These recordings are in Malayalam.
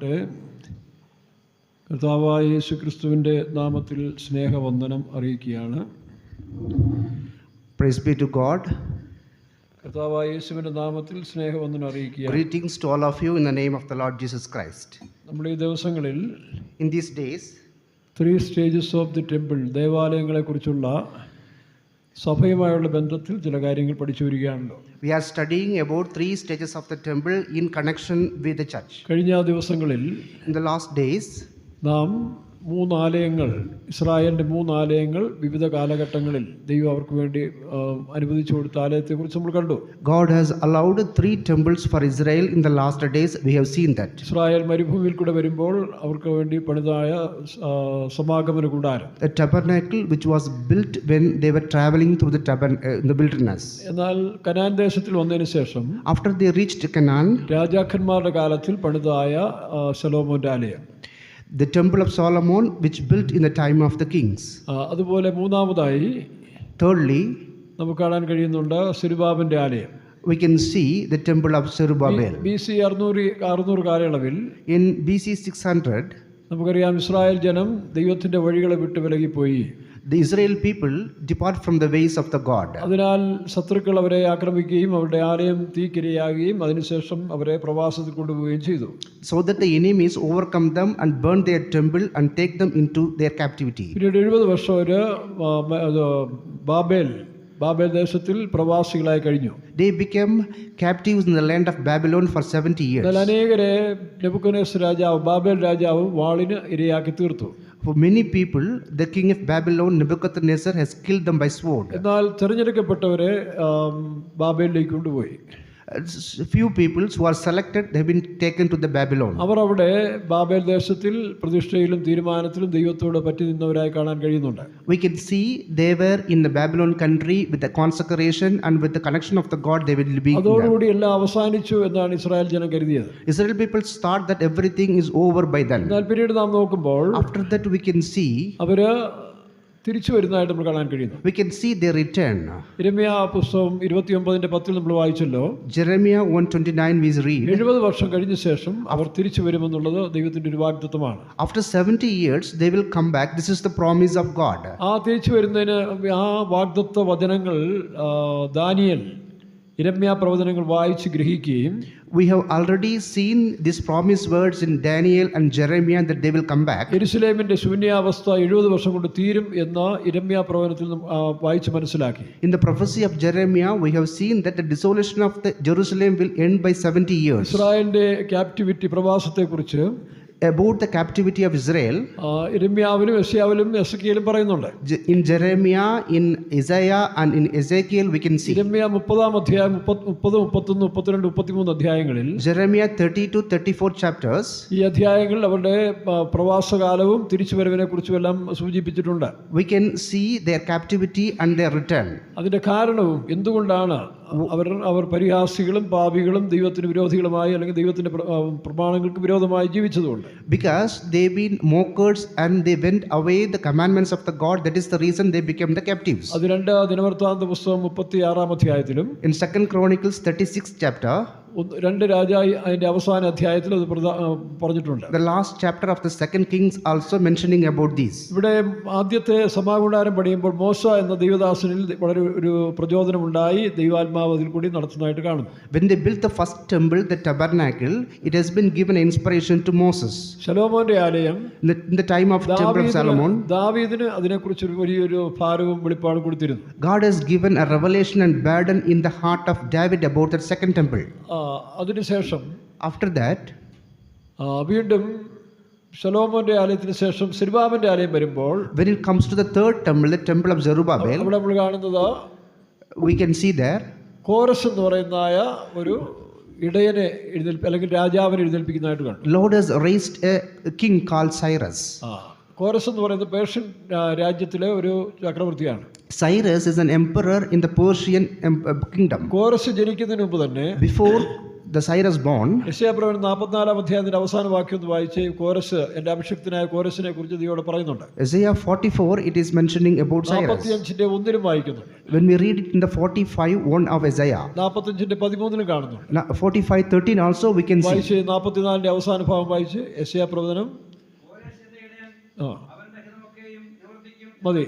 ഉണ്ടാകട്ടെ. കർത്താവായ യേശുക്രിസ്തുവിൻ്റെ നാമത്തിൽ സ്നേഹവന്ദനം അറിയിക്കുകയാണ്. Praise be to God. കർത്താവായ യേശുവിൻ്റെ നാമത്തിൽ സ്നേഹവന്ദനം അറിയിക്കുകയാണ്. Greetings to all of you in the name of the Lord Jesus Christ. നമ്മുടെ ഈ ദിവസങ്ങളിൽ In these days, 3 stages of the temple, ദേവാലയങ്ങളെക്കുറിച്ചുള്ള സഭയുമായുള്ള ബന്ധത്തിൽ ചില കാര്യങ്ങൾ പഠിച്ചു വരികയാണല്ലോ. we are studying about 3 stages of the temple in connection with the church. കഴിഞ്ഞ ദിവസങ്ങളിൽ In the last days, നാം 3 ആലയങ്ങൾ, ഇസ്രായേലിൻ്റെ 3 ആലയങ്ങൾ വിവിധ കാലഘട്ടങ്ങളിൽ ദൈവം അവർക്ക് വേണ്ടി അനുവദിച്ചു കൊടുത്ത ആലയത്തെക്കുറിച്ച് നമ്മൾ കണ്ടു. God has allowed 3 temples for Israel in the last days. We have seen that. Israel മരുഭൂമിയിൽ കൂടെ വരുമ്പോൾ അവർക്ക് വേണ്ടി പണിതായ സമാഗമന കൂടാരം, A tabernacle which was built when they were traveling through in the wilderness. എന്നാൽ കനാൻ ദേശത്തിൽ വന്നതിന് ശേഷം After they reached Canaan, രാജാക്കന്മാരുടെ കാലത്തിൽ പണിതായ ശലോമോന്റെ ആലയം, the temple of Solomon which built in the time of the kings. അതുപോലെ മൂന്നാമതായി Thirdly, നമുക്ക് കാണാൻ കഴിയുന്നുണ്ട് സെരുബാബിന്റെ ആലയം. we can see the temple of Zerubbabel. BC 600 കാലയളവിൽ In BC 600, നമുക്കറിയാം ഇസ്രായേൽ ജനം ദൈവത്തിന്റെ വഴികളെ വിട്ട് വിലകിപ്പോയി. the Israel people depart from the ways of the God. അതിനാൽ ശത്രുക്കൾ അവരെ ആക്രമിക്കുകയും അവരുടെ ആലയം തീക്കിരയാകുകയും അതിനുശേഷം അവരെ പ്രവാസത്തിൽ കൊണ്ടുപോവുകയും ചെയ്തു. So that the enemies overcome them and burn their temple and take them into their captivity. പിന്നീട് 70 വർഷം ഒരു ബാബേൽ ദേശത്തിൽ പ്രവാസികളായി കഴിഞ്ഞു. They became captives in the land of Babylon for 70 years. എന്നാൽ അനേകരെ നെബൂഖദ്നേസർ രാജാവ്, ബാബേൽ രാജാവ് വാളിന് ഇരയാക്കി തീർത്തു. For many people, the king of Babylon, Nebuchadnezzar, has killed them by sword. എന്നാൽ തിരഞ്ഞെടുക്കപ്പെട്ടവരെ ബാബേലിലേക്ക് കൊണ്ടുപോയി. Few people who are selected, they have been taken to the Babylon. അവർ അവിടെ ബാബേൽ ദേശത്തിൽ പ്രതിഷ്ഠയിലും തീരുമാനത്തിലും ദൈവത്തോട് പറ്റി നിന്നവരായി കാണാൻ കഴിയുന്നുണ്ട്. We can see they were in the Babylon country with the consecration and with the connection of the God they will be. അതോടുകൂടി എല്ലാം അവസാനിച്ചു എന്നാണ് ഇസ്രായേൽ ജനം കരുതിയത്. Israel people thought that everything is over by then. എന്നാൽ പിന്നീട് നാം നോക്കുമ്പോൾ After that we can see അവര് തിരിച്ചു വരുന്നതായിട്ട് നമ്മൾ കാണാൻ കഴിയുന്നു. we can see their return. യിരെമ്യാ പുസ്തകം 29:10 നമ്മൾ വായിച്ചല്ലോ. Jeremiah 1:29 we read. 70 വർഷം കഴിഞ്ഞ ശേഷം അവർ തിരിച്ചു വരുമെന്നുള്ളത് ദൈവത്തിന്റെ ഒരു വാഗ്ദത്തമാണ്. After 70 years they will come back. This is the promise of God. ആ തിരിച്ചു വരുന്നതിന് ആ വാഗ്ദത്ത വചനങ്ങൾ ദാനിയേൽ, യിരെമ്യാ പ്രവചനങ്ങൾ വായിച്ച് ഗ്രഹിക്കുകയും We have already seen these promised words in Daniel and Jeremiah that they will come back. യെരുശലേമിന്റെ ശൂന്യാവസ്ഥ 70 വർഷം കൊണ്ട് തീരും എന്ന യിരെമ്യാ പ്രവചനത്തിൽ വായിച്ച് മനസ്സിലാക്കി. In the prophecy of Jeremiah we have seen that the desolation of the Jerusalem will end by 70 years. ഇസ്രായേലിന്റെ ക്യാപ്റ്റിവിറ്റി, പ്രവാസത്തെക്കുറിച്ച്, About the captivity of Israel, യിരെമ്യാവിലും യെശയ്യാവിലും എസെക്കിയേലും പറയുന്നുണ്ട്. in Jeremiah, in Isaiah and in Ezekiel we can see. യിരെമ്യാ 30-ാം അധ്യായം 30, 31, 32, 33 അധ്യായങ്ങളിൽ, Jeremiah 30 to 34 chapters, ഈ അധ്യായങ്ങളിൽ അവരുടെ പ്രവാസകാലവും തിരിച്ചുവരവിനെ കുറിച്ചും എല്ലാം സൂചിപ്പിച്ചിട്ടുണ്ട്. we can see their captivity and their return. അതിന്റെ കാരണവും എന്തുകൊണ്ടാണ് അവർ പരിഹാസികളും പാപികളും ദൈവത്തിന് വിരോധികളുമായി അല്ലെങ്കിൽ ദൈവത്തിന്റെ പ്രമാണങ്ങൾക്ക് വിരോധമായി ജീവിച്ചതുകൊണ്ട്. Because they've been mockers and they went away the commandments of the God. That is the reason they became the captives. അത് 2 ദിനവൃത്താന്ത പുസ്തകം 36-ാം അധ്യായത്തിലും In 2 Chronicles 36th chapter, 2 രാജായി അതിന്റെ അവസാന അധ്യായത്തിൽ അത് പറഞ്ഞിട്ടുണ്ട്. the last chapter of the 2 Kings also mentioning about these. ഇവിടെ ആദ്യത്തെ സമാഗമനം പണിയുമ്പോൾ മോശ എന്ന ദൈവദാസനിൽ വളരെ ഒരു പ്രചോദനമുണ്ടായി. ദൈവാത്മാവ് അതിൽ കൂടി നടത്തുന്നതായിട്ട് കാണുന്നു. When they built the first temple, the tabernacle, it has been given inspiration to Moses. ശലോമോന്റെ ആലയം, In the time of temple of Solomon, ദാവീദിന് അതിനെക്കുറിച്ച് വലിയൊരു ഭാരവും വെളിപ്പാടും കൊടുത്തിരുന്നു. God has given a revelation and burden in the heart of David about that second temple. അതിനുശേഷം After that, വീണ്ടും ശലോമോന്റെ ആലയത്തിന് ശേഷം സെരുബാബിന്റെ ആലയം വരുമ്പോൾ, when it comes to the third temple, the temple of Zerubbabel, അവിടെ നമ്മൾ കാണുന്നത് we can see there കോരസ് എന്ന് പറയുന്നതായ ഒരു ഇടയനെ അല്ലെങ്കിൽ രാജാവിനെ എഴുന്നേൽപ്പിക്കുന്നതായിട്ട് കാണും. Lord has raised a king called Cyrus. കോരസ് എന്ന് പറയുന്നത് പേർഷ്യൻ രാജ്യത്തിലെ ഒരു ചക്രവർത്തിയാണ്. Cyrus is an emperor in the Persian kingdom. കോരസ് ജനിക്കുന്നതിന് മുമ്പ് തന്നെ Before the Cyrus born, യെശയ്യാപ്രവചനം 44-ാം അധ്യായത്തിന്റെ അവസാന വാക്യം ഒന്ന് വായിച്ച് കോരസ്, എൻ്റെ അഭിഷിക്തനായ കോരസിനെ കുറിച്ച് ദൈവം പറയുന്നുണ്ട്. Isaiah 44, it is mentioning about Cyrus. 45-ന്റെ 1-ലും വായിക്കുന്നുണ്ട്. When we read it in the 45:1 of Isaiah, 45-ന്റെ 13-ലും കാണുന്നുണ്ട്. 45:13 also we can see. വായിച്ച് 44-ന്റെ അവസാന ഭാഗം വായിച്ച് യെശയ്യാപ്രവചനം മതി,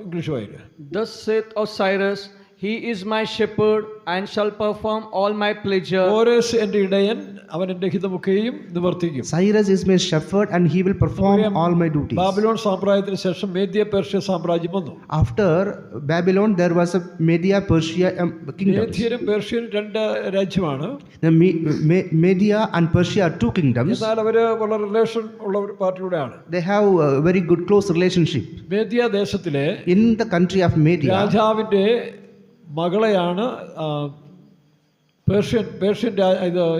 ഇംഗ്ലീഷ് വായിക്കുക. Thus saith of Cyrus, he is my shepherd and shall perform all my pleasure. കോരസ് എൻ്റെ ഇടയൻ, അവൻ എൻ്റെ ഹിതമൊക്കെയും നിവർത്തിക്കും. Cyrus is my shepherd and he will perform all my duties. Babylon സാമ്രാജ്യത്തിന് ശേഷം മേദ്യ പേർഷ്യ സാമ്രാജ്യം വന്നു. After Babylon there was a Media Persia kingdom. മേദ്യരും പേർഷ്യനും 2 രാജ്യമാണ്. The Media and Persia are 2 kingdoms. എന്നാൽ അവർ വളരെ റിലേഷൻ ഉള്ള ഒരു പാർട്ടിയുടെയാണ്. They have a very good close relationship. മേദ്യ ദേശത്തിലെ In the country of Media, രാജാവിൻ്റെ മകളെയാണ് പേർഷ്യൻ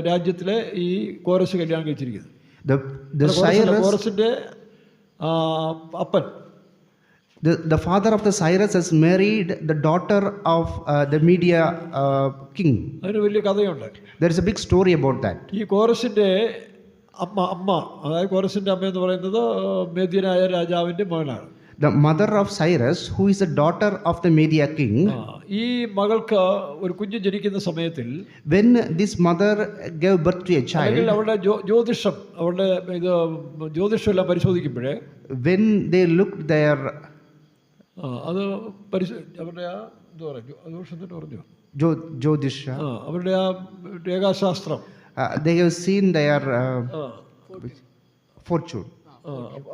രാജ്യത്തിലെ ഈ കോരസ് കല്യാണം കഴിച്ചിരിക്കുന്നത്. the Cyrus, കോരസിന്റെ അപ്പൻ, the father of the Cyrus has married the daughter of the Media king. അതിന് വലിയ കഥയുണ്ട്. There is a big story about that. ഈ കോരസിന്റെ അമ്മ അതായത് കോരസിന്റെ അമ്മ എന്ന് പറയുന്നത് മേദ്യനായ രാജാവിന്റെ മകനാണ്. The mother of Cyrus, who is the daughter of the Media king, ഈ മകൾക്ക് ഒരു കുഞ്ഞ് ജനിക്കുന്ന സമയത്തിൽ when this mother gave birth to a child, അവളുടെ ജ്യോതിഷം, അവളുടെ ഇത് ജ്യോതിഷം എല്ലാം പരിശോധിക്കുമ്പോഴേ, when they looked their അത് അവരുടെ എന്താ പറയുക, ജ്യോതിഷത്തിന് പറഞ്ഞു Jyotisha, അവരുടെ രേഖാശാസ്ത്രം, they have seen their fortune.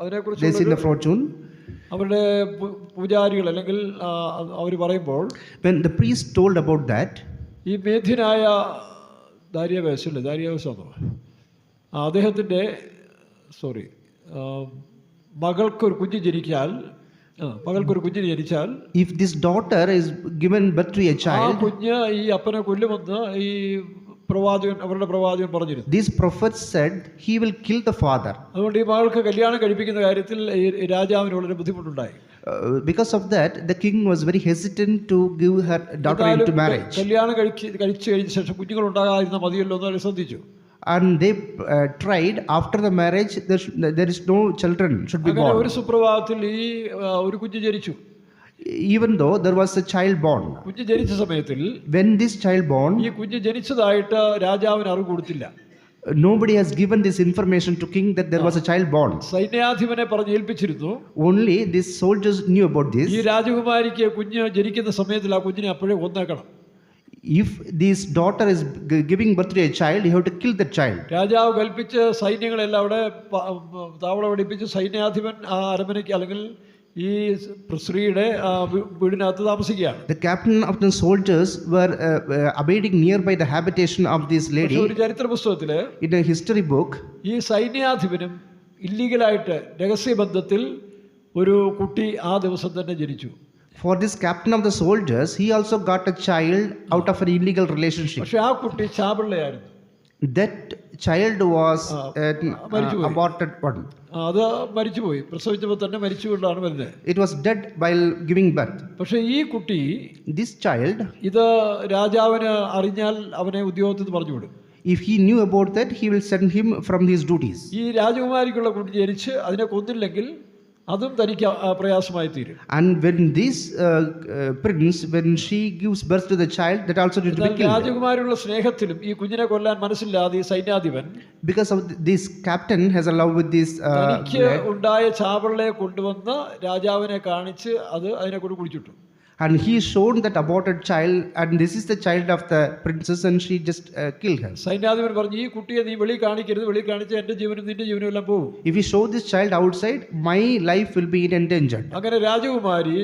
അതിനെക്കുറിച്ച് They seen the fortune. അവരുടെ പൂജാരികൾ അല്ലെങ്കിൽ അവർ പറയുമ്പോൾ, When the priest told about that, ഈ മേധ്യനായ ദാരിയാവേശാണോ അദ്ദേഹത്തിൻ്റെ മകൾക്കൊരു കുഞ്ഞ് ജനിച്ചാൽ if this daughter is given birth to a ആ child, കുഞ്ഞ് ഈ അപ്പനെ കൊല്ലുമെന്ന് ഈ അവരുടെ പ്രവാചകൻ പറഞ്ഞിരുന്നു. this prophet said he will kill the father. അതുകൊണ്ട് ഈ മകൾക്ക് കല്യാണം കഴിപ്പിക്കുന്ന കാര്യത്തിൽ ഈ രാജാവിന് വളരെ ബുദ്ധിമുട്ടുണ്ടായി. Because of that, the king was very hesitant to give her daughter into marriage. കല്യാണം കഴിച്ചു കഴിഞ്ഞ ശേഷം കുഞ്ഞുങ്ങൾ ഉണ്ടാകാതിരുന്ന മതിയല്ലോ എന്ന് ശ്രദ്ധിച്ചു. And they tried after the marriage there is no children should be born. ഒരു സുപ്രഭാതത്തിൽ ഈ ഒരു കുഞ്ഞ് ജനിച്ചു. Even though there was a child born, കുഞ്ഞ് ജനിച്ച സമയത്തിൽ when this child born, ഈ കുഞ്ഞ് ജനിച്ചതായിട്ട് രാജാവിന് അറിവ് കൊടുത്തില്ല. nobody has given this information to king that there was a child born. സൈന്യാധിപനെ പറഞ്ഞ് ഏൽപ്പിച്ചിരുന്നു. Only these soldiers knew about this. ഈ രാജകുമാരിക്ക് കുഞ്ഞ് ജനിക്കുന്ന സമയത്തിൽ ആ കുഞ്ഞിനെ അപ്പോഴേ കൊന്നേക്കണം. If this daughter is giving birth to a child, you have to kill that child. രാജാവ് കൽപ്പിച്ച് സൈന്യങ്ങളെല്ലാം അവിടെ താവളം പഠിപ്പിച്ച് സൈന്യാധിപൻ ആ അരമനയ്ക്ക് അല്ലെങ്കിൽ ഈ സ്ത്രീയുടെ വീടിനകത്ത് താമസിക്കുകയാണ്. The captain of the soldiers were abiding nearby the habitation of this lady. ഒരു ചരിത്ര പുസ്തകത്തില് In a history book, ഈ സൈന്യാധിപനും ഇല്ലീഗലായിട്ട് രഹസ്യബന്ധത്തിൽ ഒരു കുട്ടി ആ ദിവസം തന്നെ ജനിച്ചു. for this captain of the soldiers, he also got a child out of an illegal relationship. പക്ഷെ ആ കുട്ടി ചാപിള്ളയായിരുന്നു. That child was aborted one. അത് മരിച്ചുപോയി. പ്രസവിച്ചപ്പോൾ തന്നെ മരിച്ചുകൊണ്ടാണ് വരുന്നത്. It was dead while giving birth. പക്ഷെ ഈ കുട്ടി, This child, ഇത് രാജാവിന് അറിഞ്ഞാൽ അവനെ ഉദ്യോഗത്തിൽ നിന്ന് പറഞ്ഞുവിടും. if he knew about that, he will send him from his duties. ഈ രാജകുമാരിക്കുള്ള കുട്ടി ജനിച്ച് അതിനെ കൊന്നില്ലെങ്കിൽ അതും തനിക്ക് പ്രയാസമായി തീരും. And when this prince, when she gives birth to the child, that also need to be killed. രാജകുമാരിയുള്ള സ്നേഹത്തിലും ഈ കുഞ്ഞിനെ കൊല്ലാൻ മനസ്സില്ലാതെ ഈ സൈന്യാധിപൻ Because of this captain has a love with this തനിക്ക് ഉണ്ടായ ചാപിള്ളയെ കൊണ്ടുവന്ന് രാജാവിനെ കാണിച്ച് അതിനെ കൊണ്ട് കുടിച്ചിട്ടു. and he shown that aborted child, and this is the child of the princess, and she just killed her. സൈന്യാധിപൻ പറഞ്ഞു, ഈ കുട്ടിയെ നീ വെളി കാണിക്കരുത്, വെളി കാണിച്ച് എൻ്റെ ജീവനും നിന്റെ ജീവനും എല്ലാം പോകും. If you show this child outside, my life will be endangered. അങ്ങനെ രാജകുമാരി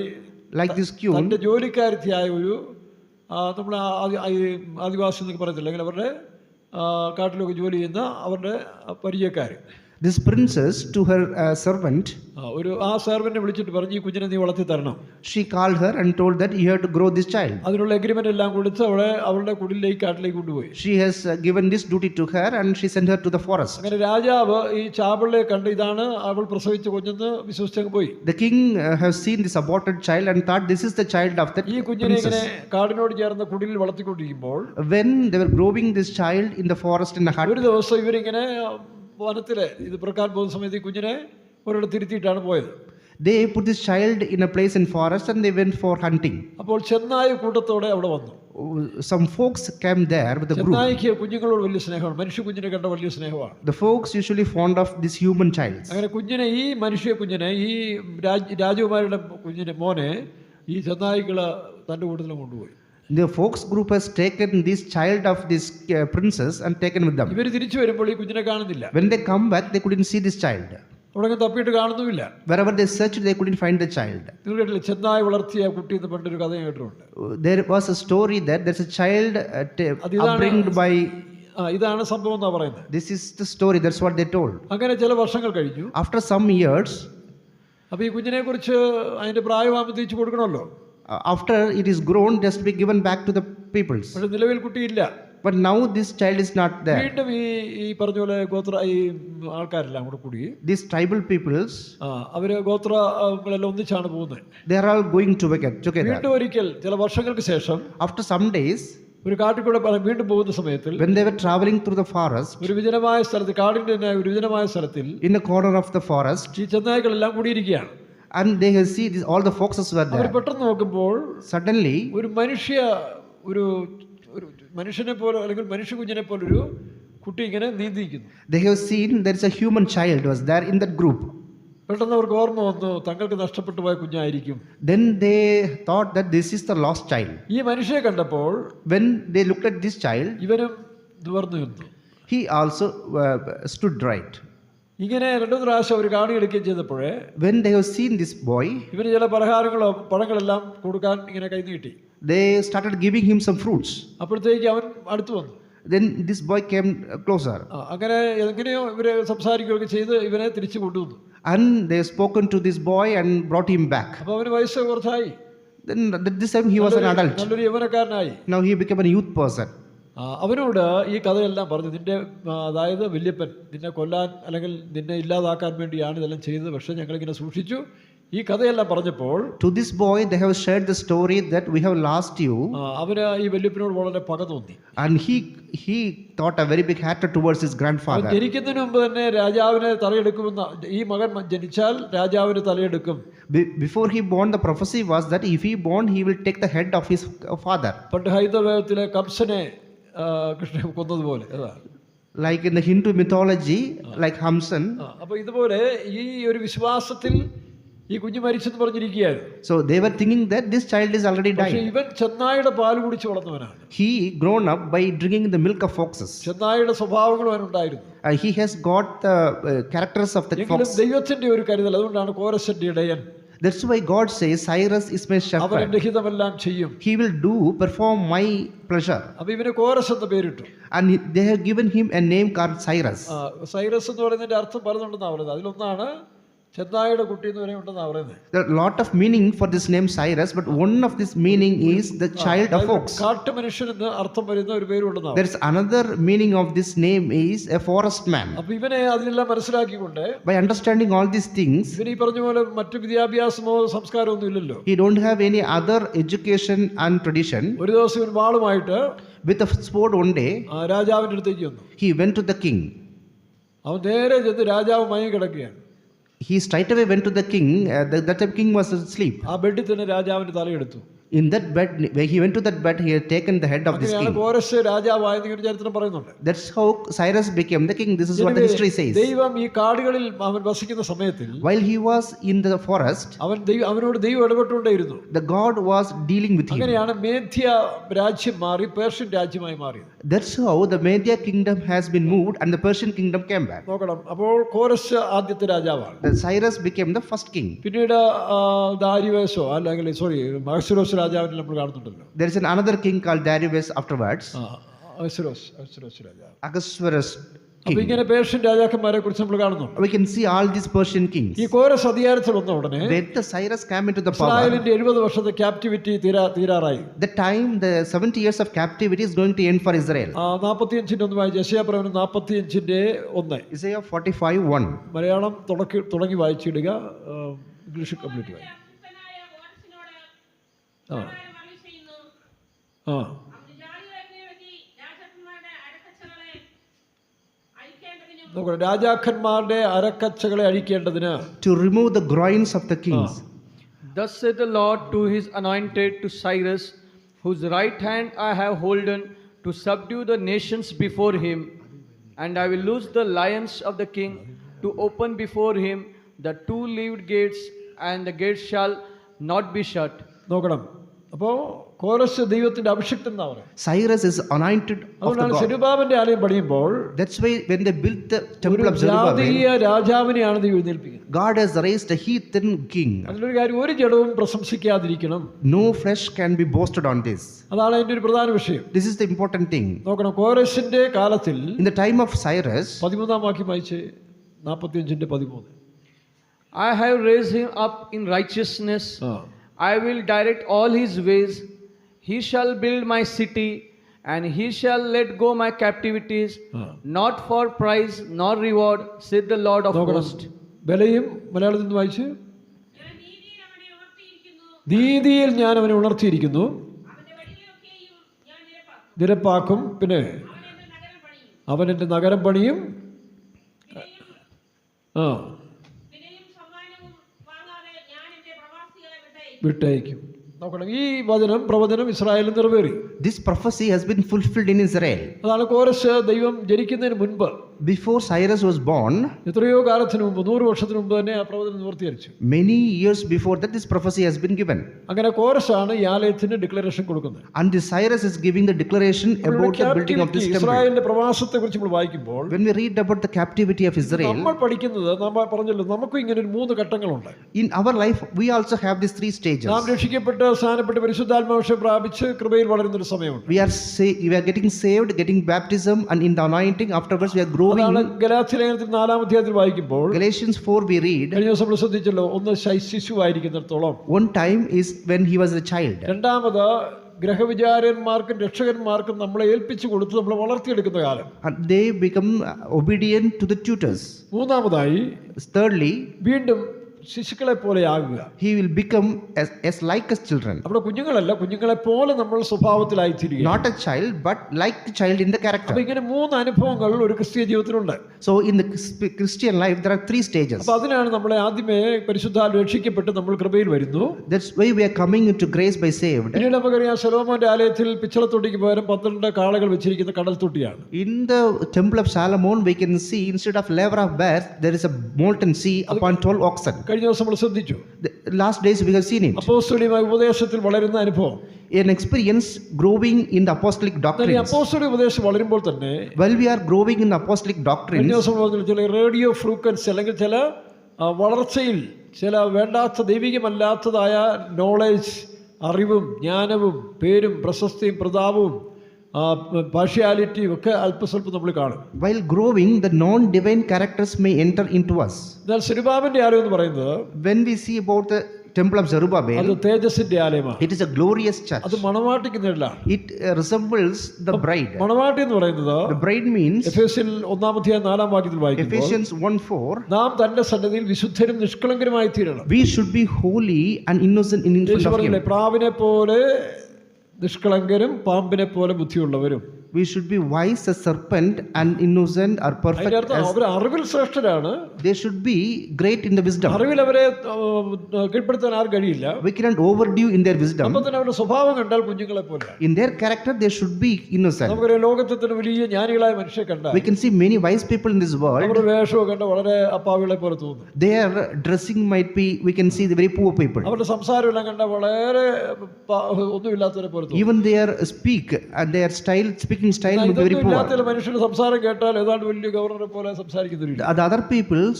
Like this queen, തൻ്റെ ജോലിക്കാരത്തിയായ ഒരു നമ്മൾ ആദിവാസി എന്നൊക്കെ പറയത്തില്ല, അല്ലെങ്കിൽ അവരുടെ കാട്ടിലൊക്കെ ജോലി ചെയ്യുന്ന അവരുടെ പരിചയക്കാർ, This princess to her servant, ആ സെർവന്റിനെ വിളിച്ചിട്ട് പറഞ്ഞു ഈ കുഞ്ഞിനെ നീ വളർത്തി തരണം. she called her and told that you have to grow this child. അതിനുള്ള എഗ്രിമെന്റ് എല്ലാം കൊടുത്ത് അവളുടെ കുടിലേക്ക് കാട്ടിലേക്ക് കൊണ്ടുപോയി. She has given this duty to her and she sent her to the forest. അങ്ങനെ രാജാവ് ഈ ചാപിളയെ കണ്ട് ഇതാണ് അവൾ പ്രസവിച്ച കുഞ്ഞെന്ന് വിശ്വസിച്ചങ്ങ് പോയി. The king has seen this aborted child and thought this is the child of that ഈ കുഞ്ഞിനെ ഇങ്ങനെ princess. കാടിനോട് ചേർന്ന കുടിലിൽ വളർത്തിക്കൊണ്ടിരിക്കുമ്പോൾ When they were growing this child in the forest in a hut, ഒരു ദിവസം ഇവരിങ്ങനെ വനത്തിലെ ഇത് പിറക്കാൻ പോകുന്ന സമയത്ത് ഈ കുഞ്ഞിനെ ഒരിടത്ത് തിരുത്തിയിട്ടാണ് പോയത്. they put this child in a place in forest and they went for hunting. അപ്പോൾ ചെന്നായ കൂട്ടത്തോടെ അവിടെ വന്നു. Some folks came there with a group. ചെന്നായിക്ക് കുഞ്ഞുങ്ങളോട് വലിയ സ്നേഹമാണ്, മനുഷ്യ കുഞ്ഞിനെ കണ്ട വലിയ സ്നേഹമാണ്. The folks usually fond of these human childs. അങ്ങനെ കുഞ്ഞിനെ ഈ മനുഷ്യ കുഞ്ഞിനെ ഈ രാജകുമാരിയുടെ കുഞ്ഞിനെ മോനെ ഈ ചെന്നായികള് തൻ്റെ കൂട്ടത്തിൽ കൊണ്ടുപോയി. The folks group has taken this child of this princess and taken with them. ഇവർ തിരിച്ചു വരുമ്പോൾ ഈ കുഞ്ഞിനെ കാണുന്നില്ല. When they come back, they couldn't see this child. അവിടെ തപ്പിയിട്ട് കാണുന്നുമില്ല. Wherever they searched, they couldn't find the child. നിങ്ങൾ കേട്ടില്ല ചെന്നായി വളർത്തിയ കുട്ടി എന്ന് പണ്ടൊരു കഥ കേട്ടിട്ടുണ്ട്. There was a story that there's a child upbringed by. ഇതാണ് സംഭവം എന്നാ പറയുന്നത്. This is the story. That's what they told. അങ്ങനെ ചില വർഷങ്ങൾ കഴിഞ്ഞു. After some years, അപ്പൊ ഈ കുഞ്ഞിനെ കുറിച്ച് അതിന്റെ പ്രായമാകുമ്പോൾ തിരിച്ചു കൊടുക്കണമല്ലോ. after it is grown, just be given back to the peoples. പക്ഷെ നിലവിൽ കുട്ടിയില്ല. But now this child is not there. വീണ്ടും ഈ പറഞ്ഞ പോലെ ഈ ആൾക്കാരെല്ലാം കൂടെ കൂടി These tribal peoples, അവര് ഗോത്രങ്ങളെല്ലാം ഒന്നിച്ചാണ് പോകുന്നത്. they are all going together. വീണ്ടും ഒരിക്കൽ ചില വർഷങ്ങൾക്ക് ശേഷം After some days, ഒരു കാട്ടിൽ കൂടെ വീണ്ടും പോകുന്ന സമയത്തിൽ when they were traveling through the forest, ഒരു വിജനമായ സ്ഥലത്ത്, കാടിന്റെ തന്നെ ഒരു വിജനമായ സ്ഥലത്തിൽ in a corner of the forest, ഈ ചെന്നായ്ക്കളെല്ലാം കൂടിയിരിക്കുകയാണ്. and they have seen this, all the foxes were our there. പെട്ടെന്ന് നോക്കുമ്പോൾ Suddenly, ഒരു മനുഷ്യനെ പോലെ അല്ലെങ്കിൽ മനുഷ്യ കുഞ്ഞിനെ പോലെ ഒരു കുട്ടി ഇങ്ങനെ നീന്തിയിരിക്കുന്നു. they have seen there is a human child was there in that group. പെട്ടെന്ന് അവർക്ക് ഓർമ്മ വന്നു തങ്ങൾക്ക് നഷ്ടപ്പെട്ടു പോയ കുഞ്ഞായിരിക്കും. Then they thought that this is the lost child. ഈ മനുഷ്യനെ കണ്ടപ്പോൾ When they looked at this child, ഇവനും നിവർന്നു നിന്നു. he also stood right. ഇങ്ങനെ രണ്ടു പ്രാവശ്യം അവർ കാണിയെടുക്കുകയും ചെയ്തപ്പോഴേ When they have seen this boy, ഇവന് ചില പലഹാരങ്ങളോ പഴങ്ങളെല്ലാം കൊടുക്കാൻ ഇങ്ങനെ കൈ നീട്ടി. they started giving him some fruits. അപ്പോഴത്തേക്ക് അവൻ അടുത്ത് വന്നു. Then this boy came closer. അങ്ങനെ എങ്ങനെയോ ഇവരെ സംസാരിക്കുകയൊക്കെ ചെയ്ത് ഇവനെ തിരിച്ചു കൊണ്ടുവന്നു. And they have spoken to this boy and brought him back. അപ്പൊ അവന് വയസ്സ് കുറച്ചായി. Then at this time he was an adult. നല്ലൊരു യൗവനക്കാരനായി. Now he became a youth person. അവനോട് ഈ കഥയെല്ലാം പറഞ്ഞു. നിന്റെ അതായത് വല്യപ്പൻ നിന്നെ കൊല്ലാൻ അല്ലെങ്കിൽ നിന്നെ ഇല്ലാതാക്കാൻ വേണ്ടിയാണ് ഇതെല്ലാം ചെയ്തത്, പക്ഷെ ഞങ്ങളിങ്ങനെ സൂക്ഷിച്ചു. ഈ കഥയെല്ലാം പറഞ്ഞപ്പോൾ To this boy they have shared the story that we have lost you. അവന് ഈ വല്യപ്പനോട് വളരെ പക തോന്നി. And he thought a very big hatred towards his grandfather. ജനിക്കുന്നതിന് മുമ്പ് തന്നെ രാജാവിനെ തലയെടുക്കുമെന്ന, ഈ മകൻ ജനിച്ചാൽ രാജാവിന് തലയെടുക്കും. Before he born, the prophecy was that if he born, he will take the head of his father. പണ്ട് ഹൈന്ദവത്തിലെ കംസനെ കൃഷ്ണൻ കൊന്നതുപോലെ അതാണ്. Like in the Hindu mythology, like Hamsan. അപ്പൊ ഇതുപോലെ ഈ ഒരു വിശ്വാസത്തിൽ ഈ കുഞ്ഞ് മരിച്ചെന്ന് പറഞ്ഞിരിക്കുകയായിരുന്നു. So they were thinking that this child is already പക്ഷേ died. ഇവൻ ചെന്നായുടെ പാല് കുടിച്ച് വളർന്നവനാണ്. He grown up by drinking the milk of foxes. ചെന്നായുടെ സ്വഭാവങ്ങളും അവനുണ്ടായിരുന്നു. He has got the characters of the എങ്കിലും fox. ദൈവത്തിന്റെ ഒരു കരുതൽ, അതുകൊണ്ടാണ് കോരശന്റെ ഇടയൻ. That's why God says Cyrus is my അവൻ shepherd. എന്റെ ഹിതമെല്ലാം ചെയ്യും. He will perform my pleasure. അപ്പൊ ഇവന് കോരസ് എന്ന് പേരിട്ടു. And they have given him a name called Cyrus. Cyrus എന്ന് പറയുന്നതിന്റെ അർത്ഥം പലതുണ്ടെന്നാണ് പറയുന്നത്. അതിലൊന്നാണ് ചെന്നായുടെ കുട്ടി എന്ന് പറയുന്നുണ്ടെന്നാണ് പറയുന്നത്. There are a lot of meaning for this name Cyrus, but one of this meaning is the child of fox. കാട്ടു മനുഷ്യൻ എന്ന് അർത്ഥം വരുന്ന ഒരു പേരുണ്ടെന്നാണ്. There is another meaning of this name is a forest man. അപ്പൊ ഇവനെ അതിലെല്ലാം മനസ്സിലാക്കിക്കൊണ്ട് By understanding all these things, ഇവന് ഈ പറഞ്ഞ പോലെ മറ്റു വിദ്യാഭ്യാസമോ സംസ്കാരമോ ഒന്നും ഇല്ലല്ലോ. he don't have any other education and tradition. ഒരു ദിവസം ഇവൻ വാളുമായിട്ട് With a sword one day, രാജാവിന്റെ അടുത്തേക്ക് വന്നു. he went to the king. അവൻ നേരെ ചെന്ന് രാജാവ് മയങ്ങി കിടക്കുകയാണ്. He straightaway went to the king. That time king was asleep. ആ ബെഡിൽ തന്നെ രാജാവിന്റെ തലയെടുത്തു. In that bed, when he went to that bed, he had taken the head of this അങ്ങനെയാണ് king. കോരസ് രാജാവായെന്ന് ഒരു ചരിത്രം പറയുന്നുണ്ട്. That's how Cyrus became the king. This is what the history says. ദൈവം ഈ കാടുകളിൽ അവൻ വസിക്കുന്ന സമയത്തിൽ While he was in the forest, അവനോട് ദൈവം ഇടപെട്ടുകൊണ്ടേയിരുന്നു. the God was dealing with him. അങ്ങനെയാണ് മേധ്യ രാജ്യം മാറി പേർഷ്യൻ രാജ്യമായി മാറിയത്. That's how the Media kingdom has been moved and the Persian kingdom came back. നോക്കണം, അപ്പോൾ കോരസ് ആദ്യത്തെ രാജാവാണ്. The Cyrus became the first king. പിന്നീട് ദാരിവേശോ അല്ലെങ്കിൽ മഹസുരോസ് രാജാവിനെ നമ്മൾ കാണുന്നുണ്ടല്ലോ. There is another king called Darius afterwards. അഹസ്വേരോസ് രാജാവ്. Ahasuerus. അപ്പൊ ഇങ്ങനെ പേർഷ്യൻ രാജാക്കന്മാരെ കുറിച്ച് നമ്മൾ കാണുന്നു. We can see all these Persian kings. ഈ കോരസ് അധികാരത്തിൽ വന്ന ഉടനെ When the Cyrus came into the power, ഇസ്രായേലിന്റെ 70 വർഷത്തെ ക്യാപ്റ്റിവിറ്റി തീരാറായി. the time the 70 years of captivity is going to end for Israel. 45 ഒന്ന് വായിച്ച്, യെശയ്യാ പ്രവചനം 45:1. Isaiah 45:1. മലയാളം തുടങ്ങി വായിച്ചിടുക, ഇംഗ്ലീഷ് കംപ്ലീറ്റ് വായി. ആ ആ നോക്കണം, രാജാക്കന്മാരുടെ അരക്കച്ചകളെ അഴിക്കേണ്ടതിന്, To remove the groins of the kings. Thus saith the Lord to his anointed, to Cyrus, whose right hand I have holden, to subdue the nations before him. And I will loose the lions of the king, to open before him the two-leaved gates, and the gates shall not be shut. നോക്കണം. അപ്പോൾ കോരസ് ദൈവത്തിന്റെ അഭിഷിക്തൻ എന്നാ പറയുന്നത്. Cyrus is anointed of the അതുകൊണ്ടാണ് God. സെരുബാബന്റെ ആലയം പണിയുമ്പോൾ That's why when they built the temple ഒരു of Zerubbabel, ജാതീയ രാജാവിനെയാണ് ദൈവം എഴുന്നേൽപ്പിക്കുന്നത്. God has raised a heathen king. അതിലൊരു കാര്യം, ഒരു ജഡവും പ്രശംസിക്കാതിരിക്കണം. No flesh can be boasted on this. അതാണ് അതിന്റെ ഒരു പ്രധാന വിഷയം. This is the important thing. നോക്കണം, കോരസിന്റെ കാലത്തിൽ In the time of Cyrus, 13 വാക്യം വായിച്ച്, 45:13. I have raised him up in righteousness. I will direct all his ways. He shall build my city, and he shall let go my captivities, not for price nor reward, saith the Lord of hosts. ബലയും മലയാളത്തിൽ നിന്ന് വായിച്ച്, നീതിയിൽ ഞാൻ അവനെ ഉണർത്തിയിരിക്കുന്നു, നിരപ്പാക്കും, പിന്നെ അവൻ എൻ്റെ നഗരം പണിയും, വിട്ടയക്കും. നോക്കണം, ഈ പ്രവചനം ഇസ്രായേലിൽ നിറവേറി. this prophecy has been fulfilled in Israel. അതാണ് കോരസ് ദൈവം ജനിക്കുന്നതിന് മുൻപ്, Before Cyrus was born, എത്രയോ കാലത്തിന് മുമ്പ്, 100 വർഷത്തിന് മുമ്പ് തന്നെ ആ പ്രവചനം നിവർത്തീകരിച്ചു. many years before that, this prophecy has been given. അങ്ങനെ കോരസാണ് ഈ ആലയത്തിന് ഡിക്ലറേഷൻ കൊടുക്കുന്നത്. And this Cyrus is giving the declaration about the building of this temple. ഇസ്രായേലിന്റെ പ്രവാസത്തെ കുറിച്ച് നമ്മൾ വായിക്കുമ്പോൾ, When we read about the captivity of Israel, നമ്മൾ പഠിക്കുന്നത്, നമ്മൾ പറഞ്ഞല്ലോ, നമുക്കും ഇങ്ങനെ ഒരു 3 ഘട്ടങ്ങളുണ്ട്. in our life we also have these 3 stages. നാം രക്ഷിക്കപ്പെട്ട് സ്നാനപ്പെട്ട് പരിശുദ്ധാത്മാവിനെ പ്രാപിച്ച് കൃപയിൽ വളരുന്ന ഒരു സമയമുണ്ട്. We are getting saved, getting baptism, and in the anointing afterwards we are growing. അതാണ് ഗലാത്യ ലേഖനത്തിൽ 4-ാം അധ്യായത്തിൽ വായിക്കുമ്പോൾ, Galatians 4 we read, കഴിഞ്ഞ ദിവസം നമ്മൾ ശ്രദ്ധിച്ചല്ലോ, ഒന്ന് ശിശുവായിരിക്കുന്നിടത്തോളം, one time is when he was a child. രണ്ടാമത് ഗ്രഹവിചാരന്മാർക്കും രക്ഷകന്മാർക്കും നമ്മളെ ഏൽപ്പിച്ചു കൊടുത്ത് നമ്മളെ വളർത്തിയെടുക്കുന്ന കാലം, And they become obedient to the tutors. മൂന്നാമതായി Thirdly, വീണ്ടും ശിശുക്കളെ പോലെ ആകുക. he will become as like as children. അവിടെ കുഞ്ഞുങ്ങളല്ല, കുഞ്ഞുങ്ങളെ പോലെ നമ്മൾ സ്വഭാവത്തിലായിത്തീരുക. Not a child, but like the child in the character. അപ്പൊ ഇങ്ങനെ 3 അനുഭവങ്ങൾ ഒരു ക്രിസ്തീയ ജീവിതത്തിലുണ്ട്. So in the Christian life there are 3 stages. അപ്പൊ അതിനാണ് നമ്മളെ ആദ്യമേ പരിശുദ്ധാത്മാവിൽ രക്ഷിക്കപ്പെട്ട് നമ്മൾ കൃപയിൽ വരുന്നു. That's why we are coming into grace by saved. പിന്നീട് നമുക്കറിയാം, ശലോമോന്റെ ആലയത്തിൽ പിച്ചളത്തൊട്ടിക്ക് പകരം 12 കാളകൾ വെച്ചിരിക്കുന്ന കടൽ തൊട്ടിയാണ്. In the temple of Solomon we can see, instead of laver of bears there is a molten sea upon 12 oxen. കഴിഞ്ഞ ദിവസം നമ്മൾ ശ്രദ്ധിച്ചു. The last days we have seen it. അപ്പോസ്തലികമായ ഉപദേശത്തിൽ വളരുന്ന അനുഭവം, An experience growing in the apostolic ഈ doctrines. അപ്പോസ്തലിക ഉപദേശം വളരുമ്പോൾ തന്നെ While we are growing in the apostolic കഴിഞ്ഞ doctrines, ദിവസം പറഞ്ഞ ചില റേഡിയോ ഫ്രീക്വൻസി അല്ലെങ്കിൽ ചില വളർച്ചയിൽ ചില വേണ്ടാത്ത ദൈവികമല്ലാത്തതായ നോളേജ്, അറിവും ജ്ഞാനവും പേരും പ്രശസ്തിയും പ്രതാപവും പാർഷ്യാലിറ്റിയും ഒക്കെ അല്പസ്വല്പം നമ്മൾ കാണും. while growing, the non-divine characters may enter into us. എന്നാൽ സെരുബാബന്റെ ആലയം എന്ന് പറയുന്നത്, When we see about the temple of അത് Zerubbabel, തേജസ്സിന്റെ ആലയമാണ്. it is a glorious church. അത് മണവാട്ടിക്ക് നിഴലാണ്. It resembles the bride. മണവാട്ടി എന്ന് പറയുന്നത്, The bride means, എഫേസ്യർ 1-ാം അധ്യായം 4-ാം വാക്യത്തിൽ വായിക്കുമ്പോൾ, Ephesians 1:4, നാം തന്റെ സന്നിധിയിൽ വിശുദ്ധരും നിഷ്കളങ്കരുമായി തീരണം. we should be holy and innocent in front Yeshu of പറഞ്ഞില്ലേ, him. പ്രാവിനെ പോലെ നിഷ്കളങ്കരും പാമ്പിനെ പോലെ ബുദ്ധിയുള്ളവരും. We should be wise as serpent and innocent or perfect അതിന്റെ അർത്ഥം as, അവർ അറിവിൽ ശ്രേഷ്ഠരാണ്. they should be great in the wisdom. അറിവിൽ അവരെ കീഴ്പ്പെടുത്താൻ ആർക്കും കഴിയില്ല. We cannot overdo in their wisdom. അപ്പൊ തന്നെ അവരുടെ സ്വഭാവം കണ്ടാൽ കുഞ്ഞുങ്ങളെ പോലെ. In their character they should be innocent. നമുക്കറിയാം, ലോകത്തിൽ തന്നെ വലിയ ജ്ഞാനികളായ മനുഷ്യരെ കണ്ടാൽ We can see many wise people in this world. അവരുടെ വേഷമൊക്കെ കണ്ട വളരെ അപ്പാവികളെ പോലെ തോന്നും. Their dressing might be, we can see the very poor people. അവരുടെ സംസാരം എല്ലാം കണ്ട വളരെ ഒന്നുമില്ലാത്തവരെ പോലെ തോന്നും. Even their speak and their speaking style will be very poor. ഇല്ലാത്ത മനുഷ്യരുടെ സംസാരം കേട്ടാൽ ഏതാണ്ട് വലിയ ഗവർണറെ പോലെ സംസാരിക്കുന്നില്ല. The other peoples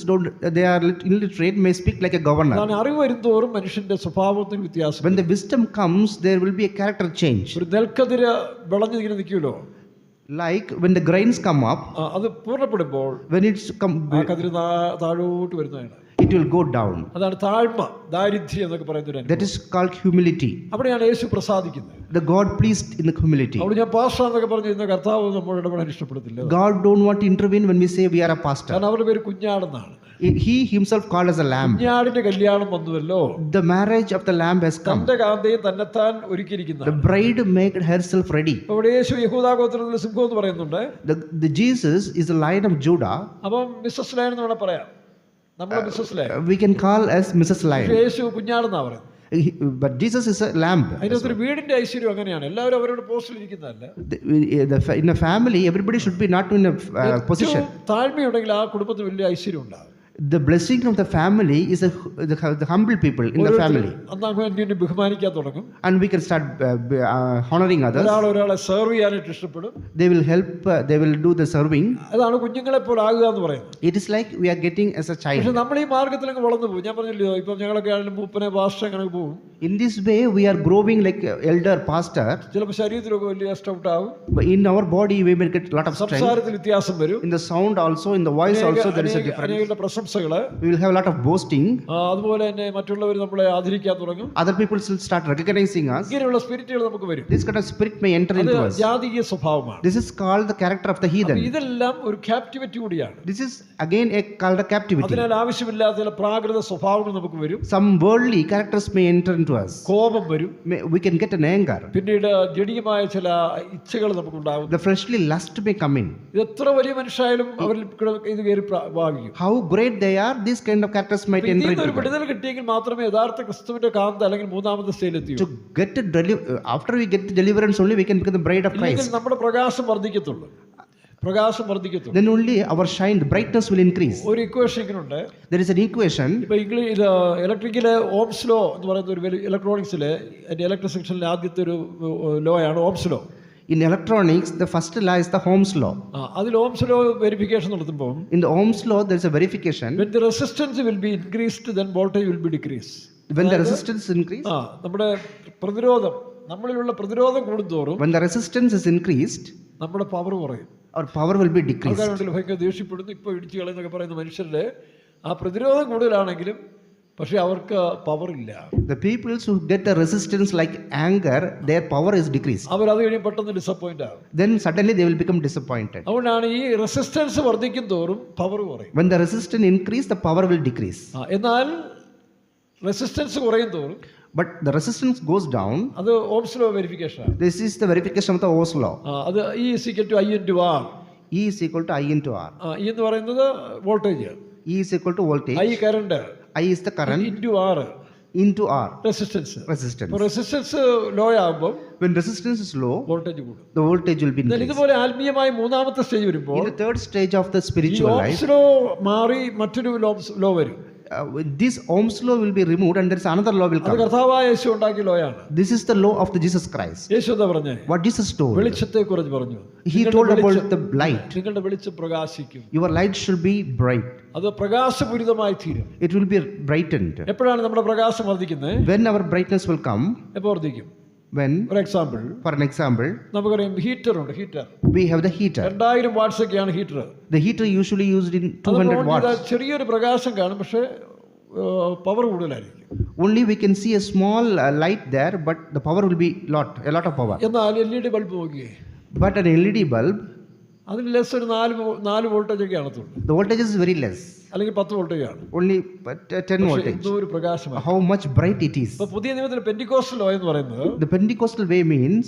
they are illiterate, may speak like a governor. അറിവ് വരുന്തോറും മനുഷ്യന്റെ സ്വഭാവത്തിൽ വ്യത്യാസം. When the wisdom comes, there will be a character change. ഒരു നെൽക്കതിര് വിളഞ്ഞിങ്ങനെ നിൽക്കുമല്ലോ, Like when the grains come up, അത് പൂർണ്ണപ്പെടുമ്പോൾ when it's come, ആ കതിര് താഴോട്ട് വരുന്നതാണ്. it will go down. അതാണ് താഴ്മ, ദാരിദ്ര്യം എന്നൊക്കെ പറയുന്ന ഒരു That അനുഭവം. is called humility. അവിടെയാണ് യേശു പ്രസാദിക്കുന്നത്. The God pleased in the humility. അവിടെ ഞാൻ പാസ്റ്റർ എന്നൊക്കെ പറഞ്ഞു ഇന്ന് കർത്താവ് നമ്മോട് ഇടപെടാൻ ഇഷ്ടപ്പെടുത്തില്ല. God don't want to intervene when we say we are a pastor. കാരണം അവരുടെ പേര് കുഞ്ഞാടെന്നാണ്. He himself called as a lamb. കുഞ്ഞാടിന്റെ കല്യാണം വന്നുവല്ലോ. The marriage of the lamb has come. തന്റെ കാന്തയും തന്നെത്താൻ ഒരുക്കിയിരിക്കുന്ന. The bride made herself ready. അവിടെ യേശു യഹൂദാ ഗോത്രത്തിലെ സിംഹം എന്ന് പറയുന്നുണ്ട്. The Jesus is the Lion of Judah. അപ്പം മിസ്സസ് ലയൺ എന്ന് വേണം പറയാം. നമ്മുടെ Mrs lion. We can call as Mrs. Lion. യേശു കുഞ്ഞാടെന്നാ പറയുന്നത്. But Jesus is a lamb. അതിനകത്തൊരു വീടിന്റെ ഐശ്വര്യം അങ്ങനെയാണ്. എല്ലാവരും അവരുടെ പോസ്റ്റിൽ ഇരിക്കുന്നതല്ല. In a family, everybody should be not in a position. താഴ്മയുണ്ടെങ്കിൽ ആ കുടുംബത്തിന് വലിയ ഐശ്വര്യം ഉണ്ടാകും. The blessing of the family is the humble people in the family. അന്ന് ബഹുമാനിക്കാൻ തുടങ്ങും. And we can start honoring others. ഒരാളെ സെർവ് ചെയ്യാനായിട്ട് ഇഷ്ടപ്പെടും. They will help, they will do the serving. അതാണ് കുഞ്ഞുങ്ങളെ പോലെ ആകുക എന്ന് പറയുന്നത്. It is like we are getting as a child. പക്ഷെ നമ്മൾ ഈ മാർഗത്തിലൊക്കെ വളർന്നു പോകും. ഞാൻ പറഞ്ഞില്ലയോ, ഇപ്പം ഞങ്ങളൊക്കെ ആണെങ്കിലും മൂപ്പനെ പാസ്റ്റർ അങ്ങനെ പോകും. In this way, we are growing like elder pastor. ചിലപ്പോൾ ശരീരത്തിലൊക്കെ വലിയ സ്റ്റൗട്ട് ആകും. But in our body, we will get a lot of strength. സംസാരത്തിൽ വ്യത്യാസം വരും. In the sound also, in the voice also, there is a difference. പ്രശംസകള്. We will have a lot of boasting. അതുപോലെ തന്നെ മറ്റുള്ളവർ നമ്മളെ ആദരിക്കാൻ തുടങ്ങും. Other people will start recognizing us. ഇങ്ങനെയുള്ള സ്പിരിറ്റുകൾ നമുക്ക് വരും. This kind of spirit may enter into us. ജാതീയ സ്വഭാവമാണ്. This is called the character of the heathen. ഇതെല്ലാം ഒരു ക്യാപ്റ്റിവിറ്റി കൂടിയാണ്. This is again called a captivity. അതിനാൽ ആവശ്യമില്ലാത്ത ചില പ്രാകൃത സ്വഭാവങ്ങൾ നമുക്ക് വരും. Some worldly characters may enter into us. കോപം വരും. We can get an anger. പിന്നീട് ജഡികമായ ചില ഇച്ഛകൾ നമുക്ക് ഉണ്ടാകും. The fleshly lust may come in. ഇത് എത്ര വലിയ മനുഷ്യരായാലും അവരിൽ ഇത് കയറി ഭാഗിക്കും. How great they are, this kind of characters might enter into ഒരു them. വിടുതൽ കിട്ടിയെങ്കിൽ മാത്രമേ യഥാർത്ഥ ക്രിസ്തുവിന്റെ കാന്ത അല്ലെങ്കിൽ മൂന്നാമത്തെ സ്റ്റേജിലെത്തിയൂ. To get after we get deliverance only we can become the bride of Christ. നമ്മുടെ പ്രകാശം വർദ്ധിക്കത്തുള്ളൂ. പ്രകാശം വർദ്ധിക്കത്തുള്ളൂ. Then only our shine, the brightness will increase. ഒരു ഇക്വേഷൻ ഇങ്ങനെയുണ്ട്. There is an equation. ഇപ്പൊ ഇത് ഇലക്ട്രിക്കല് ഓംസ് ലോ എന്ന് പറയുന്ന ഒരു ഇലക്ട്രോണിക്സില് അതിന്റെ ഇലക്ട്രിക് സെക്ഷനിലെ ആദ്യത്തെ ഒരു ലോ ആണ് Ohm's law. In electronics, the first law is the Ohm's law. അതിൽ ഓംസ് ലോ വെരിഫിക്കേഷൻ നടത്തുമ്പോൾ In the Ohm's law, there is a verification. when the resistance will be increased, then voltage will be decreased. When the resistance is increased, നമ്മുടെ പ്രതിരോധം, നമ്മളിലുള്ള പ്രതിരോധം കൂടുന്തോറും when the resistance is increased, നമ്മുടെ പവർ കുറയും. our power will be decreased. ആൾക്കാരുണ്ടല്ലോ ഭയങ്കര ദേഷ്യപ്പെടുന്നു, ഇപ്പോൾ ഇടിച്ചു കളയെന്നൊക്കെ പറയുന്ന മനുഷ്യരുടെ ആ പ്രതിരോധം കൂടുതലാണെങ്കിലും പക്ഷെ അവർക്ക് പവർ ഇല്ല. The people who get the resistance like anger, their power is decreased. അവർ അത് കഴിഞ്ഞ് പെട്ടെന്ന് ഡിസപ്പോയിന്റ് ആകും. Then suddenly they will become disappointed. അതുകൊണ്ടാണ് ഈ റെസിസ്റ്റൻസ് വർദ്ധിക്കും തോറും പവർ കുറയും. When the resistance increase, the power will decrease. എന്നാൽ റെസിസ്റ്റൻസ് കുറയും തോറും But the resistance goes down. അത് ഓംസ് ലോ വെരിഫിക്കേഷൻ ആണ്. This is the verification of the Ohm's law. അത് E is equal to I into R. E is equal to I into R. E എന്ന് പറയുന്നത് voltage, E is equal to voltage. I current, I is the current into R into R. Resistance. Resistance. അപ്പോൾ റെസിസ്റ്റൻസ് ലോ ആകുമ്പോൾ When resistance is low, voltage കൂടും. the voltage will be എന്നാൽ increased. ഇതുപോലെ ആത്മീയമായ മൂന്നാമത്തെ സ്റ്റേജ് വരുമ്പോൾ In the third stage of the ഈ spiritual life, ഓംസ് ലോ മാറി മറ്റൊരു ലോ വരും. this Ohm's law will be removed and there is another law will അത് come. കർത്താവായ യേശു ഉണ്ടാക്കിയ ലോയാണ്. This is the law of the Jesus Christ. യേശു എന്താ പറഞ്ഞേ? What Jesus told. വെളിച്ചത്തെ കുറിച്ച് പറഞ്ഞു. He told about the light. നിങ്ങളുടെ വെളിച്ചം പ്രകാശിക്കും. Your light should be bright. അത് പ്രകാശപൂരിതമായി തീരും. It will be brightened. എപ്പോഴാണ് നമ്മുടെ പ്രകാശം വർദ്ധിക്കുന്നത്? When our brightness will come, എപ്പോൾ വർദ്ധിക്കും? when, ഒരു എക്സാമ്പിൾ, for an example, നമുക്കറിയാം ഹീറ്റർ ഉണ്ട്. Heater we have the heater. 2000 watts ഒക്കെയാണ് heater. The heater usually used in 200 watts. ചെറിയൊരു പ്രകാശം കാണും, പക്ഷേ പവർ കൂടുതലായിരിക്കും. Only we can see a small light there, but the power will be a lot of power. എന്നാൽ LED ബൾബ് നോക്കിയേ, But an LED bulb, അതിന് ലെസ് ഒരു 4 വോൾട്ടേജ് ഒക്കെ ആണത്തുള്ളൂ, the voltage is very less, അല്ലെങ്കിൽ 10 വോൾട്ടേജ് ആണ്. only 10 voltage. എന്തോ ഒരു പ്രകാശമാണ്. How much bright it is. ഇപ്പൊ പുതിയ നിയമത്തിൽ പെന്റിക്കോസ്റ്റൽ ലോ എന്ന് പറയുന്നത് The Pentecostal way means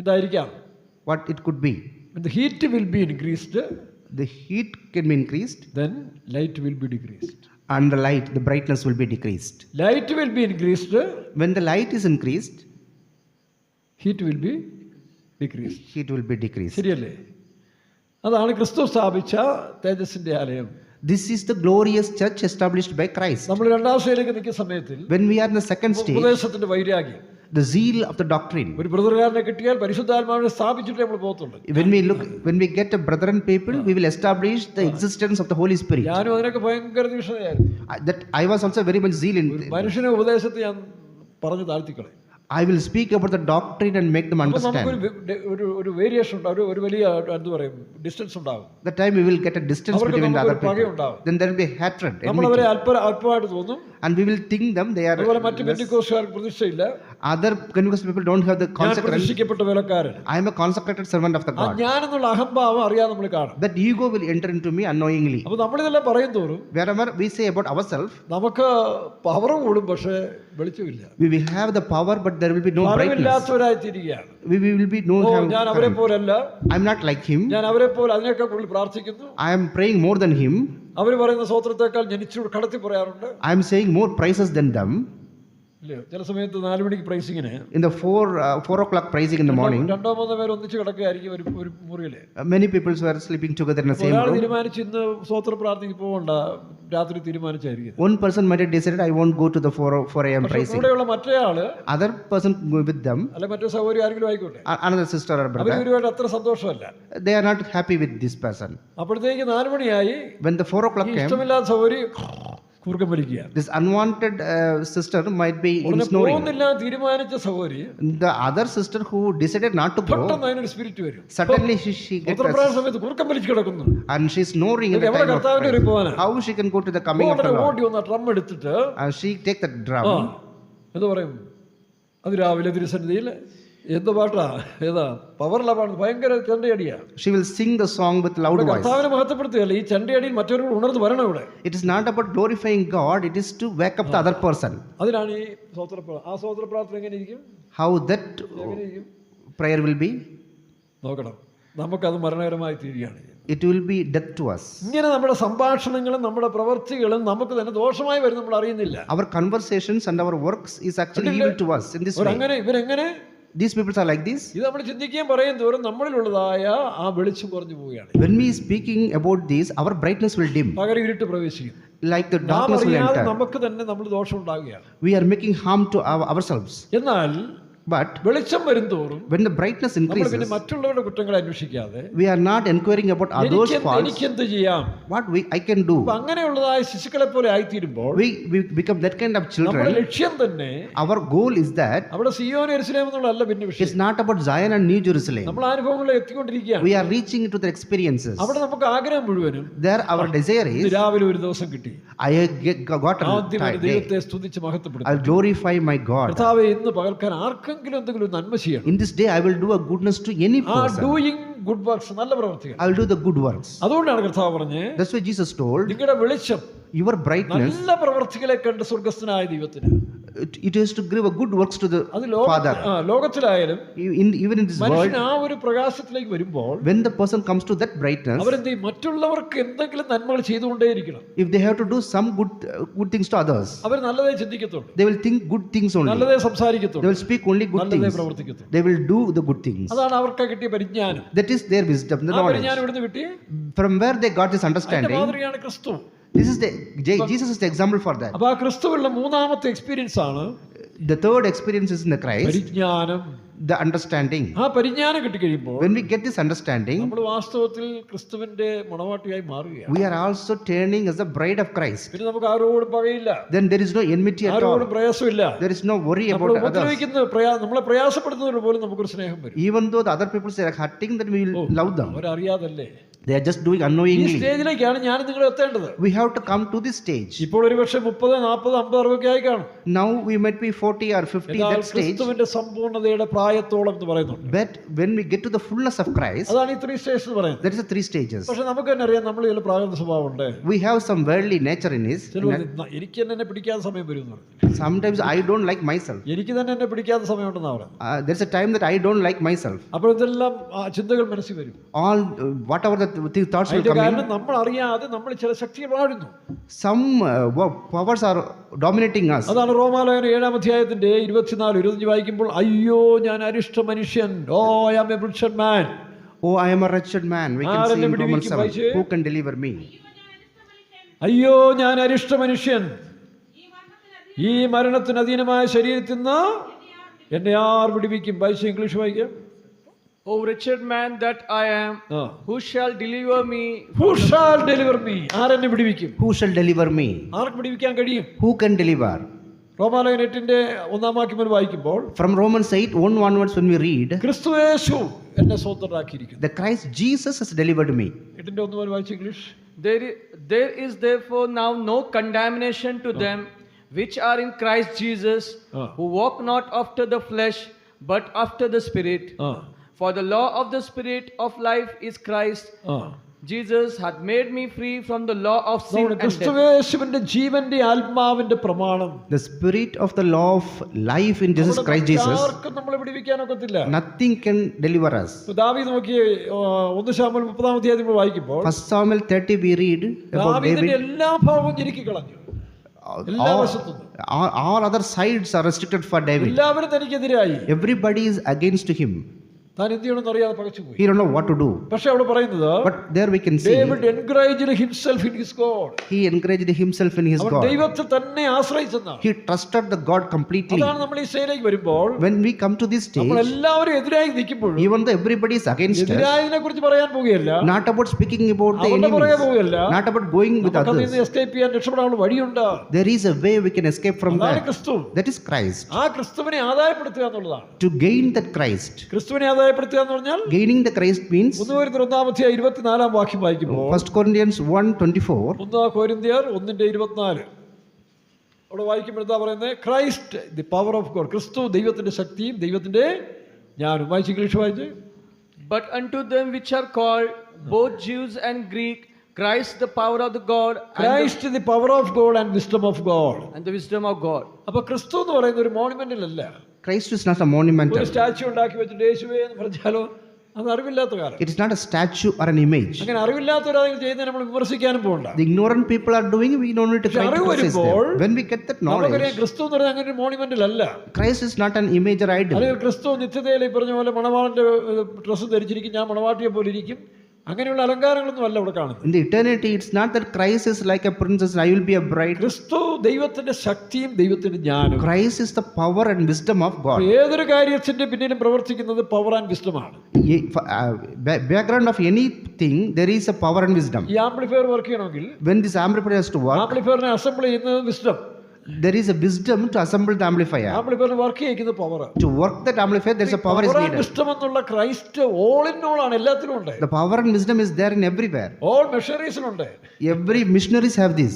ഇതായിരിക്കാം. what it could be. When the heat will be increased, The heat can be increased then light will be decreased. and the brightness will be decreased. Light will be increased, When the light is increased, heat will be decreased. heat will be decreased. ശരിയല്ലേ? അതാണ് ക്രിസ്തു സ്ഥാപിച്ച തേജസ്സിന്റെ ആലയം. This is the glorious church established by Christ. നമ്മൾ രണ്ടാം സ്റ്റേജിലേക്ക് നിൽക്കുന്ന സമയത്തിൽ When we are in the second stage, ഉപദേശത്തിന്റെ വൈരാഗ്യം, the zeal of the doctrine. ഒരു ബ്രദറുകാരനെ കിട്ടിയാൽ പരിശുദ്ധാത്മാവിനെ സ്ഥാപിച്ചിട്ട് നമ്മൾ പോകത്തുള്ളൂ. When we get a brethren people, we will establish the existence of the Holy Spirit. ഞാനും അതിനൊക്കെ ഭയങ്കര തീക്ഷ്ണതയായിരുന്നു. That I was also very much zeal in. മനുഷ്യനെ ഉപദേശത്തെ ഞാൻ പറഞ്ഞു താഴ്ത്തിക്കളെ. I will speak about the doctrine and make them അപ്പോൾ understand. ഒരു വേരിയേഷൻ ഉണ്ടാവും, ഒരു വലിയ എന്ത് പറയും ഡിസ്റ്റൻസ് ഉണ്ടാവും. The time we will get a distance അവർക്ക് between the other നമുക്കൊരു people. പകയുണ്ടാവും. Then there will be hatred, നമ്മൾ enmity. അവരെ അല്പമായിട്ട് തോന്നും. And we will think them they are അതുപോലെ മറ്റു പെന്തിക്കോസ്തുകാർക്ക് പ്രതിഷ്ഠയില്ല. other Pentecostal people don't have the ഞാൻ consecration. പ്രതിഷ്ഠിക്കപ്പെട്ട വേലക്കാരൻ. I am a consecrated servant of the ആ God. ഞാനെന്നുള്ള അഹംഭാവം അറിയാതെ നമ്മൾ കാണും. That ego will enter into me unknowingly. അപ്പോൾ നമ്മളിതെല്ലാം പറയും തോറും Wherever we say about ourselves, നമുക്ക് പവർ കൂടും, പക്ഷേ വെളിച്ചമില്ല. we will have the power, but there will be no brightness. ഫലമില്ലാത്തവരായി തീരുകയാണ്. We will be no. ഞാൻ അവരെ പോലല്ല, I am not like him. ഞാൻ അവരെ പോലെ അതിനേക്കാൾ കൂടുതൽ പ്രാർത്ഥിക്കുന്നു. I am praying more than him. അവർ പറയുന്ന സ്തോത്രത്തെക്കാൾ ഞാൻ ഇച്ചിരി കടത്തി പറയാറുണ്ട്. I am saying more praises than them. ഇല്ലയോ? ചില സമയത്ത് 4 മണിക്ക് പ്രൈസിങ്ങിന് In the 4 o'clock praising in the morning, 2-3 പേര് ഒന്നിച്ച് കിടക്കുകയായിരിക്കും ഒരു മുറിയില്. many people were sleeping together in the same ഒരാൾ room. തീരുമാനിച്ച് ഇന്ന് സ്തോത്ര പ്രാർത്ഥനയ്ക്ക് പോകണ്ട, രാത്രി തീരുമാനിച്ചായിരിക്കും. One person might have decided, I won't go to the 4 a.m. praising. കൂടെയുള്ള മറ്റേ ആള് Other person with them, അല്ലെ മറ്റേ സൗകര്യം ആരെങ്കിലും ആയിക്കോട്ടെ, another sister or our brother, ഇവരുമായിട്ട് അത്ര സന്തോഷമല്ല. they are not happy with this person. അപ്പോഴത്തേക്ക് 4 മണിയായി, When the 4 o'clock came, ഇഷ്ടമില്ലാത്ത സൗകര്യം കൂർക്കം വലിക്കുക. this unwanted sister might be in snoring. പോകുന്നില്ല തീരുമാനിച്ച സൗകര്യം The other sister who decided not to go, പെട്ടെന്ന് അതിനൊരു സ്പിരിറ്റ് വരും. suddenly she gets ഉത്തരപ്രദേശ സമയത്ത് കൂർക്കം വലിച്ചു കിടക്കുന്നു. and she's snoring at the എവിടെ time of കർത്താവിന്റെ ഒരു praise. പോകാനാ? How she can go to the coming of the Lord? ഓടി വന്ന ഡ്രം എടുത്തിട്ട് And she take the drum. എന്താ പറയും, അത് രാവിലെ തിരുസന്നിധിയിൽ എന്ത് പാട്ടാ, ഏതാ പവറുള്ള പാട്ട്, ഭയങ്കര ചെണ്ടയടിയാ. She will sing the song with loud voice. കർത്താവിനെ മഹത്വപ്പെടുത്തുകയല്ല, ഈ ചെണ്ടയടിയിൽ മറ്റൊരു ഉണർന്ന് വരണം ഇവിടെ. It is not about glorifying God, it is to wake up the other person. അതിനാണ് ഈ ആ സ്തോത്ര പ്രാർത്ഥന എങ്ങനെ ഇരിക്കും, How that എങ്ങനെ ഇരിക്കും prayer will be? നോക്കണം. നമുക്കത് മരണകരമായി തീരുകയാണ്. It will be death to us. ഇങ്ങനെ നമ്മുടെ സംഭാഷണങ്ങളും നമ്മുടെ പ്രവൃത്തികളും നമുക്ക് തന്നെ ദോഷമായി വരും, നമ്മൾ അറിയുന്നില്ല. Our conversations and our works is actually evil to us in this way. ഇവരെങ്ങനെ These people are like this. ഇത് നമ്മൾ ചിന്തിക്കുകയും പറയും തോറും നമ്മളിലുള്ളതായ ആ വെളിച്ചം കുറഞ്ഞു പോവുകയാണ്. When we speaking about this, our brightness will dim. പകരം ഇരുട്ട് പ്രവേശിക്കും. Like the darkness will enter. നമുക്ക് തന്നെ നമ്മൾ ദോഷം ഉണ്ടാകുകയാണ്. We are making harm to ourselves. എന്നാൽ But വെളിച്ചം വരും തോറും when the brightness നമ്മൾ പിന്നെ increases, മറ്റുള്ളവരുടെ കുറ്റങ്ങളെ അന്വേഷിക്കാതെ we are not inquiring about others' faults. എനിക്കെന്ത് ചെയ്യാം, What I can do. അപ്പൊ അങ്ങനെയുള്ളതായ ശിശുക്കളെ പോലെ ആയിത്തീരുമ്പോൾ We become that kind of നമ്മുടെ children. ലക്ഷ്യം തന്നെ Our goal is that അവിടെ സിയോൻ യെരൂശലേം എന്നുള്ളതല്ല പിന്നെ വിഷയം. it's not about Zion and New Jerusalem. നമ്മൾ അനുഭവങ്ങളിൽ എത്തിക്കൊണ്ടിരിക്കുകയാണ്. We are reaching into the experiences. അവിടെ നമുക്ക് ആഗ്രഹം മുഴുവനും There our desire ഇന്ന് is, രാവിലെ ഒരു ദിവസം കിട്ടി, got a ആദ്യമായി day. ദൈവത്തെ സ്തുതിച്ച് മഹത്വപ്പെടുത്തും. I'll glorify my God. കർത്താവേ, ഇന്ന് പകൽക്കാൻ ആർക്കെങ്കിലും എന്തെങ്കിലും നന്മ ചെയ്യണം. In this day I will do a goodness to any ആ person. ഡൂയിങ് ഗുഡ് വർക്ക്സ്, നല്ല പ്രവർത്തികൾ. I will do the good works. അതുകൊണ്ടാണ് കർത്താവ് പറഞ്ഞ്, That's why Jesus told, നിങ്ങളുടെ വെളിച്ചം your brightness, നല്ല പ്രവർത്തികളെ കണ്ട് സ്വർഗസ്ഥനായ ദൈവത്തിന്. it is to give a good works to the അത് Father. ലോകത്തിലായാലും Even in this world, മനുഷ്യൻ ആ ഒരു പ്രകാശത്തിലേക്ക് വരുമ്പോൾ when the person comes to that brightness, അവരെന്ത് ചെയ്യും? മറ്റുള്ളവർക്ക് എന്തെങ്കിലും നന്മകൾ ചെയ്തുകൊണ്ടേയിരിക്കണം. if they have to do some good things to others, അവർ നല്ലതേ ചിന്തിക്കത്തുള്ളൂ, they will think good things only. നല്ലതേ They സംസാരിക്കത്തുള്ളൂ, will speak only good നല്ലതേ things. പ്രവർത്തിക്കത്തുള്ളൂ. They will do the good things. അതാണ് അവർക്ക് കിട്ടിയ പരിജ്ഞാനം. That is their wisdom, the ആ knowledge. പരിജ്ഞാനം ഇവിടുന്ന് കിട്ടി. From where they got this അതിന്റെ understanding, മാതൃകയാണ് ക്രിസ്തു. this is Jesus is the example for that. അപ്പൊ ആ ക്രിസ്തുവിലുള്ള മൂന്നാമത്തെ എക്സ്പീരിയൻസ് ആണ് The third experience is in the Christ, പരിജ്ഞാനം. the understanding. ആ പരിജ്ഞാനം കിട്ടിക്കഴിയുമ്പോൾ When we get this understanding, നമ്മൾ വാസ്തവത്തിൽ ക്രിസ്തുവിന്റെ മണവാട്ടിയായി മാറുകയാണ്. we are also turning as the bride of Christ. പിന്നെ നമുക്ക് ആരോടും പകയില്ല, Then there is no enmity at all. ആരോടും പ്രയാസമില്ല. There is no worry നമ്മൾ about others. ഉപദ്രവിക്കുന്ന നമ്മളെ പ്രയാസപ്പെടുന്നവർ പോലും നമുക്കൊരു സ്നേഹം വരും. Even though the other people are hurting, that we will love them. അവരറിയാതല്ലേ. They are just doing ഈ unknowingly. സ്റ്റേജിലേക്കാണ് ഞാൻ നിങ്ങൾ എത്തേണ്ടത്. We have to come to this stage. ഇപ്പോൾ ഒരു പക്ഷേ 30, 40, 50, 60 ആയി കാണും. Now we might be 40 or 50 എന്നാൽ that stage. ക്രിസ്തുവിന്റെ സമ്പൂർണ്ണതയുടെ പ്രായത്തോളം എന്ന് പറയുന്നുണ്ട്. But when we get to the fullness of Christ, അതാണ് ഈ 3 സ്റ്റേജ് എന്ന് പറയുന്നത്. that is the 3 stages. പക്ഷെ നമുക്ക് തന്നെ അറിയാം, നമ്മൾ ചില പ്രാകൃത സ്വഭാവമുണ്ട്. We have some worldly nature in us. എനിക്ക് തന്നെ എന്നെ പിടിക്കാത്ത സമയം വരും എന്ന് പറഞ്ഞു. Sometimes I don't like myself. എനിക്ക് തന്നെ എന്നെ പിടിക്കാത്ത സമയമുണ്ടെന്നാ പറയുന്നത്. There's a time that I don't like myself. അപ്പോൾ ഇതെല്ലാം ചിന്തകൾ മനസ്സിൽ വരും. All whatever the thoughts will come കാരണം in, നമ്മൾ അറിയാതെ നമ്മൾ ചില ശക്തികൾ വാഴുന്നു. some powers are dominating us. അതാണ് റോമാലേഖനം 7-ാം അധ്യായത്തിന്റെ 24-25 വായിക്കുമ്പോൾ, അയ്യോ ഞാൻ അരിഷ്ട മനുഷ്യൻ, oh I am a wretched man. Oh, I am a wretched man. We can see in Romans 7. Who can deliver me? അയ്യോ ഞാൻ അരിഷ്ട മനുഷ്യൻ, ഈ മരണത്തിന് അധീനമായ ശരീരത്തിൽ നിന്ന് എന്നെ ആർ വിടുവിക്കും? വായിച്ച് ഇംഗ്ലീഷ് വായിക്കാം. O wretched man that I am, who shall deliver me? Who shall deliver me? ആരെന്നെ വിടുവിക്കും? Who shall deliver me? ആർക്ക് വിടുവിക്കാൻ കഴിയും? Who can deliver? റോമാലേഖനം 8-ന്റെ 1-ാം വാക്യം മുതൽ വായിക്കുമ്പോൾ From Romans 8, 1 onwards, when we read, ക്രിസ്തുയേശു എന്നെ സ്വതന്ത്രരാക്കിയിരിക്കുന്നു. the Christ Jesus has delivered me. 8-ന്റെ 1 മുതൽ വായിച്ച് English. There is therefore now no condemnation to them which are in Christ Jesus, who walk not after the flesh, but after the Spirit. ആ For the law of the Spirit of life is Christ ആ Jesus hath made me free from the law of sin നമ്മുടെ and death. ക്രിസ്തുയേശുവിന്റെ ജീവന്റെ ആത്മാവിന്റെ പ്രമാണം The spirit of the law of life in Jesus Christ Jesus, ആർക്കും നമ്മളെ വിടുവിക്കാനൊക്കത്തില്ല. nothing can deliver us. ഇപ്പൊ ദാവീദ് നോക്കി 1 ശമൂവേൽ 30-ാം അധ്യായം നമ്മൾ വായിക്കുമ്പോൾ 1 Samuel 30 we read about ദാവീദിന്റെ David. എല്ലാ ഭാവവും ഞെരുക്കി കളഞ്ഞു. എല്ലാ വശത്തും All other sides are restricted for David. എല്ലാവരും തനിക്കെതിരായി. Everybody is against him. താൻ എന്ത് ചെയ്യണമെന്ന് അറിയാതെ പകച്ചുപോയി. He don't know what to do. പക്ഷെ അവിടെ പറയുന്നത് But there we can see David encouraged himself in his God. he encouraged himself in his അവൻ God. ദൈവത്തെ തന്നെ ആശ്രയിച്ചെന്നാണ്. He trusted the God completely. അതാണ് നമ്മൾ ഈ സ്റ്റേജിലേക്ക് വരുമ്പോൾ When we come to this നമ്മൾ stage, എല്ലാവരും എതിരായി നിൽക്കുമ്പോഴും even though everybody is against us, എതിരായതിനെ കുറിച്ച് പറയാൻ പോവുകയല്ല, not about speaking about the അവരുടെ പുറകെ enemies, പോവുകയല്ല, not about going with നമുക്കതിൽ others. നിന്ന് എസ്കേപ്പ് ചെയ്യാൻ രക്ഷപ്പെടാനുള്ള വഴിയുണ്ട്. There is a way we can escape from അതാണ് that. ക്രിസ്തു. That is Christ. ആ ക്രിസ്തുവിനെ ആദായപ്പെടുത്തുക എന്നുള്ളതാണ്. To gain that Christ. ക്രിസ്തുവിനെ ആദായപ്പെടുത്തുക എന്ന് പറഞ്ഞാൽ Gaining the Christ means 1 കൊരിന്ത്യർ 1-ാം അധ്യായം 24-ാം വാക്യം വായിക്കുമ്പോൾ 1 Corinthians 1:24. 1 കൊരിന്ത്യർ 1:24 അവിടെ വായിക്കുമ്പോൾ എന്താ പറയുന്നത്? Christ the power of God. ക്രിസ്തു ദൈവത്തിന്റെ ശക്തിയും ദൈവത്തിന്റെ ജ്ഞാനവും. വായിച്ച് ഇംഗ്ലീഷ് വായിച്ച്. But unto them which are called, both Jews and Greek, Christ the power of the God Christ the power of God and wisdom of God. and the wisdom of God. അപ്പൊ ക്രിസ്തു എന്ന് പറയുന്ന ഒരു മോണുമെന്റിലല്ല, Christ is not a monumental. ഒരു സ്റ്റാച്യു ഉണ്ടാക്കി വെച്ചിട്ട് യേശുവേ എന്ന് പറഞ്ഞാലോ അത് അറിവില്ലാത്ത കാലം. It is not a statue or an image. അങ്ങനെ അറിവില്ലാത്തവരാണെങ്കിൽ ചെയ്യുന്നത് നമ്മൾ വിമർശിക്കാനും പോകണ്ട. The ignorant people are doing, we don't need to try to criticize them. When we get that നമുക്കറിയാം knowledge, ക്രിസ്തു എന്ന് പറഞ്ഞാൽ അങ്ങനെ ഒരു മോണുമെന്റിലല്ല. Christ is not an image or idol. അല്ലെങ്കിൽ ക്രിസ്തു നിത്യതയിൽ ഈ പറഞ്ഞ പോലെ മണവാളന്റെ ഡ്രസ്സ് ധരിച്ചിരിക്കും, ഞാൻ മണവാട്ടിയെ പോലെ ഇരിക്കും, അങ്ങനെയുള്ള അലങ്കാരങ്ങളൊന്നും അല്ല ഇവിടെ കാണുന്നത്. In the eternity, it's not that Christ is like a princess and I will be a bride. ക്രിസ്തു ദൈവത്തിന്റെ ശക്തിയും ദൈവത്തിന്റെ ജ്ഞാനവും. Christ is the power and wisdom of God. ഏതൊരു കാര്യത്തിന്റെ പിന്നിലും പ്രവർത്തിക്കുന്നത് പവർ ആൻഡ് വിസ്ഡമാണ്. Background of anything, there is a power and wisdom. ഈ ആംപ്ലിഫയർ വർക്ക് ചെയ്യണമെങ്കിൽ When this amplifier has to work, ആംപ്ലിഫയറിനെ അസംബിൾ ചെയ്യുന്നത് wisdom. there is a wisdom to assemble the amplifier. ആംപ്ലിഫയറിന് വർക്ക് ചെയ്യിക്കുന്നത് power. To work that amplifier, there is a power is power and needed. Wisdom എന്നുള്ള ക്രൈസ്റ്റ് ഓൾ ഇൻ ഓൾ ആണ്, എല്ലാത്തിലും ഉണ്ട്. The power and wisdom is there in everywhere. All മെഷറീസിലുണ്ട്. Every missionaries have this.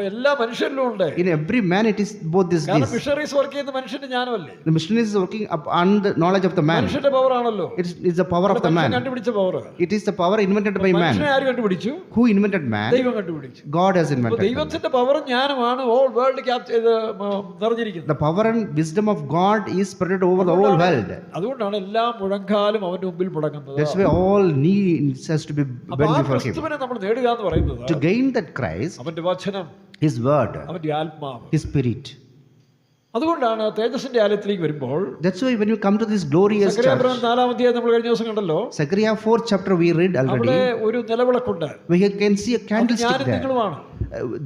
എല്ലാ മനുഷ്യരിലും ഉണ്ട്. In every man, it is both this. കാരണം മിഷണറീസ് വർക്ക് ചെയ്യുന്ന മനുഷ്യന്റെ ജ്ഞാനമല്ലേ, The missionaries is working upon the knowledge of the man. മനുഷ്യന്റെ പവർ ആണല്ലോ. It's the power of the man. കണ്ടുപിടിച്ച power. It is the power invented by man. മനുഷ്യനെ ആര് കണ്ടുപിടിച്ചു? Who invented man? ദൈവം കണ്ടുപിടിച്ചു. God has അപ്പൊ invented man. ദൈവത്തിന്റെ പവറും ജ്ഞാനമാണ് ഓൾ വേൾഡ് നിറഞ്ഞിരിക്കുന്നത്. The power and wisdom of God is spread over the whole world. അതുകൊണ്ടാണ് എല്ലാ മുഴങ്കാലും അവന്റെ മുമ്പിൽ മുടങ്ങുന്നത്. That's why all knees has to be അപ്പൊ bent ആ before him. ക്രിസ്തുവിനെ നമ്മൾ നേടുക എന്ന് പറയുന്നത് To gain that Christ, അവന്റെ വചനം, his word, അവന്റെ ആത്മാവ്. his spirit. അതുകൊണ്ടാണ് തേജസ്സിന്റെ ആലയത്തിലേക്ക് വരുമ്പോൾ That's why when you come to this glorious സക്കറിയാ church, 4-ാം അധ്യായം നമ്മൾ കഴിഞ്ഞ ദിവസം കണ്ടല്ലോ, Zechariah 4th chapter we read അവിടെ already, ഒരു നിലവിളക്കുണ്ട്. we can see a അത് candlestick ഞാനും there. നിങ്ങളുമാണ്.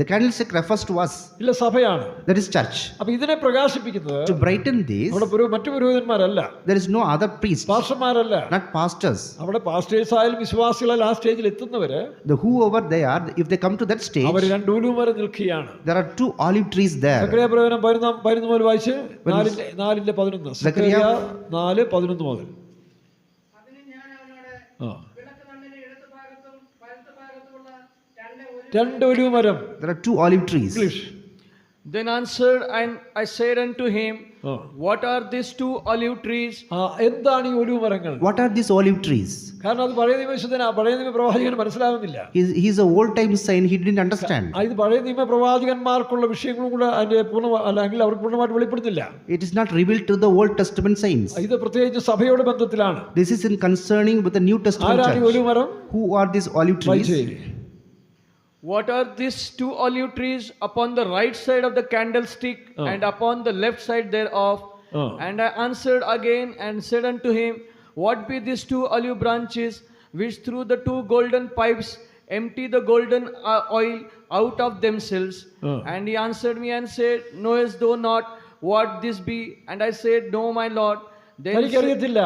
The candlestick refers to us. ഇല്ല, സഭയാണ്. That is church. അപ്പൊ ഇതിനെ പ്രകാശിപ്പിക്കുന്നത് To brighten this, അവിടെ മറ്റു പുരോഹിതന്മാരല്ല, there is no other priest, പാസ്റ്റർമാരല്ല, not pastors. അവിടെ പാസ്റ്റേഴ്സ് ആയാലും വിശ്വാസികളായാലും ആ സ്റ്റേജിൽ എത്തുന്നവര് The whoever they are, if they come to that stage, അവർ 2 ഒലീവ് മരം നിൽക്കുകയാണ്. there are 2 olive trees there. സക്കറിയാ പ്രവചനം 11 മുതൽ വായിച്ച് 4:11. സക്കറിയാ 4:11 മുതൽ. ആ, 2 ഒലീവ് മരം. There are 2 olive trees. English. Then answered and I said unto him, ആ, What are these 2 olive trees? എന്താണ് ഈ ഒലീവ് മരങ്ങൾ? What are these olive trees? കാരണം അത് പഴയ നിയമ പഴയ നിയമ പ്രവാചകന് മനസ്സിലാകുന്നില്ല. He's a old time saint, he didn't understand. ഇത് പഴയ നിയമ പ്രവാചകന്മാർക്കുള്ള വിഷയങ്ങളും കൂടെ അതിന്റെ അല്ലെങ്കിൽ അവർക്ക് പൂർണ്ണമായിട്ട് വെളിപ്പെടുന്നില്ല. It is not revealed to the Old Testament saints. ഇത് പ്രത്യേകിച്ച് സഭയോട് ബന്ധത്തിലാണ്. This is in concerning with the New Testament ആരാണ് ഈ church. ഒലീവ് മരം? Who are these olive trees? What are these 2 olive trees upon the right side of the candlestick and upon the left side thereof? And I answered again and said unto him, What be these 2 olive branches which through the 2 golden pipes empty the golden oil out of themselves? And he answered me and said, Knowest thou not what this be? And I said, No, my Lord. Then എനിക്കറിയത്തില്ല.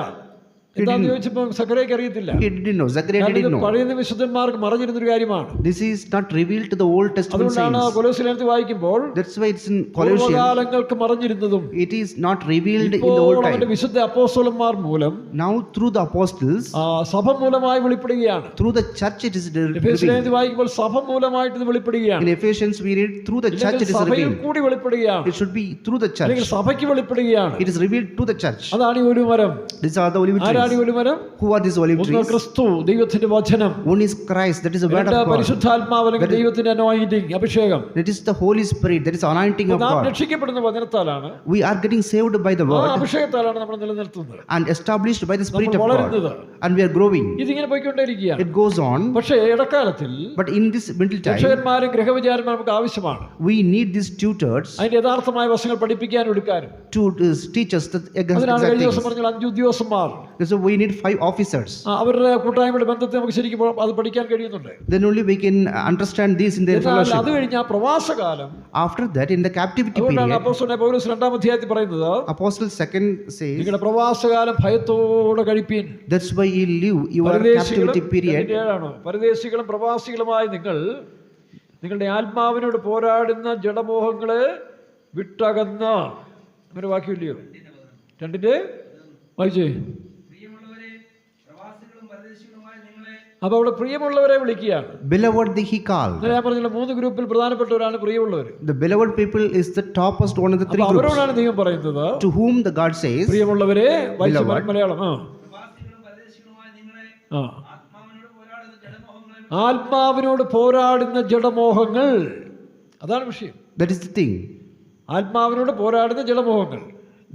എന്താന്ന് ചോദിച്ചപ്പോൾ സക്കറിയയ്ക്ക് അറിയത്തില്ല. He didn't know. Zechariah കാരണം ഇത് didn't know. പഴയ വിശുദ്ധന്മാർക്ക് മറഞ്ഞിരുന്നൊരു കാര്യമാണ്. This is not revealed to the Old Testament അതുകൊണ്ടാണ് saints. കൊലോസ്യലേഖനത്തിൽ വായിക്കുമ്പോൾ That's why it's in Colossians. പൂർവ്വകാലങ്ങൾക്ക് മറഞ്ഞിരുന്നതും It is not revealed in the ഇപ്പോൾ old അവന്റെ time. വിശുദ്ധ അപ്പോസ്തലന്മാർ മൂലം Now through the apostles, സഭ മൂലമായി വെളിപ്പെടുകയാണ്. through the church it is revealed. എഫേസ്യലേഖനത്തിൽ വായിക്കുമ്പോൾ സഭ മൂലമായിട്ട് ഇത് വെളിപ്പെടുകയാണ്. In Ephesians we read through the church it is സഭയിൽ revealed. കൂടി വെളിപ്പെടുകയാണ്. It should be through the അല്ലെങ്കിൽ church. സഭയ്ക്ക് വെളിപ്പെടുകയാണ്. It is revealed to the church. അതാണ് ഈ ഒലിവുമരം. These are the olive ആരാണ് ഈ trees. ഒലിവുമരം? Who are these olive ഒന്ന് trees? ക്രിസ്തു, ദൈവത്തിന്റെ വചനം. One is Christ, that is the word രണ്ട് of God. പരിശുദ്ധാത്മാവ് അല്ലെങ്കിൽ ദൈവത്തിന്റെ anointing, അഭിഷേകം. That is the Holy Spirit, that is anointing of നാം God. രക്ഷിക്കപ്പെടുന്ന വചനത്താലാണ്, We are getting saved by the ആ word അഭിഷേകത്താലാണ് നമ്മൾ നിലനിർത്തുന്നത്, and established by the Spirit of നമ്മൾ God. വളരുന്നത്. And we are growing. ഇതിങ്ങനെ പോയിക്കൊണ്ടേയിരിക്കുകയാണ്. It goes on. പക്ഷേ ഇടക്കാലത്തിൽ But in this middle time, രക്ഷകന്മാരും ഗൃഹവിചാരന്മാരും നമുക്ക് ആവശ്യമാണ്. we need these tutors അതിന്റെ യഥാർത്ഥമായ വശങ്ങൾ പഠിപ്പിക്കാനും എടുക്കാനും. to teach us the അതിനാണ് exact കഴിഞ്ഞ ദിവസം things. പറഞ്ഞാൽ 5 ഉദ്യോഗസ്ഥന്മാർ. So we need 5 officers. അവരുടെ കൂട്ടായ്മയുടെ ബന്ധത്തെ നമുക്ക് ശരിക്കും അത് പഠിക്കാൻ കഴിയുന്നുണ്ട്. Then only we can understand this in their എന്നാൽ അത് fellowship. കഴിഞ്ഞ് ആ പ്രവാസകാലം, After that, in the captivity അതുകൊണ്ടാണ് period, അപ്പോസ്തലനായ പൗലോസ് 2-ാം അധ്യായത്തിൽ പറയുന്നത്, Apostle 2 says, നിങ്ങളുടെ പ്രവാസകാലം ഭയത്തോടെ കഴിപ്പീൻ. that's why you live your captivity period. പരദേശികളും പ്രവാസികളുമായി നിങ്ങളുടെ ആത്മാവിനോട് പോരാടുന്ന ജഡമോഹങ്ങളെ വിട്ടകന്ന, അങ്ങനെ വാക്യമില്ലയോ? 2 വായിച്ചേ. അപ്പൊ അവിടെ പ്രിയമുള്ളവരെ വിളിക്കുകയാണ്. Beloved he called. ഞാൻ പറഞ്ഞില്ല, 3 ഗ്രൂപ്പിൽ പ്രധാനപ്പെട്ടവരാണ് പ്രിയമുള്ളവർ. The beloved people is the topmost one of the 3 groups. അവരോടാണ് ദൈവം പറയുന്നത്, To whom the God says, പ്രിയമുള്ളവരെ. വായിച്ചു Beloved. മലയാളം. ആത്മാവിനോട് പോരാടുന്ന ജഡമോഹങ്ങൾ, അതാണ് വിഷയം. that is the thing. ആത്മാവിനോട് പോരാടുന്ന ജഡമോഹങ്ങൾ,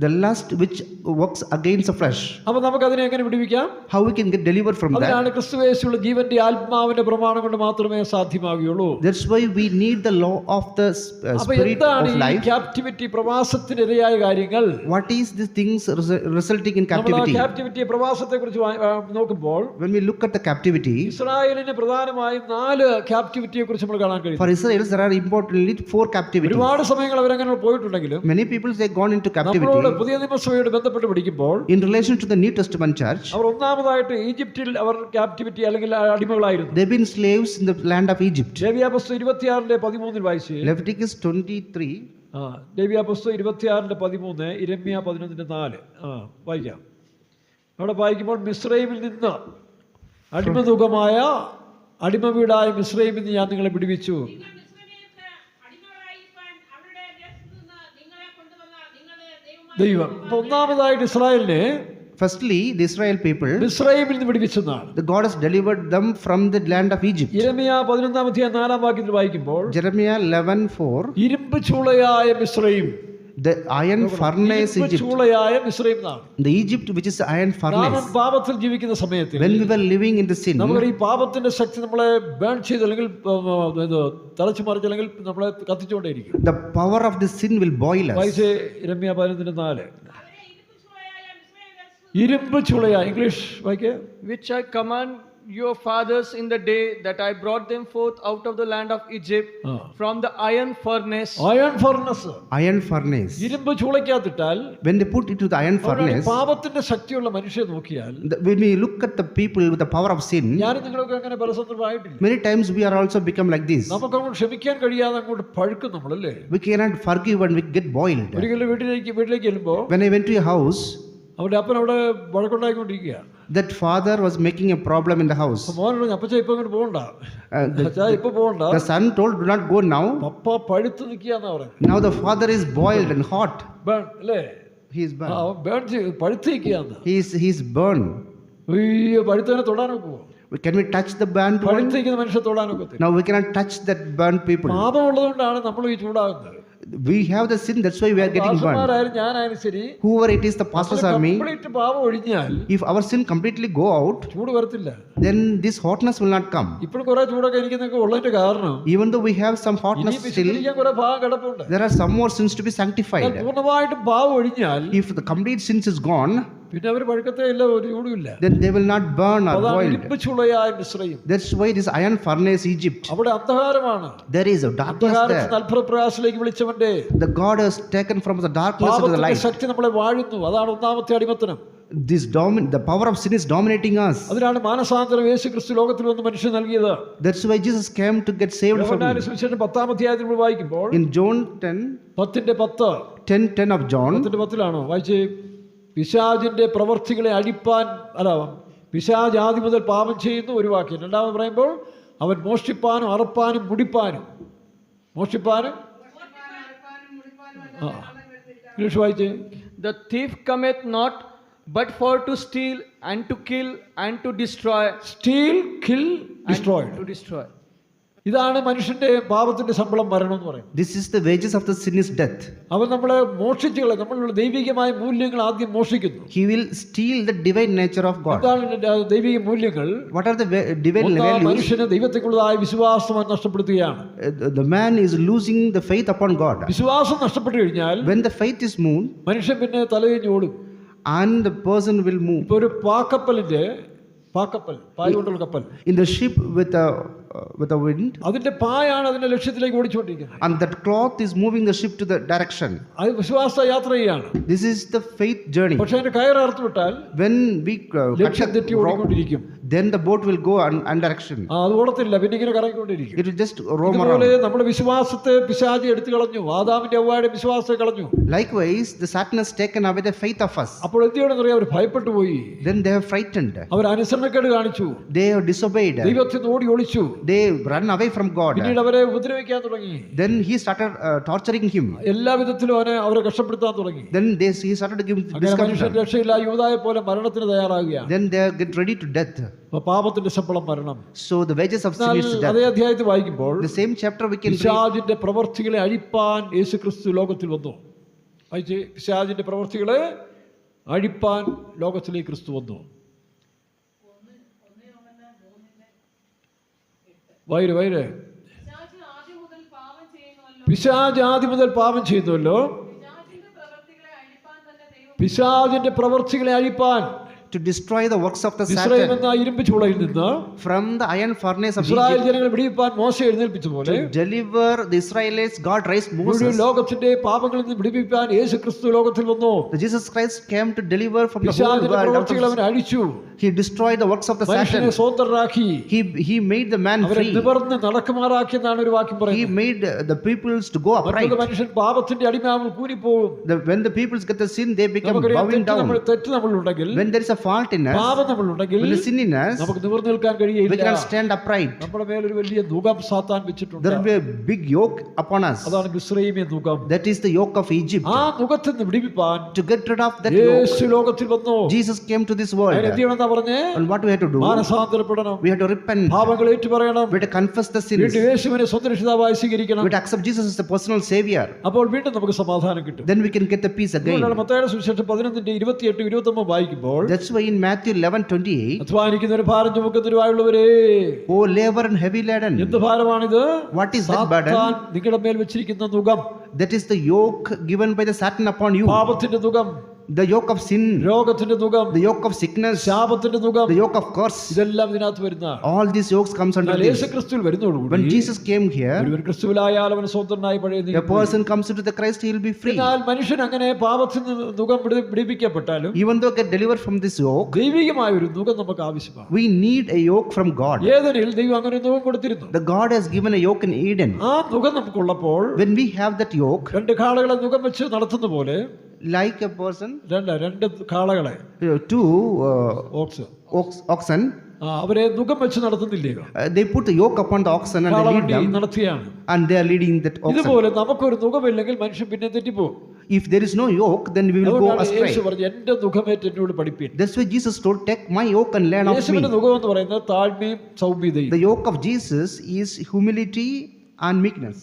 The lust which works against the flesh. അപ്പൊ നമുക്ക് അതിനെ എങ്ങനെ വിടുവിക്കാം? How we can get delivered from that? അതിനാണ് ക്രിസ്തുയേശുവിലുള്ള ജീവന്റെ ആത്മാവിന്റെ പ്രമാണം കൊണ്ട് മാത്രമേ സാധ്യമാകുകയുള്ളൂ. That's why we need the law of the അപ്പൊ spirit എന്താണ് of ഈ life. ക്യാപ്റ്റിവിറ്റി, പ്രവാസത്തിനിരയായ കാര്യങ്ങൾ? What is the things resulting in നമ്മൾ ആ captivity? ക്യാപ്റ്റിവിറ്റി, പ്രവാസത്തെ കുറിച്ച് നോക്കുമ്പോൾ When we look at the captivity, ഇസ്രായേലിന് പ്രധാനമായും 4 ക്യാപ്റ്റിവിറ്റിയെ കുറിച്ച് നമ്മൾ കാണാൻ കഴിയും. for Israel there are importantly 4 captivities. ഒരുപാട് സമയങ്ങൾ അവരങ്ങനെ പോയിട്ടുണ്ടെങ്കിലും Many people they gone into captivity. നമ്മളോട് പുതിയ നിയമസഭയോട് ബന്ധപ്പെട്ട് പഠിക്കുമ്പോൾ In relation to the New Testament church, അവർ ഒന്നാമതായിട്ട് ഈജിപ്തിൽ അവർ ക്യാപ്റ്റിവിറ്റി അല്ലെങ്കിൽ അടിമകളായിരുന്നു. they've been slaves in the land of Egypt. ലേവ്യാപുസ്തകം 26:13 വായിച്ചു. Leviticus 23. ലേവ്യാപുസ്തകം 26:13, ഇരെമ്യാ 11:4 വായിക്കാം. അവിടെ വായിക്കുമ്പോൾ, മിസ്രൈമിൽ നിന്ന് അടിമതുകമായ അടിമ വീടായ മിസ്രൈമിൽ നിന്ന് ഞാൻ നിങ്ങളെ വിടുവിച്ചു. ദൈവം ഒന്നാമതായിട്ട് ഇസ്രായേലിനെ Firstly, the Israel people, മിസ്രൈമിൽ നിന്ന് വിടുവിച്ചെന്നാണ്. the God has delivered them from the land of Egypt. യിരെമ്യാ 11-4 വാക്യത്തിൽ വായിക്കുമ്പോൾ, Jeremiah 11:4, ഇരുമ്പ് ചൂളയായ മിസ്രൈം, the iron furnace ഇരുമ്പ് Egypt. ചൂളയായ മിസ്രൈം എന്നാണ്. The Egypt which is the iron നാം furnace. പാപത്തിൽ ജീവിക്കുന്ന സമയത്ത് When we were living in the sin, നമുക്ക് ഈ പാപത്തിന്റെ ശക്തി നമ്മളെ ബേൺ ചെയ്ത് അല്ലെങ്കിൽ തളച്ചു മറിച്ച് അല്ലെങ്കിൽ നമ്മളെ കത്തിച്ചുകൊണ്ടേയിരിക്കും. the power of the sin will boil us. വായിച്ചേ ഇരെമ്യാ 11:4. ഇരുമ്പ് ചുളയാ, English വായിക്കേ. which I command your fathers in the day that I brought them forth out of the land of Egypt from the iron furnace. Iron furnace, Iron furnace. ഇരുമ്പ് ചൂളയ്ക്കകത്തിട്ടാൽ When they put it to the iron furnace, പാപത്തിന്റെ ശക്തിയുള്ള മനുഷ്യരെ നോക്കിയാൽ, when we look at the people with the power of sin, ഞാനും നിങ്ങളൊക്കെ അങ്ങനെ പല സന്ദർഭമായിട്ടില്ല. many times we are also become like this. നമുക്ക് അങ്ങോട്ട് ക്ഷമിക്കാൻ കഴിയാതെ അങ്ങോട്ട് പഴുക്കും നമ്മളല്ലേ. We cannot forgive and we get boiled. ഒരിക്കലും വീട്ടിലേക്ക് ചെല്ലുമ്പോൾ When I went to a house, അവരുടെ അപ്പൻ അവിടെ വഴക്കുണ്ടായിക്കൊണ്ടിരിക്കുക. that father was making a problem in the house. മോനോട് അപ്പച്ച ഇപ്പൊ അങ്ങോട്ട് പോകണ്ട, അച്ഛാ ഇപ്പൊ പോകണ്ട. The son told, do not go now. പപ്പ പഴുത്ത് നിൽക്കുകയെന്നാ പറയുന്നത്. Now the father is boiled and hot. Burn അല്ലേ, He is burned. ബേൺ പഴുത്ത് നിൽക്കുകയെന്ന്. He is burned. അയ്യോ, പഴുത്തവനെ തൊടാനൊക്കെ പോകും. Can we touch the burnt one? പഴുത്ത് നിൽക്കുന്ന മനുഷ്യരെ തൊടാനൊക്കെ. Now we cannot touch that burnt people. പാപം ഉള്ളതുകൊണ്ടാണ് നമ്മൾ ഈ ചൂടാകുന്നത്. We have the sin, that's why we are getting burned. പാസ്റ്റർമാരായാലും ഞാനായാലും ശരി, Whoever it is, the pastors are me. Complete പാപം ഒഴിഞ്ഞാൽ If our sin completely go out, ചൂട് വരത്തില്ല. then this hotness will not come. ഇപ്പോഴും കുറെ ചൂടൊക്കെ എനിക്കുന്നൊക്കെ ഉള്ളതിന്റെ കാരണം Even though we have some ഇനി hotness still, വിശുദ്ധീകരിക്കാൻ കുറെ ഭാഗം കിടപ്പുണ്ട്. there are some more sins to be എന്നാൽ sanctified. പൂർണ്ണമായിട്ടും പാവം ഒഴിഞ്ഞാൽ If the complete sins is gone, പിന്നെ അവർ പഴുക്കത്തേ ഇല്ല, ഒരു ചൂടുമില്ല. then they will not burn or അതാണ് boiled. ഇരുമ്പ് ചുളയായ Mizraim. That's why this iron furnace Egypt. അവിടെ അന്ധകാരമാണ്. There is a darkness അന്ധകാരത്തിൽ there. അത്ഭുതപ്രയാസത്തിലേക്ക് വിളിച്ചവന്റെ The God has taken from the darkness of the പാപത്തിന്റെ light. ശക്തി നമ്മളെ വാഴുന്നു. അതാണ് ഒന്നാമത്തെ അടിമത്തനം. the power of sin is dominating us. അതിനാണ് മാനസാന്തരം യേശു ക്രിസ്തു ലോകത്തിൽ വന്ന് മനുഷ്യൻ നൽകിയത്. That's why Jesus came to get saved from യോഹന്നാന്റെ it. സുവിശേഷം 10-ാം അധ്യായത്തിൽ നമ്മൾ വായിക്കുമ്പോൾ In John 10, 10 of John, 10:10 വായിച്ചേ. പിശാചിന്റെ പ്രവർത്തികളെ അഴിപ്പാൻ പിശാച് ആദ്യം മുതൽ പാപം ചെയ്യുന്നു ഒരു വാക്യം. രണ്ടാമത് പറയുമ്പോൾ അവൻ മോഷ്ടിപ്പാനും അറപ്പാനും മുടിപ്പാനും ഇംഗ്ലീഷ് വായിച്ചേ. The thief cometh not but for to steal and to kill and to destroy. Steel, kill, destroyed. To destroy. ഇതാണ് മനുഷ്യന്റെ പാപത്തിന്റെ ശമ്പളം, മരണം എന്ന് പറയുന്നത്. this is the wages of the sin is death. അവൻ നമ്മളെ മോഷ്ടിച്ചു കളയും. നമ്മളുള്ള ദൈവികമായ മൂല്യങ്ങൾ ആദ്യം മോഷ്ടിക്കുന്നു. He will steal the divine nature of God. എന്താണ് ദൈവിക മൂല്യങ്ങൾ? What are the divine values? മനുഷ്യന് ദൈവത്തെക്കുള്ളതായ വിശ്വാസം നഷ്ടപ്പെടുത്തുകയാണ്. The man is losing the faith upon God. വിശ്വാസം നഷ്ടപ്പെട്ടു കഴിഞ്ഞാൽ When the faith is moved, മനുഷ്യൻ പിന്നെ തലതിരിഞ്ഞ് ഓടും. and the person will move. ഇപ്പൊ ഒരു പായ് കൊണ്ടുള്ള കപ്പൽ, In the ship with a wind, അതിന്റെ പായാണ് അതിന്റെ ലക്ഷ്യത്തിലേക്ക് ഓടിച്ചുകൊണ്ടിരിക്കുന്നത്. and that cloth is moving the ship to the direction. അത് വിശ്വാസ യാത്ര ചെയ്യാണ്. This is the faith journey. പക്ഷെ അതിന്റെ കയറ് അറുത്ത് വിട്ടാൽ When we ലക്ഷ്യം തെറ്റി ഓടിക്കൊണ്ടിരിക്കും. then the boat will go undirection. അത് ഓടത്തില്ല, പിന്നെ ഇങ്ങനെ കറങ്ങിക്കൊണ്ടിരിക്കും. It will just roam അതുപോലെ around. നമ്മുടെ വിശ്വാസത്തെ പിശാചി എടുത്തു കളഞ്ഞു. ആദാമിന്റെ ഹവ്വയുടെ വിശ്വാസത്തെ കളഞ്ഞു. Likewise, the Satan has taken away the faith of us. അപ്പോൾ എന്ത് ചെയ്യണമെന്ന് അറിയാം? അവർ ഭയപ്പെട്ടു പോയി. Then they have frightened. അവർ അനുസരണക്കേട് കാണിച്ചു. They have disobeyed. ദൈവത്തിൽ നിന്ന് ഓടി ഒളിച്ചു. They run away from God. പിന്നീട് അവരെ ഉപദ്രവിക്കാൻ തുടങ്ങി. Then he started torturing him. എല്ലാ വിധത്തിലും അവരെ കഷ്ടപ്പെടുത്താൻ തുടങ്ങി. Then he started to give മനുഷ്യൻ discomfort. രക്ഷയില്ല, യൂദായെ പോലെ മരണത്തിന് തയ്യാറാകുകയാണ്. Then they get ready to death. പാപത്തിന്റെ ശമ്പളം മരണം. So the wages of sin is death. അതേ അധ്യായത്തിൽ വായിക്കുമ്പോൾ The same chapter we can read. പിശാചിന്റെ പ്രവർത്തികളെ അഴിപ്പാൻ യേശുക്രിസ്തു ലോകത്തിൽ വന്നു. പിശാചിന്റെ പ്രവർത്തികളെ അഴിപ്പാൻ ലോകത്തിലേക്ക് ക്രിസ്തു വന്നു. വൈര് പിശാച് ആദ്യം മുതൽ പാപം ചെയ്യുന്നുവല്ലോ. പിശാചിന്റെ പ്രവർത്തികളെ അഴിപ്പാൻ, To destroy the works of the Israel Satan എന്ന ഇരുമ്പ് ചൂളയിൽ നിന്ന് from the iron furnace of Israel Egypt. ജനങ്ങളെ വിടിവിപ്പാൻ മോശെ എഴുന്നേൽപ്പിച്ചതുപോലെ To deliver the Israelites, God raised മുഴുവൻ Moses. ലോകത്തിന്റെ പാപങ്ങളിൽ നിന്ന് വിടിവിപ്പാൻ യേശു ക്രിസ്തു ലോകത്തിൽ വന്നു. Jesus Christ came to deliver from the whole പിശാചിന്റെ world. പ്രവർത്തികൾ അവൻ അഴിച്ചു. He destroyed the works of the മനുഷ്യനെ Satan. സ്വതന്ത്രരാക്കി. He made the man അവരെ free. നിവർന്ന് നടക്കുമാറാക്കിയെന്നാണ് ഒരു വാക്യം He പറയുന്നത്. made the peoples to go upright. മറ്റൊരു മനുഷ്യൻ പാപത്തിന്റെ അടിമയാകുമ്പോൾ കൂനിപ്പോകും. When the peoples get the sin, they become നമുക്കറിയാം, bowing down. തെറ്റ് നമ്മളുണ്ടെങ്കിൽ, When there is a fault in us, പാപം നമ്മളുണ്ടെങ്കിൽ when the sin in us, നമുക്ക് നിവർന്ന് നിൽക്കാൻ we കഴിയില്ല. cannot stand upright. നമ്മുടെ മേലൊരു വലിയ നുകം സാത്താൻ വെച്ചിട്ടുണ്ട്. There will be a big yoke upon us. അതാണ് മിസ്രയീമ്യ നുകം. That is the yoke of Egypt. ആ നുകത്തിൽ നിന്ന് വിടിവിപ്പാൻ To get rid of that yoke, യേശു ലോകത്തിൽ വന്നു. Jesus came to this world. അതിന് എന്ത് ചെയ്യണമെന്നാ പറഞ്ഞേ? And what we have to do? മാനസാന്തരപ്പെടണം. We have to repent. പാപങ്ങൾ ഏറ്റുപറയണം. We have to confess the sins. വീണ്ടും യേശുവിനെ സ്വന്തം രക്ഷിതാവായി സ്വീകരിക്കണം. We have to accept Jesus as the personal savior. അപ്പോൾ വീണ്ടും നമുക്ക് സമാധാനം കിട്ടും. Then we can get the peace again. അതുകൊണ്ടാണ് മത്തായിയുടെ സുവിശേഷം 11:28-29 വായിക്കുമ്പോൾ, That's why in Matthew 11:28, അധ്വാനിക്കുന്നവര് ഭാരം ചുമക്കുന്നവരുമായുള്ളവരെ, oh labor and heavy laden. എന്ത് ഭാരമാണിത്? What is that burden? സാത്താൻ നിങ്ങളുടെ മേൽ വെച്ചിരിക്കുന്ന നുകം, That is the yoke given by the Satan upon you. പാപത്തിന്റെ നുകം, The yoke of sin, രോഗത്തിന്റെ നുകം, the yoke of sickness, ശാപത്തിന്റെ നുകം, the yoke of curse. ഇതെല്ലാം ഇതിനകത്ത് വരുന്ന. All these yokes comes under എന്നാൽ this. യേശുക്രിസ്തുവിൽ വരുന്നതോടുകൂടി When Jesus came here, ഒരുവൻ ക്രിസ്തുവിലായാൽ അവൻ സ്വതന്ത്രനായി പഴയ a നിയമം. person comes into the Christ, he will be free. എന്നാൽ മനുഷ്യൻ അങ്ങനെ പാപത്തിൽ നിന്ന് നുകം വിടിവിക്കപ്പെട്ടാലും Even though get delivered from this yoke, ദൈവികമായ ഒരു നുകം നമുക്ക് ആവശ്യമാണ്. we need a yoke from God. ഏദനിൽ ദൈവം അങ്ങനെ ഒരു നുകം കൊടുത്തിരുന്നു. The God has given a yoke in Eden. ആ നുകം നമുക്കുള്ളപ്പോൾ When we have that yoke, രണ്ട് കാളകളെ നുകം വെച്ച് നടത്തുന്ന പോലെ, like a person, രണ്ട് കാളകളെ, two ഓക്സ്, oxen, അവരെ നുകം വെച്ച് നടത്തുന്നില്ലയോ? they put the yoke upon the oxen and they lead കാളവണ്ടി them, നടത്തിയാണ്. and they are leading that oxen. ഇതുപോലെ നമുക്കൊരു നുകമില്ലെങ്കിൽ മനുഷ്യൻ പിന്നെ തെറ്റിപ്പോകും. If there is no yoke, then we will go അതുകൊണ്ടാണ് astray. യേശു പറഞ്ഞു, എന്റെ നുകമേറ്റ് എന്നോട് പഠിപ്പീൻ. That's why Jesus told, take my yoke and learn of me. യേശുവിന്റെ നുകം എന്ന് പറയുന്നത് താഴ്മയും സൗമ്യതയും. The yoke of Jesus is humility and meekness.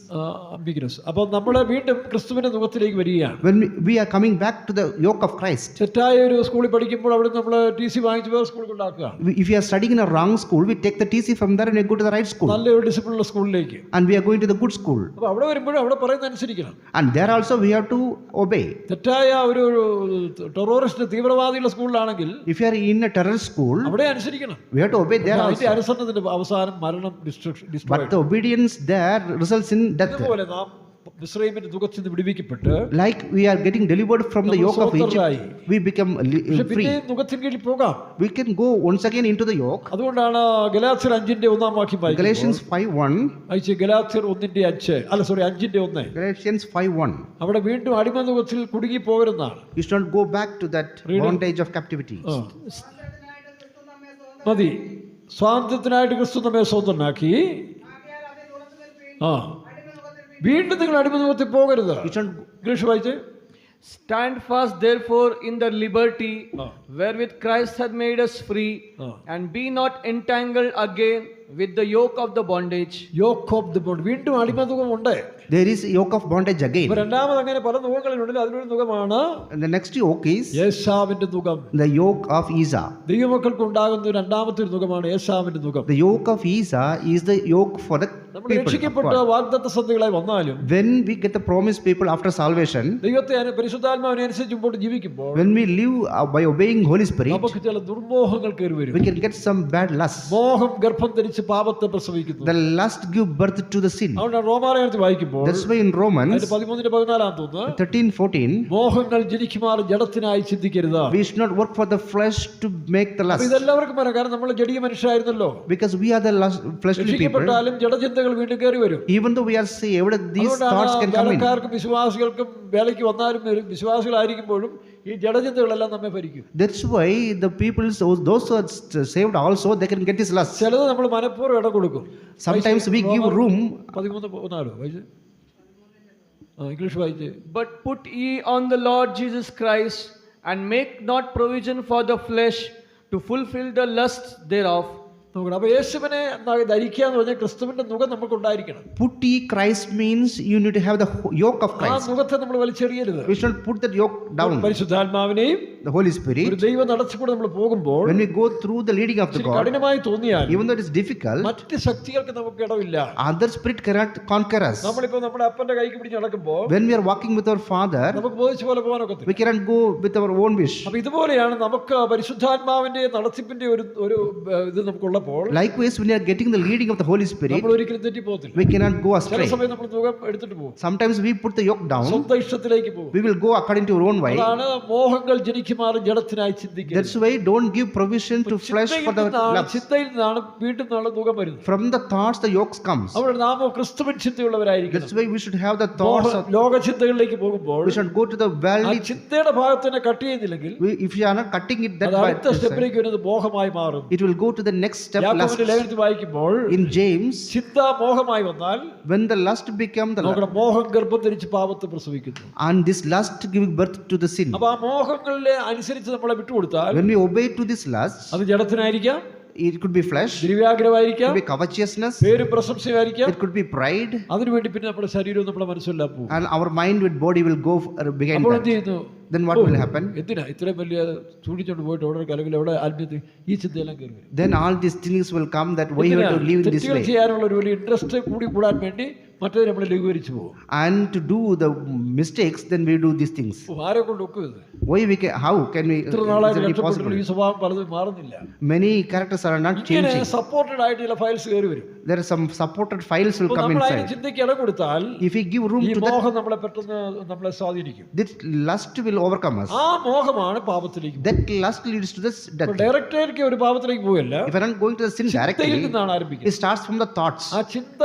അപ്പോൾ നമ്മൾ വീണ്ടും ക്രിസ്തുവിന്റെ നുകത്തിലേക്ക് വരികയാണ്. When we are coming back to the yoke of Christ, തെറ്റായ ഒരു സ്കൂളിൽ പഠിക്കുമ്പോൾ അവിടെ നമ്മൾ TC വാങ്ങിച്ച് വേറെ സ്കൂളിൽ കൊണ്ടാക്കുക. if you are studying in a wrong school, we take the TC from there and we go to the right school, നല്ലൊരു ഡിസിപ്ലിനുള്ള സ്കൂളിലേക്ക്. and we are going to the good school, അപ്പോൾ അവിടെ വരുമ്പോഴും അവിടെ പറയുന്നത് അനുസരിക്കണം. and there also we have to obey. തെറ്റായ ഒരു terrorist തീവ്രവാദിയുള്ള സ്കൂളിലാണെങ്കിൽ, If you are in a terrorist school, അവിടെ അനുസരിക്കണം. we have to obey there അതിന്റെ also. അനുസരണത്തിന്റെ അവസാനം മരണം, But the obedience there results in death. ഇതുപോലെ നാം മിസ്രയീമിന്റെ നുകത്തിൽ നിന്ന് വിടുവിക്കപ്പെട്ട് like we are getting delivered from the yoke of സ്വതന്ത്രരായി. Egypt, we become പക്ഷെ free. പിന്നെ നുകത്തിന് കീഴിൽ പോകാം. We can go once again into the yoke. അതുകൊണ്ടാണ് ഗലാത്യർ 5:1 വാക്യം വായിക്കുമ്പോൾ Galatians 5:1. അയച്ച് ഗലാത്യർ 1:5 അല്ല സോറി 5:1 Galatians 5:1. അവിടെ വീണ്ടും അടിമനുഖത്തിൽ കുടുങ്ങി പോകരുന്നാണ്. You should not go back to that bondage of captivity. മതി, സ്വാതന്ത്ര്യത്തിനായിട്ട് ക്രിസ്തു നമ്മെ സ്വതന്ത്രനാക്കി. വീണ്ടും നിങ്ങൾ അടിമനുഖത്തിൽ പോകരുത്. You should ഇംഗ്ലീഷ് വായിച്ച്. Stand fast therefore in the liberty wherewith Christ hath made us free, and be not entangled again with the yoke of the bondage. Yoke of the bond. വീണ്ടും അടിമനുഖം ഉണ്ട്. there is a yoke of bondage again. രണ്ടാമത് അങ്ങനെ പല നുഖങ്ങളുണ്ടെങ്കിൽ അതിലൊരു നുഖമാണ് And the next yoke is ഏശാവിന്റെ നുഖം. the yoke of Esau. ദൈവമക്കൾക്ക് ഉണ്ടാകുന്ന രണ്ടാമത്തെ ഒരു നുഖമാണ് ഏശാവിന്റെ നുഖം. The yoke of Esau is the yoke for the നമ്മൾ people. രക്ഷിക്കപ്പെട്ട വാഗ്ദത്ത സന്ധികളായി വന്നാലും When we get the promised people after salvation, ദൈവത്തെ പരിശുദ്ധാത്മാവിനെ അനുസരിച്ച് മുമ്പോട്ട് ജീവിക്കുമ്പോൾ when we live by obeying Holy Spirit, നമുക്ക് ചില ദുർമോഹങ്ങൾ കയറി വരും. we can get some bad lusts. മോഹം ഗർഭം ധരിച്ച് പാപത്തെ പ്രസവിക്കുന്നു. The lust give birth to the sin. അതുകൊണ്ട് റോമാലേഖനത്തിൽ വായിക്കുമ്പോൾ That's why in Romans 13:14 തോന്നുന്നു 13:14, മോഹങ്ങൾ ജനിക്കുമാർ ജഡത്തിനായി ചിന്തിക്കരുത്. we should not work for the flesh to make the lust. ഇതെല്ലാവർക്കും പറയാം, കാരണം നമ്മൾ ജഡീയ മനുഷ്യരായിരുന്നല്ലോ. Because we are the fleshly people. രക്ഷിക്കപ്പെട്ടാലും ജഡചിന്തകൾ വീണ്ടും കയറി വരും. Even though we are saved, these thoughts can come in. വേലക്കാർക്കും വിശ്വാസികൾക്കും വേലയ്ക്ക് വന്നാലും വിശ്വാസികളായിരിക്കുമ്പോഴും ഈ ജഡചിന്തകളെല്ലാം നമ്മെ ഭരിക്കും. That's why the people, those who are saved also, they can get this lust. ചിലത് നമ്മൾ മനഃപൂർവ്വം ഇടം കൊടുക്കും. Sometimes we give room. 13:14 വായിച്ച്. ഇംഗ്ലീഷ് വായിച്ച്. But put ye on the Lord Jesus Christ, and make not provision for the flesh to fulfill the lusts thereof. നോക്കണം. അപ്പൊ യേശുവിനെ ധരിക്കുക എന്ന് പറഞ്ഞാൽ ക്രിസ്തുവിന്റെ മുഖം നമുക്ക് ഉണ്ടായിരിക്കണം. Put ye Christ means you need to have the yoke of ആ Christ. മുഖത്തെ നമ്മൾ വലിച്ചെറിയരുത്. We should put that yoke down. പരിശുദ്ധാത്മാവിനെയും The Holy ഒരു Spirit. ദൈവ നടത്തിക്കൂടെ നമ്മൾ പോകുമ്പോൾ When we go through the leading of the God, കഠിനമായി തോന്നിയാൽ even though it is difficult, മറ്റ് ശക്തികൾക്ക് നമുക്ക് ഇടമില്ല. other spirit cannot conquer us. നമ്മളിപ്പോ നമ്മുടെ അപ്പന്റെ കൈക്ക് പിടിച്ച് നടക്കുമ്പോൾ When we are walking with our Father, നമുക്ക് ബോധിച്ച പോലെ പോകാനൊക്കെ. we cannot go with our own wish. അപ്പൊ ഇതുപോലെയാണ് നമുക്ക് പരിശുദ്ധാത്മാവിന്റെ നടത്തിപ്പിന്റെ ഒരു ഇത് നമുക്കുള്ളപ്പോൾ Likewise, when we are getting the leading of the Holy Spirit, നമ്മൾ ഒരിക്കലും തെറ്റി പോകത്തില്ല. we cannot go ചില astray. സമയം നമ്മൾ മുഖം എടുത്തിട്ട് പോകും. Sometimes we put the yoke down, സ്വന്തം ഇഷ്ടത്തിലേക്ക് പോകും. we will go according to our own way. അതാണ് മോഹങ്ങൾ ജനിക്കുമാറും ജഡത്തിനായി ചിന്തിക്കുന്നത്. That's why don't give provision to flesh for the lust. ചിന്തയിൽ നിന്നാണ് വീണ്ടും നാളെ മുഖം വരുന്നത്. From the thoughts the yokes comes. അവിടെ നാമോ ക്രിസ്തുവിൻ ചിന്തയുള്ളവരായിരിക്കും. That's why we should have the thoughts of, ലോക ചിന്തകളിലേക്ക് പോകുമ്പോൾ we should go to the ആ valley. ചിന്തയുടെ ഭാഗത്തിനെ കട്ട് ചെയ്യുന്നില്ലെങ്കിൽ If you are not cutting it that അത് by അടുത്ത സ്റ്റെപ്പിലേക്ക് വരുന്നത് മോഹമായി മാറും. it will go to the next step, lust. യാക്കോബിന്റെ ലേഖനത്തിൽ വായിക്കുമ്പോൾ In James, ചിന്ത മോഹമായി വന്നാൽ when the lust become the നോക്കണം, മോഹം ഗർഭം ധരിച്ച് പാപത്തെ പ്രസവിക്കുന്നു. and this lust giving birth to the sin. അപ്പൊ ആ മോഹങ്ങളിലെ അനുസരിച്ച് നമ്മളെ വിട്ടുകൊടുത്താൽ When we obey to this lust, അത് ജഡത്തിനായിരിക്കാം, it could be flesh, it ദ്രവ്യാഗ്രഹമായിരിക്കാം, could be covetousness, പേരും പ്രശംസയായിരിക്കാം. it could be pride, അതിനുവേണ്ടി പിന്നെ നമ്മുടെ ശരീരവും നമ്മുടെ മനസ്സെല്ലാം പോകും. and our mind with body will go behind അപ്പോൾ that. എന്ത് ചെയ്യുന്നു? Then what will happen? എന്തിനാ ഇത്രയും വലിയ ചൂടിച്ചോണ്ട് പോയിട്ട് അവിടെ അല്ലെങ്കിൽ അവിടെ ആത്മീയത്തിൽ ഈ ചിന്തയെല്ലാം കയറി വരും. Then all these things will come that we have to live in this തെറ്റുകൾ way. ചെയ്യാനുള്ള ഒരു വലിയ ഇൻട്രസ്റ്റ് കൂടാൻ വേണ്ടി മറ്റേ നമ്മൾ ലഘൂകരിച്ചു പോകും. And to do the mistakes, then we do these things. ആരെ കൊണ്ട് ഒക്കും ഇത്? Why we can, how can we, ഇത്ര is നാളായിട്ട് it രക്ഷപ്പെട്ടിട്ടുള്ള possible? ഈ സ്വഭാവം പലതും മാറുന്നില്ല. Many characters are not ഇങ്ങനെ changing. സപ്പോർട്ടഡ് ആയിട്ട് ചില ഫയൽസ് കയറി വരും. There are some supported files will അപ്പോൾ come നമ്മൾ അതിന് inside. ചിന്തയ്ക്ക് ഇടം കൊടുത്താൽ If we give room ഈ to that, മോഹം നമ്മളെ പെട്ടെന്ന് നമ്മളെ സ്വാധീനിക്കും. this lust will overcome us. ആ മോഹമാണ് പാപത്തിലേക്ക്. That lust leads to this death. ഡയറക്റ്റായിരിക്കും ഒരു പാപത്തിലേക്ക് പോകല്ല, If we are not going to the sin ചിന്തയിൽ directly, നിന്നാണ് ആരംഭിക്കുന്നത്. it starts from the thoughts. ആ ചിന്ത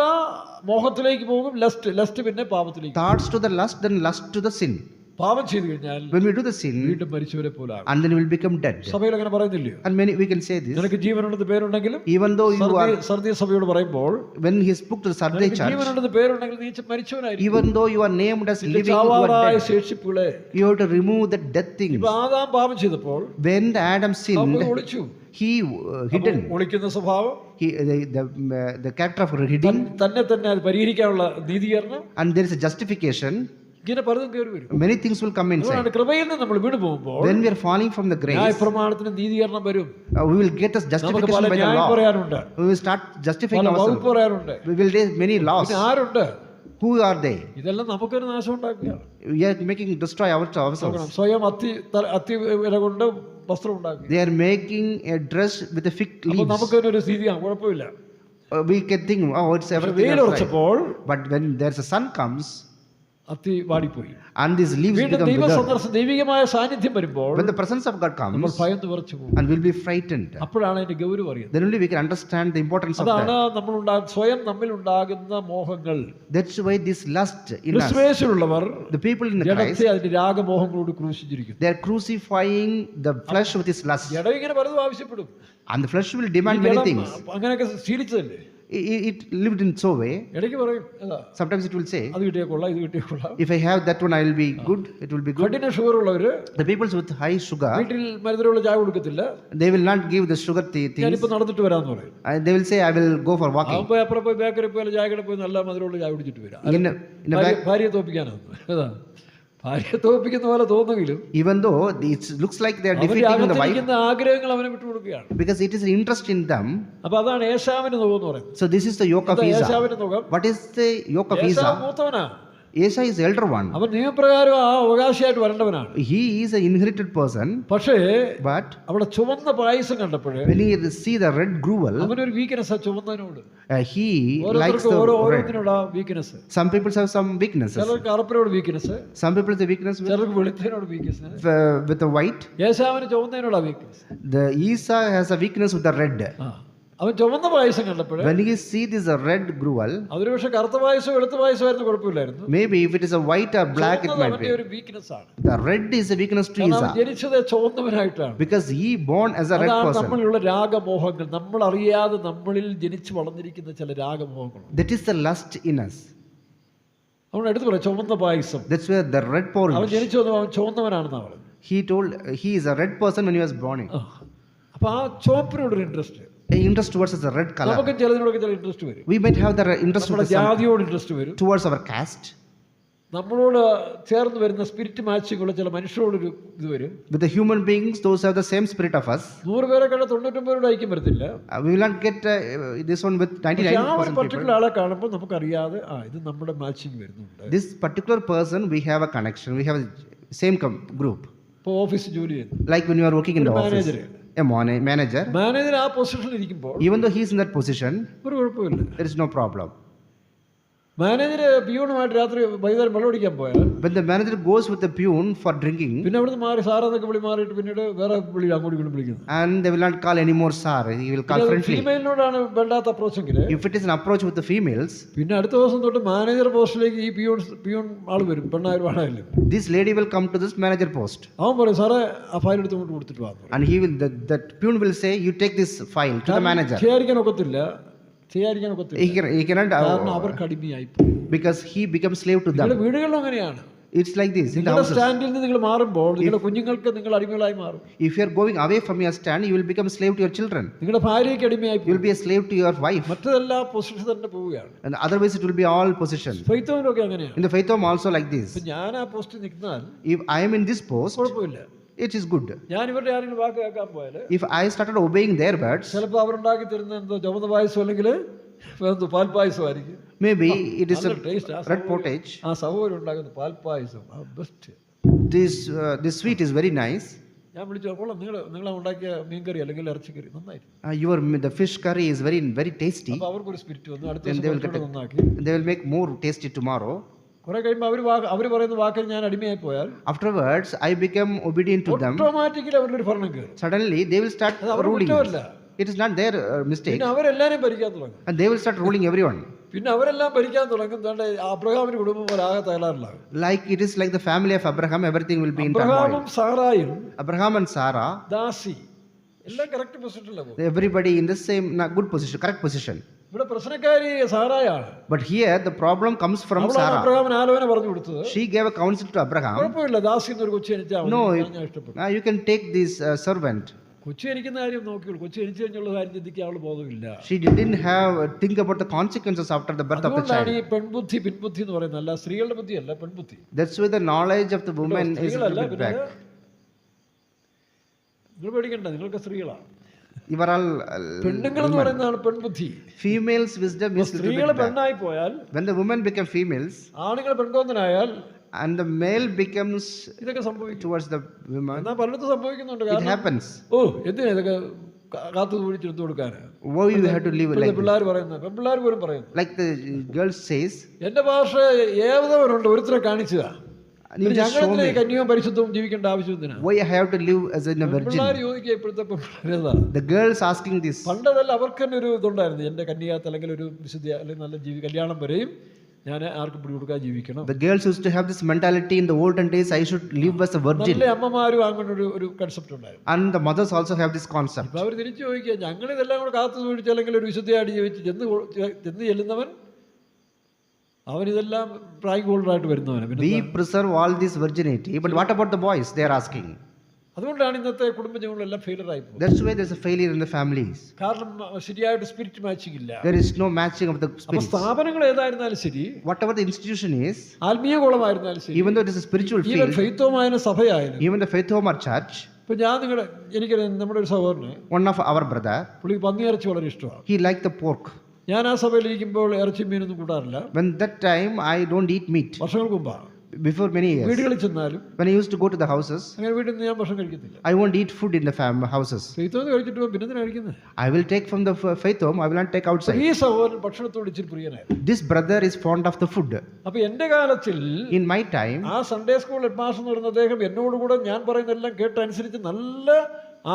മോഹത്തിലേക്ക് പോകും, ലസ്റ്റ് പിന്നെ പാപത്തിലേക്ക്. Thoughts to the lust, then lust to the sin. പാപം ചെയ്തു കഴിഞ്ഞാൽ When we do the sin, വീണ്ടും മരിച്ചവരെ പോലാകും. and then we will become dead. സഭയിൽ അങ്ങനെ പറയുന്നില്ലയോ? And many, we can say this, നിനക്ക് ജീവനുണ്ടെന്ന് പേരുണ്ടെങ്കിലും even though you are, സർദീയ സഭയോട് പറയുമ്പോൾ when he spoke to the Sardi നിനക്ക് church, ജീവനുണ്ടെന്ന് പേരുണ്ടെങ്കിൽ നീ മരിച്ചവനായിരിക്കും. even though you are named as living, you are ചാവാറായ dead. ശേഷിപ്പുകളെ You have to remove the death things. ഇപ്പൊ ആദാം പാപം ചെയ്തപ്പോൾ When Adam sinned, അവൻ ഒളിച്ചു. he hidden. ഒളിക്കുന്ന സ്വഭാവം, The character of hidden, തന്നെ അത് പരിഹരിക്കാനുള്ള നീതീകരണം, and there is a justification. ഇങ്ങനെ പലതും കയറി വരും. Many things will come inside. അതുകൊണ്ടാണ് കൃപയിൽ നിന്ന് നമ്മൾ വീണ് പോകുമ്പോൾ When we are falling from the grace, ന്യായപ്രമാണത്തിന് നീതീകരണം വരും. we will get us നമുക്ക് justification പല by the ന്യായം law. പറയാനുണ്ട്, We will start justifying പല ourselves. വകുപ്പ് പറയാനുണ്ട്. We will raise many laws. പിന്നെ ആരുണ്ട്? Who are they? ഇതെല്ലാം നമുക്കൊരു നാശം ഉണ്ടാക്കുക. We are making destroy ourselves. സ്വയം അത്തി ഇല കൊണ്ട് വസ്ത്രം ഉണ്ടാക്കുക. They are making a dress with a fig അപ്പൊ leaves. നമുക്കൊരു സ്ഥിതിയാണ്, കുഴപ്പമില്ല. We can think, oh, it's everything else right. വെയിലുറച്ചപ്പോൾ But when there's a sun comes, അത്തി വാടിപ്പോയി. and these leaves വീണ്ടും become ദൈവ withered. സന്ദർശനം ദൈവികമായ സാന്നിധ്യം വരുമ്പോൾ When the presence of God നമ്മൾ comes ഭയന്ന് വിറച്ചു പോകും. and we'll be frightened, അപ്പോഴാണ് അതിന്റെ ഗൗരവം അറിയുന്നത്. then only we can understand the importance of അതാണ് that. സ്വയം നമ്മിൽ ഉണ്ടാകുന്ന മോഹങ്ങൾ. That's why this lust in us, ക്രിസ്തുയേശുവിലുള്ളവർ the people in Christ, ജഡത്തെ അതിന്റെ രാഗമോഹങ്ങളോട് ക്രൂശിച്ചിരിക്കുന്നു. they are crucifying the flesh with his lust, ജഡം ഇങ്ങനെ പലതും ആവശ്യപ്പെടും. and the flesh will demand ഈ many ജഡം things. അങ്ങനെയൊക്കെ ശീലിച്ചതല്ലേ. It lived in so way. ഇടയ്ക്ക് പറയും Sometimes it will say, അത് കിട്ടിയാൽ കൊള്ളാം, ഇത് കിട്ടിയാൽ കൊള്ളാം. if I have that one, I will be good. It will be good. കഠിന ഷുഗർ ഉള്ളവര് The people with high sugar, വീട്ടിൽ മരുന്നിലുള്ള ചായ കൊടുക്കത്തില്ല. they will not give the sugar things. ഞാനിപ്പോ നടന്നിട്ട് വരാന്ന് പറയും. They will say, I will go for walking. അവൻ പോയി അപ്പുറം പോയി ബേക്കറി പോയി ചായ കട പോയി നല്ല മധുരമുള്ള ചായ കുടിച്ചിട്ട് വരാം. In a back, ഭാര്യയെ തോപ്പിക്കാനാണ്. അതാ ഭാര്യയെ തോപ്പിക്കുന്ന പോലെ തോന്നുമെങ്കിലും even though it looks like they are അവന്റെ defeating the wife, അകത്തിരിക്കുന്ന ആഗ്രഹങ്ങൾ അവനെ വിട്ടുകൊടുക്കുകയാണ്. because it is an interest in them. അപ്പൊ അതാണ് ഏശാവിന് നോവെന്ന് പറയുന്നത്. So this is the yoke of Esau. ഏശാവിന്റെ നോകം. What is the yoke of Esau Esau? മൂത്തവനാ. Esau is the elder one. അവൻ നിയമപ്രകാരം ആ അവകാശിയായിട്ട് വരേണ്ടവനാണ്. He is an inherited person, പക്ഷേ but അവിടെ ചുവന്ന പായസം കണ്ടപ്പോഴേ when he see the red gruel, അവനൊരു വീക്ക്നെസ് ചുവന്നതിനോട്. he likes ഓരോരുത്തർക്കും the red. ഓരോന്നിനോട് weakness. Some people have some weaknesses. ചിലർക്ക് കറുപ്പിനോട് weakness, Some people have the weakness ചിലർക്ക് വെളുത്തതിനോട് വീക്ക്നെസ്. with the white. ഏശാവിന് ചുവന്നതിനോടാ weakness. The Esau has a weakness with the red. അവൻ ചുവന്ന പായസം കണ്ടപ്പോഴേ When he see this red gruel, അതൊരു പക്ഷെ കറുത്ത പായസം വെളുത്ത പായസമായിരുന്നു കുഴപ്പമില്ലായിരുന്നു. maybe if it is a white or black, it might അവന്റെ be. ഒരു വീക്ക്നെസ് ആണ്. The red is a weakness to അവൻ Esau ജനിച്ചത് ചുവന്നവനായിട്ടാണ്. because he born as a red അതാണ് person. നമ്മളിലുള്ള രാഗമോഹങ്ങൾ. നമ്മൾ അറിയാതെ നമ്മളിൽ ജനിച്ചു വളർന്നിരിക്കുന്ന ചില രാഗമോഹങ്ങൾ. That is the lust in us. അവൻ എടുത്തു പറയാം ചുവന്ന പായസം. That's where the red അവൻ porridge. ജനിച്ചു വന്നു അവൻ ചുവന്നവനാണെന്നാണ് പറയുന്നത്. He told he is a red person when he was born. അപ്പൊ ആ ചുവപ്പിനോടൊരു interest. Interest towards the red color. നമുക്ക് ചിലതിനോടൊക്കെ ചില ഇൻട്രസ്റ്റ് വരും. We might have the interest നമ്മുടെ with some, ജാതിയോട് ഇൻട്രസ്റ്റ് വരും. towards our caste. നമ്മളോട് ചേർന്ന് വരുന്ന സ്പിരിറ്റ് മാച്ചിങ് ഉള്ള ചില മനുഷ്യരോടൊരു ഇത് വരും. With the human beings, those have the same spirit of us. 100 പേരെ കണ്ട 99 ഐക്യം വരത്തില്ല. We will not get this one with ആ ഒരു 99% പർട്ടിക്കുലർ people. ആളെ കാണുമ്പോൾ നമുക്കറിയാതെ ഇത് നമ്മുടെ മാച്ചിങ് വരുന്നുണ്ട്. This particular person, we have a connection. We have a same group. ഇപ്പോൾ ഓഫീസിൽ ജോലി ചെയ്യുന്നു. Like when you are working in the office. Manager A manager, manager ആ പൊസിഷനിൽ ഇരിക്കുമ്പോൾ even though he is in that position, ഒരു കുഴപ്പമില്ല. there is no problem. Manager പിയൂണുമായിട്ട് രാത്രി വൈകുന്നേരം വെള്ളം അടിക്കാൻ പോയാൽ When the manager goes with the peon for drinking, പിന്നെ അവിടുന്ന് മാറി സാറെന്നൊക്കെ വിളി മാറിയിട്ട് പിന്നീട് വേറെ വിളി അങ്ങോട്ട് ഇങ്ങോട്ട് വിളിക്കുന്നത്. and they will not call anymore sir, he will call friendly. ഫീമെയിലിനോടാണ് വേണ്ടാത്ത അപ്രോച്ചെങ്കിൽ If it is an approach with the females, പിന്നെ അടുത്ത ദിവസം തൊട്ട് മാനേജർ പോസ്റ്റിലേക്ക് ഈ പിയൂൺ ആൾ വരും. പെണ്ണായാലും ആണായാലും this lady will come to this manager post, അവൻ പറയും സാറേ ആ ഫയൽ എടുത്ത് കൊണ്ട് കൊടുത്തിട്ട് വാ. and he will that peon will say, you take this file to the manager. ചെയ്യാതിരിക്കാൻ ഒക്കത്തില്ല. He cannot കാരണം അവർക്ക് അടിമയായി പോയി. because he becomes slave to നിങ്ങളുടെ them. വീടുകളിലും അങ്ങനെയാണ്. It's like this in the നിങ്ങളുടെ houses. സ്റ്റാൻഡിൽ നിന്ന് നിങ്ങൾ മാറുമ്പോൾ നിങ്ങളുടെ കുഞ്ഞുങ്ങൾക്ക് നിങ്ങൾ അടിമകളായി മാറും. If you are going away from your stand, you will become a slave to your children. നിങ്ങളുടെ ഭാര്യയ്ക്ക് അടിമയായി You പോകും. will be a slave to your wife, മറ്റതെല്ലാം പൊസിഷൻ തന്നെ പോവുകയാണ്. and otherwise it will be all possession. ഫൈത്തോനൊക്കെ അങ്ങനെയാണ്. In the faith home also like this. ഇപ്പൊ ഞാൻ ആ പോസ്റ്റിൽ നിൽക്കുന്നാൽ If I am in this post, കുഴപ്പമില്ല. it is good. ഞാൻ ഇവരുടെ ആരെങ്കിലും വാക്ക് കേൾക്കാൻ പോയാൽ If I started obeying their words, ചിലപ്പോൾ അവരുണ്ടാക്കി തരുന്ന എന്തോ ചുവന്ന പായസം അല്ലെങ്കിൽ എന്തോ പാൽപ്പായസമായിരിക്കും. maybe it is നല്ല a ടേസ്റ്റ്. red pottage. ആ സഹോദരൻ ഉണ്ടാക്കുന്ന പാൽപ്പായസം best. This sweet is very nice. ഞാൻ വിളിച്ചു കൊള്ളാം, നിങ്ങൾ ഉണ്ടാക്കിയ മീൻകറി അല്ലെങ്കിൽ ഇറച്ചിക്കറി നന്നായിരുന്നു. The fish curry is very very tasty. അപ്പോൾ അവർക്കൊരു സ്പിരിറ്റ് വന്നു. അടുത്ത And they will ദിവസം നന്നാക്കി. They will make more tasty tomorrow. കുറെ കഴിയുമ്പോൾ അവർ പറയുന്ന വാക്കിൽ ഞാൻ അടിമയായി പോയാൽ Afterwards, I become obedient to them. Automatically അവരുടെ ഒരു ഭരണം കയറും. Suddenly, they will start ruling. It is not their mistake. പിന്നെ അവരെല്ലാരെയും ഭരിക്കാൻ തുടങ്ങും. And they will start ruling everyone. പിന്നെ അവരെല്ലാം ഭരിക്കാൻ തുടങ്ങും. അബ്രഹാമിന്റെ കുടുംബം പോലെ ആകെ തകരാറിലാകും. Like it is like the family of Abraham, everything will be in അബ്രഹാമും turmoil. സാറായും Abraham and Sarah, ദാസി എല്ലാം correct പൊസിഷനിലാണ്. everybody in the same good position, correct position. ഇവിടെ പ്രശ്നക്കാരി സാറായാണ്. But here the problem comes from Sarah. അബ്രഹാമിന് ആലോചന പറഞ്ഞു കൊടുത്തത്. She gave a counsel to Abraham. കുഴപ്പമില്ല, ദാസി എന്നൊരു കൊച്ചു ജനിച്ചാൽ No, ഞാൻ ഇഷ്ടപ്പെട്ടു. you can take this servant. കൊച്ചു ജനിക്കുന്ന കാര്യം നോക്കിയുള്ളൂ. കൊച്ചു ജനിച്ചു കഴിഞ്ഞുള്ള കാര്യം ചിന്തിക്കാൻ അവള് ബോധമില്ല. She didn't think about the consequences after the birth of the അതുകൊണ്ടാണ് child. ഈ പെൺബുദ്ധി പിൻബുദ്ധി എന്ന് പറയുന്നത്. അല്ല, സ്ത്രീകളുടെ ബുദ്ധിയല്ല, പെൺബുദ്ധി. That's why the knowledge of the woman is a സ്ത്രീകളല്ല, little bit പിന്നെ back. നിങ്ങൾ പേടിക്കണ്ട, നിങ്ങൾക്ക് സ്ത്രീകളാണ്. You are all പെണ്ണുങ്ങൾ എന്ന് പറയുന്നതാണ് പെൺബുദ്ധി. females' wisdom is little സ്ത്രീകൾ bit back. പെണ്ണായി പോയാൽ, When the women become females ആണുങ്ങൾ പെൺകോന്തനായാൽ and the male becomes ഇതൊക്കെ സംഭവിക്കും. towards the woman, എന്നാൽ പലയിടത്തും സംഭവിക്കുന്നുണ്ട്. it കാരണം happens. ഓ എന്തിനാ ഇതൊക്കെ കാത്തു സൂക്ഷിച്ചെടുത്ത് കൊടുക്കാനാണ് Why you have to live like this? പിള്ളേർ പറയുന്നത്, പെൺപിള്ളേർ പോലും പറയുന്നു. Like the girl says, എന്റെ ഭാഷ ഏവതവനുണ്ട് ഒരുത്തരെ കാണിച്ചതാ, you just show ഞങ്ങളെന്തിനാ me. ഈ കന്യവും പരിശുദ്ധവും ജീവിക്കേണ്ട ആവശ്യത്തിനാ? Why I have to live as a പിള്ളേർ virgin? ചോദിക്കുക ഇപ്പോഴത്തെ പിള്ളേരേതാ. The girls asking this. പണ്ടതല്ല, അവർക്ക് തന്നെ ഒരു ഇതുണ്ടായിരുന്നു, എൻ്റെ കന്യാത്ത് അല്ലെങ്കിൽ ഒരു വിശുദ്ധ അല്ലെങ്കിൽ നല്ല കല്യാണം വരെയും ഞാൻ ആർക്കും പിടി കൊടുക്കാൻ ജീവിക്കണം. The girls used to have this mentality in the olden days, I should live as a virgin. നല്ല അമ്മമാരും അങ്ങനെ ഒരു കൺസെപ്റ്റ് ഉണ്ടായിരുന്നു. And the mothers also have this concept. അപ്പൊ അവർ തിരിച്ചു ചോദിക്കുക, ഞങ്ങൾ ഇതെല്ലാം കൂടെ കാത്തു സൂക്ഷിച്ച് അല്ലെങ്കിൽ ഒരു വിശുദ്ധയായിട്ട് ജീവിച്ച് ചെന്ന് ചെല്ലുന്നവൻ അവനിതെല്ലാം prank ഹോൾഡറായിട്ട് വരുന്നവന്. We preserve all this virginity, but what about the boys? They are asking. അതുകൊണ്ടാണ് ഇന്നത്തെ കുടുംബ ജീവിതങ്ങളെല്ലാം ഫെയിലർ ആയി പോകുന്നത്. That's why there's a failure in the families. കാരണം ശരിയായിട്ട് സ്പിരിറ്റ് മാച്ചിങ് ഇല്ല. There is no matching of the അപ്പൊ spirits. സ്ഥാപനങ്ങൾ ഏതായിരുന്നാലും ശരി, Whatever the institution is, ആത്മീയ കോളമായിരുന്നാലും ശരി, even though it is a spiritual even field, ഫെയ്ത്തോമായാലും സഭയായാലും, even the Faith Home or church, ഇപ്പൊ ഞാൻ എനിക്കറിയാം, നമ്മുടെ ഒരു സഹോദരന് one of our brother, പുള്ളിക്ക് പന്നിയിറച്ചി വളരെ ഇഷ്ടമാണ്. he liked the pork. ഞാൻ ആ സഭയിൽ ഇരിക്കുമ്പോൾ ഇറച്ചി മീനൊന്നും കൂടാറില്ല. When that time I don't eat meat. വർഷങ്ങൾക്ക് മുമ്പാണ്. Before many years, വീടുകളിൽ ചെന്നാലും when I used to go to the houses, അങ്ങനെ വീട്ടിൽ നിന്ന് ഞാൻ ഭക്ഷണം കഴിക്കത്തില്ല. I won't eat food in the houses. ഫെയ്ത്തോന്ന് കഴിച്ചിട്ട് പിന്നെ എന്തിനാ കഴിക്കുന്നത്? I will take from the Faith Home, I will not take outside. ഈ സഹോദരൻ ഭക്ഷണത്തോട് ഇച്ചിരി പ്രിയനായിരുന്നു. This brother is fond of the food. അപ്പൊ എന്റെ കാലത്തിൽ In my time, ആ സൺഡേ സ്കൂൾ ഹെഡ് മാസ്റ്റർ എന്ന് പറയുന്ന അദ്ദേഹം എന്നോടുകൂടെ ഞാൻ പറയുന്നതെല്ലാം കേട്ടനുസരിച്ച് നല്ല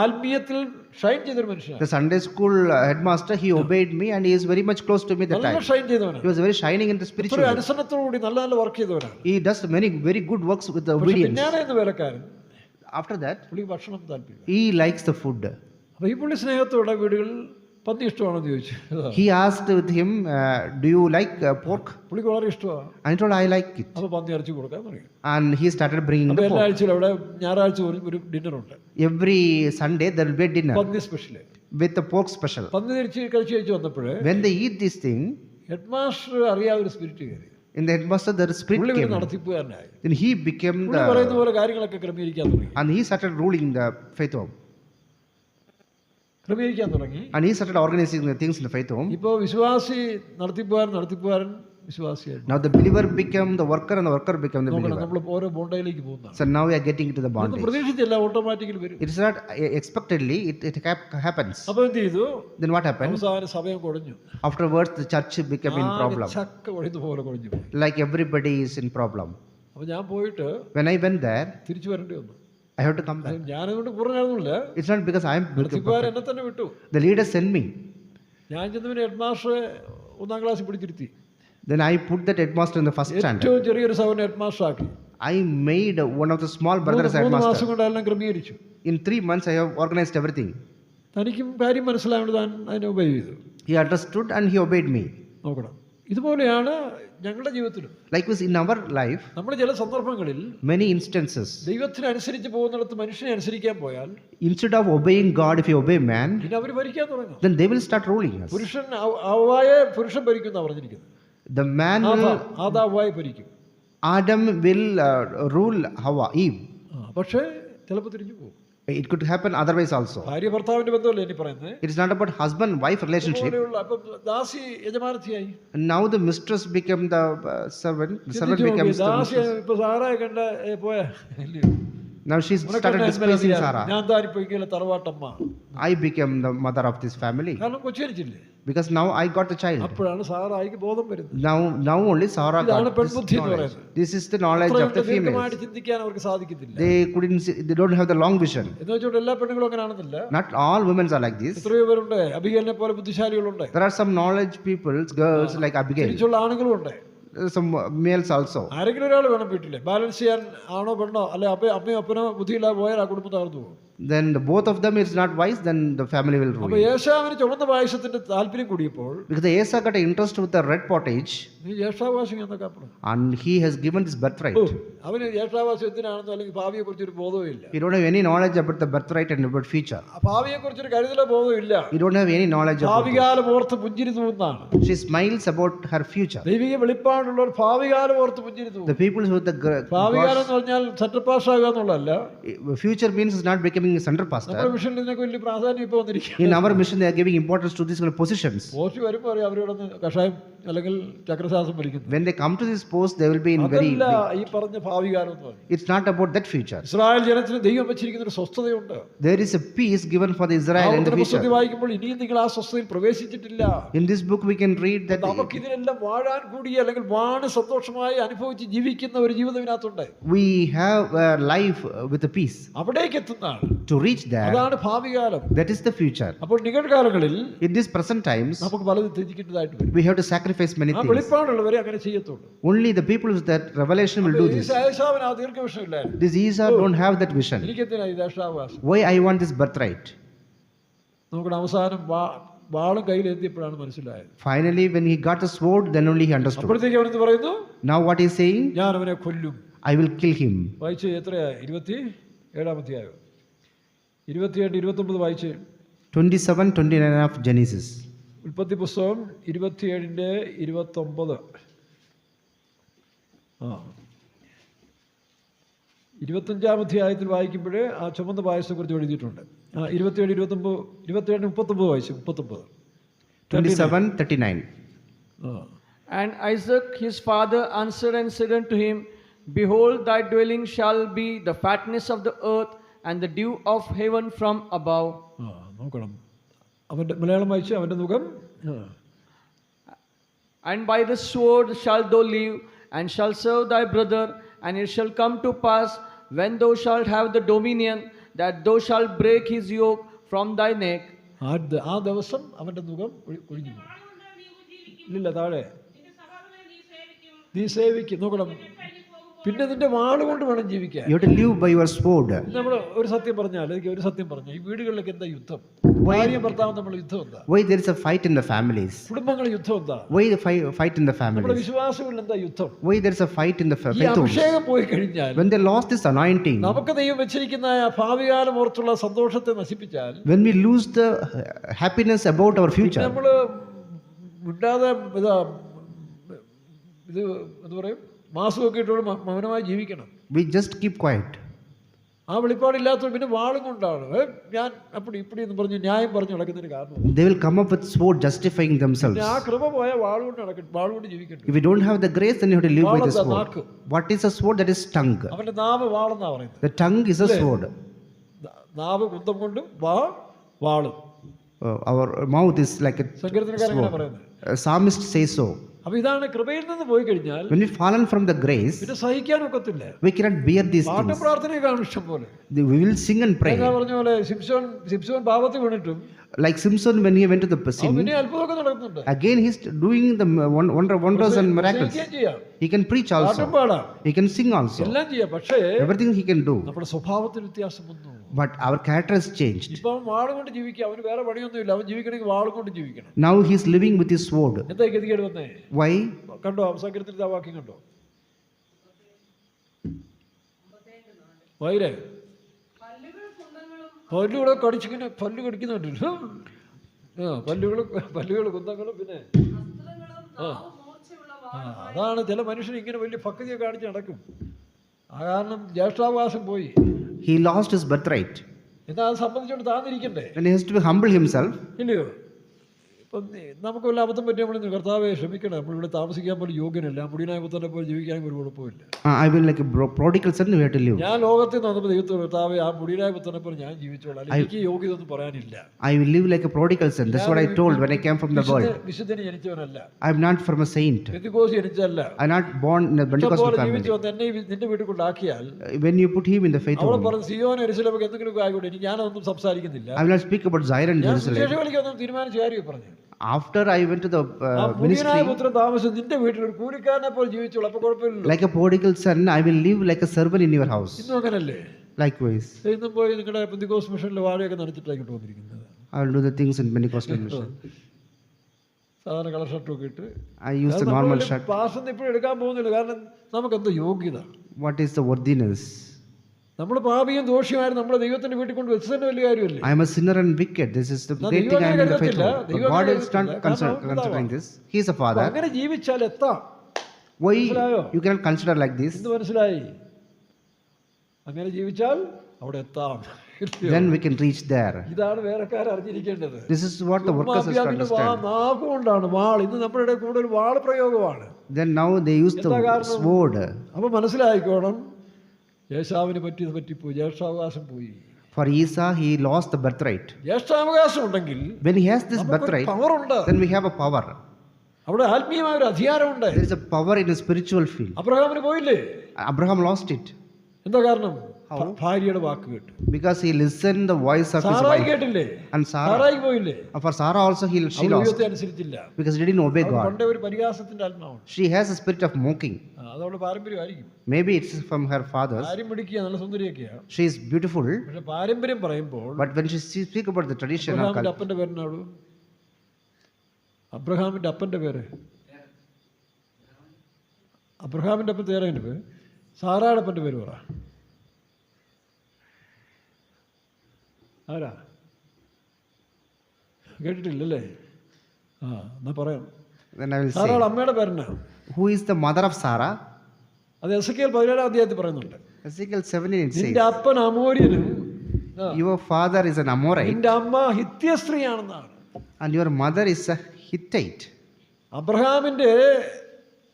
ആത്മീയത്തിൽ ഷൈൻ ചെയ്തൊരു മനുഷ്യനാണ്. the Sunday school headmaster, he obeyed me and he is very much close to me that നല്ല time. Shine ചെയ്തവനാണ്. He was very shining in the ഇത്ര spiritual. അനുസരണത്തോടുകൂടി നല്ല നല്ല work ചെയ്തവനാണ്. He does many very good works with the പക്ഷെ obedience. പിന്നാലെ എന്ന വേലക്കാരൻ After that, പുള്ളി ഭക്ഷണം താല്പര്യം. he likes the food. അപ്പൊ ഈ പുള്ളി സ്നേഹത്തോടെ വീടുകളിൽ പന്നി ഇഷ്ടമാണെന്ന് ചോദിച്ചു. He asked with him, do you like pork? പുള്ളിക്ക് വളരെ ഇഷ്ടമാണ്. I told I like it. അപ്പൊ പന്നി ഇറച്ചി കൊടുക്കാൻ തുടങ്ങി. And he started bringing അപ്പൊ the എല്ലാ pork. ആഴ്ചയിലും അവിടെ ഞായറാഴ്ച ഒരു ഡിന്നറുണ്ട്, Every Sunday there will be a dinner പന്നി special. with the pork special. പന്നി കഴിച്ച് വന്നപ്പോഴേ When they eat this thing, head master അറിയാതെ ഒരു സ്പിരിറ്റ് കയറി. in the headmaster the spirit പുള്ളി came. നടത്തിപ്പുകാരനായി. Then he became പുള്ളി പറയുന്ന the, പോലെ കാര്യങ്ങളൊക്കെ ക്രമീകരിക്കാൻ തുടങ്ങി. and he started ruling the Faith Home. ക്രമീകരിക്കാൻ തുടങ്ങി. And he started organizing the things in the Faith Home. ഇപ്പോ വിശ്വാസി നടത്തിപ്പുകാരൻ വിശ്വാസിയായിരുന്നു. Now the believer became the worker and the worker became the നോക്കണം, believer. നമ്മൾ ഓരോ ബോണ്ടയിലേക്ക് പോകുന്നതാണ്. So now we are getting into the ഇത് bondage. പ്രതീക്ഷിച്ചില്ല, ഓട്ടോമാറ്റിക്കലി വരും. It is not expectedly, it happens. അപ്പൊ എന്ത് ചെയ്തു? Then what happened? അവസാനം സഭയം കുഴഞ്ഞു. Afterwards the church became in problem. ചക്ക കുഴഞ്ഞ പോലെ കുഴഞ്ഞു പോയി. Like everybody is in problem. അപ്പൊ ഞാൻ പോയിട്ട് When I went there, തിരിച്ചു വരേണ്ടി വന്നു. I have to come back. ഞാനതുകൊണ്ട് പൂർണ്ണമായിരുന്നില്ല. It's not because I am നടത്തിപ്പുകാരൻ എന്നെ തന്നെ വിട്ടു. the leader sent me. ഞാൻ ചെന്നവന് ഹെഡ് മാസ്റ്ററെ 1ാം ക്ലാസ്സിൽ പിടിച്ചിരുത്തി. Then I put that headmaster in the first standard. ഏറ്റവും ചെറിയൊരു സഹോദരൻ ഹെഡ് മാസ്റ്റർ ആക്കി. I made one of the small brothers 3 മാസം headmaster. കൊണ്ട് എല്ലാം ക്രമീകരിച്ചു. In 3 months I have organized everything. തനിക്കും കാര്യം മനസ്സിലായത് താൻ അതിനെ ഉപയോഗ ചെയ്തു. He understood and he obeyed me. നോക്കണം, ഇതുപോലെയാണ് ഞങ്ങളുടെ ജീവിതത്തിലും. Likewise in our life, നമ്മൾ ചില സന്ദർഭങ്ങളിൽ many instances, ദൈവത്തിന് അനുസരിച്ച് പോകുന്നിടത്ത് മനുഷ്യനെ അനുസരിക്കാൻ പോയാൽ instead of obeying God, if you obey man, പിന്നെ അവർ ഭരിക്കാൻ തുടങ്ങും. then they will start ruling us. പുരുഷൻ ഹവ്വായെ പുരുഷൻ ഭരിക്കുന്ന പറഞ്ഞിരിക്കുന്നത്. The man will, ആദാവായി ഭരിക്കും. Adam will rule Hawa, Eve. പക്ഷേ ചിലപ്പോൾ തിരിഞ്ഞു പോകും. It could happen otherwise also. ഭാര്യ ഭർത്താവിന്റെ ബന്ധമല്ലേ ഇനി പറയുന്നത്? It is not about husband-wife relationship. അപ്പം ദാസി യജമാനത്തിയായി. And now the mistress became the servant. The servant becomes the Das mistress. ഇപ്പൊ സാറായി കണ്ട പോയാ ഇല്ലയോ? Now she started despising Sarah. ഞാൻ താനിപ്പോ ഇങ്ങനെ തറവാട്ടമ്മ. I became the mother of this family കാരണം കൊച്ചിരിച്ചില്ലേ? because now I got the child. അപ്പോഴാണ് സാറായിക്ക് ബോധം വരുന്നത്. Now only Sarah ഇതാണ് got this പെൺബുദ്ധി എന്ന് knowledge. പറയുന്നത്. This is the knowledge of the females. ദീർഘമായിട്ട് ചിന്തിക്കാൻ അവർക്ക് സാധിക്കത്തില്ല. They don't have the long vision. എന്ന് വെച്ചുകൊണ്ട് എല്ലാ പെണ്ണുങ്ങളും അങ്ങനെ ആണെന്നില്ല. Not all women are like this. എത്രയോ പേരുണ്ട് അബിഗേലിനെ പോലെ ബുദ്ധിശാലികളുണ്ട്. There are some knowledge people, girls like Abigail. തിരിച്ചുള്ള ആണുങ്ങളും ഉണ്ട്. Some males also. ആരെങ്കിലും ഒരാൾ വേണം വീട്ടില്. ബാലൻസ് ചെയ്യാൻ ആണോ പെണ്ണോ അല്ലെ അമ്മയോ അപ്പനോ ബുദ്ധിയില്ലാതെ പോയാൽ ആ കുടുംബം തകർന്നു പോകും. Then both of them is not wise, then the family will അപ്പൊ ruin. യേശാവിന് ചുവന്ന പായസത്തിന്റെ താല്പര്യം കൂടിയപ്പോൾ Because Asa got an interest with the red pottage നീ ജ്യേഷ്ഠാവാസം എന്നൊക്കെ പറഞ്ഞു. and he has given this birthright. അവന് ജ്യേഷ്ഠാവാസം എന്തിനാണെന്നോ അല്ലെങ്കിൽ ഭാവിയെ കുറിച്ചൊരു ബോധവും ഇല്ല. He don't have any knowledge about the birthright and about future. ഭാവിയെ കുറിച്ചൊരു കരുതലോ ബോധവും ഇല്ല. He don't have any knowledge about it. ഭാവികാലം ഓർത്ത് പുഞ്ചിരി തൂന്നാണ്. She smiles about her future. ദൈവിക വെളിപ്പാടുള്ളവർ ഭാവികാലം ഓർത്ത് പുഞ്ചിരി തൂന്നും. The people with the ഭാവികാലം എന്ന് പറഞ്ഞാൽ സെറ്റപ്പാസ് ആകുക എന്നുള്ളതല്ല. future means is not becoming becoming a center നമ്മുടെ pastor. മിഷനിൽ ഇതിനൊക്കെ വലിയ പ്രാധാന്യം ഇപ്പോൾ വന്നിരിക്കും. In our mission, they are giving importance to these kind of positions. Post വരുമ്പോൾ അറിയാം അവരോടൊന്ന് കഷായം അല്ലെങ്കിൽ ചക്രശ്വാസം വലിക്കുന്നു. When they come to this post, they will be in very. അതല്ല ഈ പറഞ്ഞ ഭാവികാലം എന്ന് പറയും. It's not about that future. Israel ജനത്തിന് ദൈവം വെച്ചിരിക്കുന്ന ഒരു സ്വസ്ഥതയുണ്ട്. There is a peace given for the Israel in the പുസ്തകത്തിൽ future. വായിക്കുമ്പോൾ ഇനിയും നിങ്ങൾ ആ സ്വസ്ഥതയിൽ പ്രവേശിച്ചിട്ടില്ല. In this book, we can read that നമുക്ക് ഇതിനെല്ലാം വാഴാൻ കൂടിയ അല്ലെങ്കിൽ വാണ് സന്തോഷമായി അനുഭവിച്ച് ജീവിക്കുന്ന ഒരു ജീവിതം ഇതിനകത്തുണ്ട്. we have a life with a peace. അവിടേക്ക് എത്തുന്നതാണ്. To reach there, അതാണ് ഭാവികാലം. that is the future. അപ്പോൾ നികഴ്കാലങ്ങളിൽ In these present times, നമുക്ക് പലതും ത്യജിക്കേണ്ടതായിട്ട് വരും. we have to sacrifice many ആ things. വെളിപ്പാടുള്ളവരെ അങ്ങനെ ചെയ്യത്തുള്ളൂ. Only the people with that revelation will do this. ഏശാവിന് ആ ദീർഘവിഷയമില്ലായിരുന്നു. This Esau don't have that vision. എനിക്കെന്തിനാ ഈ ദേശാവകാശം? Why I want this birthright? നമുക്ക് അവസാനം വാളും കയ്യിൽ എത്തിയപ്പോഴാണ് മനസ്സിലായത്. Finally, when he got the sword, then only he understood. അപ്പോഴത്തേക്ക് അവനെന്ത് പറയുന്നു? Now what he is saying? ഞാൻ അവനെ കൊല്ലും. I will kill him. വായിച്ച് എത്രയാ? 27 അധ്യായം 28 29 വായിച്ച്. 27-29 of Genesis. ഉൽപ്പത്തി പുസ്തകം 27:29. 25 അധ്യായത്തിൽ വായിക്കുമ്പോൾ ആ ചുമന്ന പായസത്തെക്കുറിച്ച് എഴുതിയിട്ടുണ്ട്. 27:39 വായിച്ചു. 39. 27-39. And Isaac his father answered and said unto him, Behold, thy dwelling shall be the fatness of the earth, and the dew of heaven from above. നോക്കണം. അവൻ്റെ മലയാളം വായിച്ച് അവൻ്റെ മുഖം. And by the sword shalt thou live, and shalt serve thy brother, and it shall come to pass, when thou shalt have the dominion, that thou shalt break his yoke from thy neck. ആ ദിവസം അവൻ്റെ മുഖം ഒഴിഞ്ഞു. ഇല്ല, താഴെ നീ സേവിക്കും. നോക്കണം. പിന്നെ നിന്റെ വാളുകൊണ്ട് വേണം ജീവിക്കാൻ. You have to live by your sword. നമ്മൾ ഒരു സത്യം പറഞ്ഞാൽ, എനിക്ക് ഒരു സത്യം പറഞ്ഞാൽ, ഈ വീടുകളിലൊക്കെ എന്താ യുദ്ധം? ഭാര്യയും ഭർത്താവും നമ്മൾ യുദ്ധം എന്താ? Why there is a fight in the families? കുടുംബങ്ങൾ യുദ്ധം എന്താ? Why the fight in the നമ്മുടെ families? വിശ്വാസങ്ങളിൽ എന്താ യുദ്ധം? Why there is a fight in the ഈ faith homes? അഭിഷേകം പോയി കഴിഞ്ഞാൽ, When they lost this anointing, നമുക്ക് ദൈവം വെച്ചിരിക്കുന്ന ഭാവികാലം ഓർത്തുള്ള സന്തോഷത്തെ നശിപ്പിച്ചാൽ, when we lose the happiness about our future, നമ്മൾ മിണ്ടാതെ ഇത് എന്താ പറയും, മാസമൊക്കെ ഇട്ടോട് മൗനമായി ജീവിക്കണം. we just keep quiet. ആ വെളിപ്പാടില്ലാത്തത് പിന്നെ വാളും കൊണ്ടാണ് ഞാൻ അപ്പടി ഇപ്പടി എന്ന് പറഞ്ഞ് ന്യായം പറഞ്ഞു നടക്കുന്നതിന് കാരണം. They will come up with sword justifying themselves. ആ കൃപ പോയ വാളുകൊണ്ട് നടക്കും, വാളുകൊണ്ട് ജീവിക്കട്ടെ. If you don't have the grace, then you have to live by the sword. നാക്ക്. What is a sword? That is tongue. അവന്റെ നാവ് വാളെന്നാ പറയുന്നത്. The tongue is a sword. നാവ് കുന്തം കൊണ്ടും വാളും. Our mouth is like a സങ്കീർത്തനക്കാരൻ അങ്ങനെ പറയുന്നത്. psalmist says so. അപ്പൊ ഇതാണ് കൃപയിൽ നിന്ന് പോയി കഴിഞ്ഞാൽ When we fallen from the grace, പിന്നെ സഹിക്കാൻ ഒക്കത്തില്ല. we cannot bear these പാട്ടും things. പ്രാർത്ഥനയും കാണും ഇഷ്ടം പോലെ. We will sing and pray. ഞാൻ പറഞ്ഞ പോലെ സിംസോൻ പാപത്തിൽ വീണിട്ടും Like Simpson, when he went to the അവൻ sin, പിന്നെ അത്ഭുതമൊക്കെ നടക്കുന്നുണ്ട്. again he's doing the wonders and miracles. സഹിക്കുകയും ചെയ്യാം, He can preach പാട്ടും also. പാടാം, He can sing also. എല്ലാം ചെയ്യാം. പക്ഷേ Everything he can do. നമ്മുടെ സ്വഭാവത്തിൽ വ്യത്യാസം വന്നു. But our character has changed. ഇപ്പൊ അവൻ വാളും കൊണ്ട് ജീവിക്കുക. അവന് വേറെ പണിയൊന്നുമില്ല. അവൻ ജീവിക്കണമെങ്കിൽ വാളും കൊണ്ട് ജീവിക്കണം. Now he is living with his sword. എന്താ ഗതികേട് വന്നേ? Why? കണ്ടോ സങ്കീർത്തനത്തിൽ ആ വാക്യം കണ്ടോ? വൈരേ പല്ലുകൂടെ കടിച്ചിങ്ങനെ പല്ല് കടിക്കുന്നുണ്ട്. പല്ലുകൾ കുന്തങ്ങളും പിന്നെ അതാണ് ചില മനുഷ്യർ ഇങ്ങനെ വലിയ ഭക്തിയെ കാണിച്ച് നടക്കും. ആ കാരണം ജ്യേഷ്ഠാവകാശം പോയി. He lost his birthright. എന്നാ അത് സംബന്ധിച്ചോണ്ട് താന്നിരിക്കണ്ടേ? And he has to humble himself. ഇല്ലയോ? ഇപ്പം നമുക്ക് വല്ല അബദ്ധം പറ്റി നമ്മൾ കർത്താവെ ക്ഷമിക്കണം, നമ്മളിവിടെ താമസിക്കാൻ പോലും യോഗ്യനല്ല, മുടിയനായ പുത്രനെ പോലെ ജീവിക്കാൻ ഒരു കുഴപ്പമില്ല. I will like a prodigal son, we have to live. ഞാൻ ലോകത്തിൽ വന്നപ്പോൾ ദൈവത്തോട് കർത്താവെ ആ മുടിയനായ പുത്രനെ പോലെ ഞാൻ ജീവിച്ചോളാം, എനിക്ക് യോഗ്യത ഒന്നും പറയാനില്ല. I will live like a prodigal son. That's what I told when I came from the world. വിശുദ്ധന് ജനിച്ചവനല്ല, I am not from a saint. പെന്തിക്കോസ് ജനിച്ചല്ല, I am not born in a Pentecostal family. ജീവിച്ചു വന്ന് എന്നെ നിന്റെ വീട്ടിൽ കൊണ്ടാക്കിയാൽ When you put him in the faith അവളെ home, പറഞ്ഞ് സിയോൻ യെരൂശലേമൊക്കെ എന്തെങ്കിലും ആയിക്കോട്ടെ, എനിക്ക് ഞാനൊന്നും സംസാരിക്കുന്നില്ല. I will not speak about Zion and ഞാൻ Jerusalem. സുവിശേഷവലിക്കൊന്നും തീരുമാനിച്ച കാര്യം പറഞ്ഞു. After I went to the മുടിയനായ ministry, പുത്രൻ താമസം നിന്റെ വീട്ടിൽ ഒരു കൂലിക്കാരനെ പോലെ ജീവിച്ചോളൂ, അപ്പൊ കുഴപ്പമില്ല. like a prodigal son, I will live like a servant in your house. ഇന്നും അങ്ങനല്ലേ? Likewise, ഇന്നും പോയി നിങ്ങളുടെ പെന്തിക്കോസ് മിഷനിൽ വാഴയൊക്കെ നനച്ചിട്ടാണ് ഇങ്ങോട്ട് വന്നിരിക്കുന്നത്. I will do the things in Pentecostal mission. സാധാരണ കളർ ഷർട്ടൊക്കെ ഇട്ട് I use the normal shirt. പാർശ്വം ഇപ്പോഴും എടുക്കാൻ പോകുന്നില്ല. കാരണം നമുക്ക് എന്തോ യോഗ്യത. What is the worthiness? നമ്മൾ പാപിയും ദോഷിയുമായിരുന്നു നമ്മളെ ദൈവത്തിന്റെ വീട്ടിൽ കൊണ്ട് വെച്ച് തന്നെ വലിയ കാര്യമല്ലേ? I am a sinner and wicked. This is the great thing I am in the faith home. But God is not considering this. He is a father. അങ്ങനെ ജീവിച്ചാൽ എത്താം. Why you cannot consider like this? എന്ത് മനസ്സിലായി? അങ്ങനെ ജീവിച്ചാൽ അവിടെ എത്താം. then we can reach there. ഇതാണ് വേലക്കാർ അറിഞ്ഞിരിക്കേണ്ടത്. This is what the workers have to അഭിയാദിന് understand. നാഗുകൊണ്ടാണ് വാൾ. ഇന്ന് നമ്മുടെ ഇടയിൽ കൂടുതൽ വാൾ പ്രയോഗമാണ്. Then now they use the sword. അപ്പൊ മനസ്സിലായിക്കോണം, യേശാവിന് പറ്റിപ്പോയി, ജ്യേഷ്ഠാവകാശം പോയി. For Esau, he lost the birthright. ജ്യേഷ്ഠാവകാശം ഉണ്ടെങ്കിൽ When he has this birthright, പവറുണ്ട്. then we have a power. അവിടെ ആത്മീയമായ ഒരു അധികാരമുണ്ട്. There is a power in a spiritual field. അബ്രഹാമിന് പോയില്ലേ? Abraham lost it എന്താ കാരണം? ഭാര്യയുടെ വാക്ക് കേട്ടു. because he listened the voice of his Sarai wife. കേട്ടില്ലേ? And Sarah, സാറായി പോയില്ലേ? for Sarah also she lost ദൈവത്തെ അനുസരിച്ചില്ല. because she didn't obey God. പണ്ടേ ഒരു പരിഹാസത്തിന്റെ ആത്മാവാണ്. She has a spirit of mocking. അതവളുടെ പാരമ്പര്യമായിരിക്കും. Maybe it's from her fathers. കാര്യം പിടിക്കുക, നല്ല സുന്ദരിയൊക്കെയാണ്. She is beautiful, പക്ഷെ പാരമ്പര്യം പറയുമ്പോൾ but when she speak about the tradition of അബ്രഹാമിന്റെ culture, അപ്പന്റെ പേരെന്നാടു? അബ്രഹാമിന്റെ അപ്പന്റെ പേര്, അബ്രഹാമിന്റെ അപ്പൻ തേരേൻ്റെ പേര്, സാറായുടെ അപ്പന്റെ പേര് പറ. ആരാ? കേട്ടിട്ടില്ലല്ലേ? എന്നാ പറയാം. then I will say, സാറായുടെ അമ്മയുടെ പേരെന്നാ? who is the mother of Sarah? അത് എസെക്കിയേൽ 17-ാം അധ്യായത്തിൽ പറയുന്നുണ്ട്. Ezekiel 17 it നിന്റെ says, അപ്പൻ അമോര്യനും your father is an Amorite നിന്റെ അമ്മ ഹിത്യ സ്ത്രീയാണെന്നാണ്. and your mother is a Hittite. അബ്രഹാമിന്റെ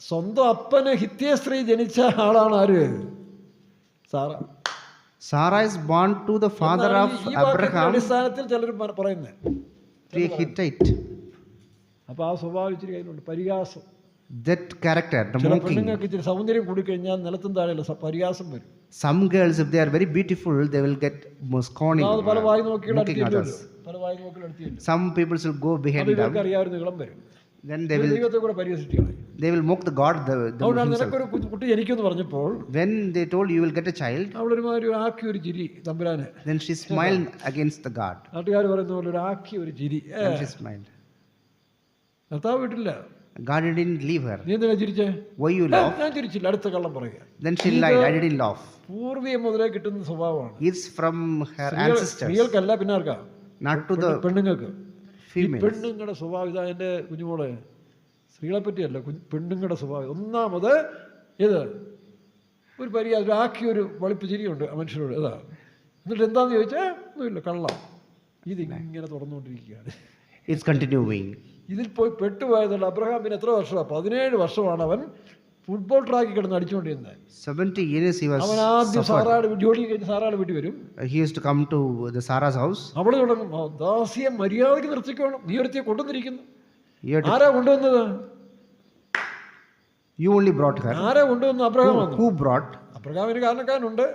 സ്വന്തം അപ്പന് ഹിത്യ സ്ത്രീ ജനിച്ച ആളാണ് ആര്? Sara. Sarah is born to the father of ഈ വാക്യത്തിന്റെ Abraham, അടിസ്ഥാനത്തിൽ ചിലർ പറയുന്നത് a Hittite. അപ്പൊ ആ സ്വഭാവം ഇച്ചിരി കയ്യിലുണ്ട്, പരിഹാസം. That character, the ചില mocking. പെണ്ണുങ്ങൾക്ക് ഇച്ചിരി സൗന്ദര്യം കൂടിക്കഴിഞ്ഞാൽ നിലത്തും താഴെയല്ല പരിഹാസം വരും. Some girls, if they are very beautiful, they will get scorning, അത് പല വായി നോക്കിയുള്ള mocking others. പല വായി നോക്കിയുള്ള അടുത്തില്ല. Some people will go behind അത് them. ഇവർക്ക് അറിയാവുന്ന നീളം വരും. Then they will ദൈവത്തെ കൂടെ പരിഹസിക്കുകയാണ്. mock the God. അതുകൊണ്ടാണ് Himself. നിനക്കൊരു കുട്ടി ജനിക്കുമെന്ന് പറഞ്ഞപ്പോൾ When they told you will get a child, അവളൊരുമാതിരി ആക്കി ഒരു ചിരി തമ്പുരാന്. then she smiled against the God. നാട്ടുകാർ പറയുന്ന പോലെ ഒരു ആക്കി ഒരു ചിരി. And she smiled. കർത്താവ് വീട്ടില്ല. God didn't leave her. നീ എന്തിനാ ചിരിച്ചേ? Why you laugh? ഞാൻ ചിരിച്ചില്ല, അടുത്ത കള്ളം പറയുക. Then she lied. I didn't laugh. പൂർവ്വം മുതലേ കിട്ടുന്ന സ്വഭാവമാണ്. It's from her ancestors, സ്ത്രീകൾക്കല്ല, പിന്നെ ആർക്കാ? not to the പെണ്ണുങ്ങൾക്ക്. ഈ females. പെണ്ണുങ്ങളുടെ സ്വഭാവം ഇതാ. എൻ്റെ കുഞ്ഞുമോളെ, സ്ത്രീകളെ പറ്റിയല്ല, പെണ്ണുങ്ങളുടെ സ്വഭാവം. ഒന്നാമത് ഇത് ഒരു പരിഹാസം, ആക്കി ഒരു വളിപ്പ് ചിരിയുണ്ട് ആ മനുഷ്യരോട്. ഇതാ. എന്നിട്ട് എന്താണെന്ന് ചോദിച്ചാൽ ഒന്നുമില്ല, കള്ളം. ഇതിങ്ങനെ തുറന്നുകൊണ്ടിരിക്കുകയാണ്. It's continuing. ഇതിൽ പോയി പെട്ടുപോയതുകൊണ്ട് അബ്രഹാമിന് എത്ര വർഷമാണ്? 17 വർഷമാണ് അവൻ ഫുട്ബോൾ ട്രാക്കിൽ കിടന്ന് അടിച്ചുകൊണ്ടിരുന്നത്. 70 years he was അവൻ ആദ്യം സാറാട് ജോലി കഴിഞ്ഞ് സാറാട് വീട്ടിൽ വരും. He used to come to the Sarah's house. അവിടെ തുടങ്ങും, ദാസിയെ മര്യാദയ്ക്ക് നിർത്തിക്കോണം, നീ ഒരുത്തിയെ കൊണ്ടുവന്നിരിക്കുന്നു. He had to, ആരാ കൊണ്ടുവന്നത്? you only brought her. ആരാ കൊണ്ടുവന്നു? അബ്രഹാം വന്നു. Who brought? അബ്രഹാമിന് കാരണക്കാരനുണ്ട്.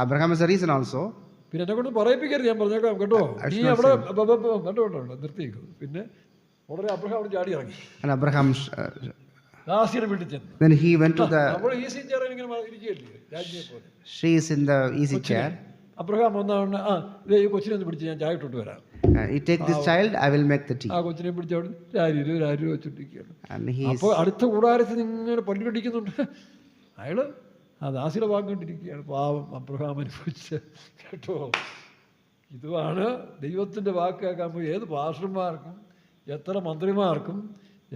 Abraham is a reason also. പിന്നെ എന്നെ കൊണ്ട് പറയിപ്പിക്കരുത്, ഞാൻ പറഞ്ഞേക്കാം കേട്ടോ. നീ അവിടെ കേട്ടോ നിർത്തിയേക്കും. പിന്നെ ഉടനെ അബ്രഹാം അവിടെ ചാടി ഇറങ്ങി And Abraham, ദാസിയുടെ വീട്ടിൽ ചെന്നു. then he went to the, അപ്പോൾ ഈസി ചെയറിൽ ഇങ്ങനെ ഇരിക്കുകയല്ലേ രാജ്ഞിയെ പോലെ. she is in the easy chair. Abraham വന്നവണ്ണം ഈ കൊച്ചിനെ ഒന്ന് പിടിച്ച് ഞാൻ ചായ ഇട്ടോട്ട് വരാം. You take this child, I will make the tea. ആ കൊച്ചിനെ പിടിച്ച് അവിടെ രാരി വെച്ചിട്ടിരിക്കുകയാണ്. And he is, അപ്പോൾ അടുത്ത കൂടാരത്തിൽ ഇങ്ങനെ പല്ലുകടിക്കുന്നുണ്ട്. അയാള് ആ ദാസിയുടെ വാക്ക് കണ്ടിരിക്കുകയാണ്. പാവം അബ്രഹാം അനുഭവിച്ച് കേട്ടോ. ഇതുമാണ് ദൈവത്തിൻ്റെ വാക്ക് കേൾക്കാൻ പോയി ഏത് പാസ്റ്റർമാർക്കും എത്ര മന്ത്രിമാർക്കും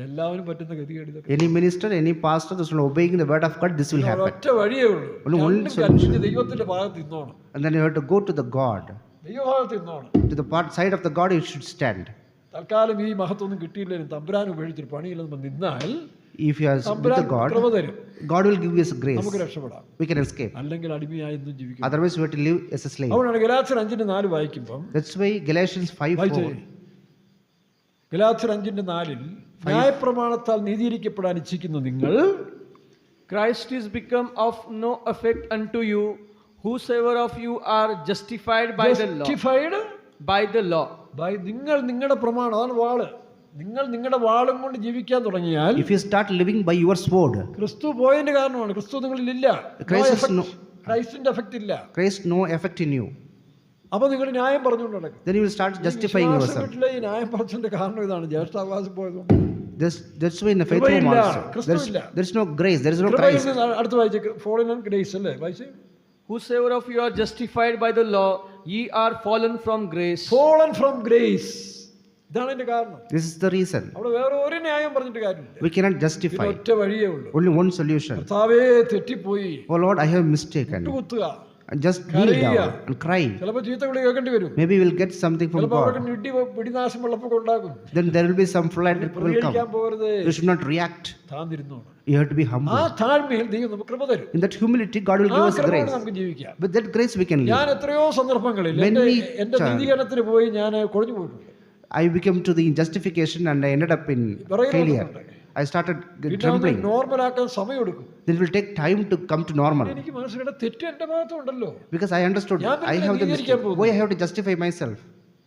എല്ലാവരും പറ്റുന്ന ഗതികേട് ഇതൊക്കെ. any minister, any pastor that is obeying the word of God, this will happen. ഒറ്റ വഴിയേ ഉള്ളൂ. Only one രണ്ടും solution. കൽപ്പിച്ച് ദൈവത്തിന്റെ ഭാഗത്ത് നിന്നോണം. And then you have to go to the God. ദൈവഭാഗത്ത് നിന്നോണം. To the side of the God you should stand. തൽക്കാലം ഈ മഹത്വമൊന്നും കിട്ടിയില്ലെങ്കിലും തമ്പുരാൻ ഉപയോഗിച്ചൊരു പണിയില്ലെന്ന് നിന്നാൽ If you are with Thampuran the God, കൃപ തരും, God will give us grace. നമുക്ക് രക്ഷപ്പെടാം. We can escape. അല്ലെങ്കിൽ അടിമയായി എന്നും ജീവിക്കും. Otherwise we have to live as a slave. അതുകൊണ്ടാണ് ഗലാത്യർ 5:4 വായിക്കുമ്പം That's why Galatians 5:4. ഗലാത്യർ 5:4 ന്യായപ്രമാണത്താൽ നീതീകരിക്കപ്പെടാൻ ഇച്ഛിക്കുന്ന നിങ്ങൾ Christ is become of no effect unto you, whosoever of you are justified by the law. Justified By the law. നിങ്ങൾ നിങ്ങളുടെ പ്രമാണം, അതാണ് വാള്. നിങ്ങൾ നിങ്ങളുടെ വാളും കൊണ്ട് ജീവിക്കാൻ തുടങ്ങിയാൽ If you start living by your sword, ക്രിസ്തു പോയതിന്റെ കാരണമാണ്. ക്രിസ്തു നിങ്ങളിലില്ല. ക്രൈസ്റ്റിന്റെ എഫക്റ്റ് ഇല്ല. Christ no effect in you. അപ്പൊ നിങ്ങൾ ന്യായം പറഞ്ഞുകൊണ്ട് നടക്കും. Then you will start justifying yourself. ഈ ന്യായം പറഞ്ഞതിന്റെ കാരണം ഇതാണ്, ജ്യേഷ്ഠാവകാശം പോയതുകൊണ്ട്. That's why in the faith room also there is no grace, there is no Christ. അടുത്ത് വായിച്ചേ, fallen in grace അല്ലേ വായിച്ചേ. Whosoever of you are justified by the law, ye are fallen from grace. Fallen from grace. ഇതാണ് എന്റെ കാരണം. This is the reason. അവിടെ വേറെ ഒരു ന്യായം പറഞ്ഞിട്ട് കാര്യമില്ല. We cannot justify. ഒറ്റ വഴിയേ ഉള്ളൂ. Only one solution. കർത്താവേ തെറ്റിപ്പോയി, Oh Lord, I have mistaken. കുത്തുക. just kneel കരയുക. down and cry. ചിലപ്പോൾ ചീത്ത വിളി കേൾക്കേണ്ടി വരും. Maybe we'll get something from ചിലപ്പോൾ അവർക്ക് God. പിടിനാശം വെള്ളപ്പൊക്കെ ഉണ്ടാകും. Then there will be some flood that will പ്രതികരിക്കാൻ come. പോകരുത്. You should not react. താഴ്ന്നിരുന്നോണം. You have to be ആ humble. താഴ്മയിൽ ദൈവം നമുക്ക് കൃപ തരും. In that humility, God will ആ give us കൃപയോടെ grace. നമുക്ക് ജീവിക്കാം. With that grace, we can ഞാൻ live. എത്രയോ സന്ദർഭങ്ങളിൽ Many എന്റെ times. നീതീകരണത്തിന് പോയി ഞാൻ കുഴഞ്ഞു പോയിട്ടുണ്ട്. I became to the justification and I ended up in failure. I started trembling. നോർമലാക്കാൻ സമയമെടുക്കും. Then it will take time to come to normal. എനിക്ക് മനസ്സിലായിട്ട് തെറ്റ് എന്റെ ഭാഗത്തുണ്ടല്ലോ. Because I understood ഞാൻ I have the നീതീകരിക്കാൻ mistake. പോകുന്നു. Why I have to justify myself?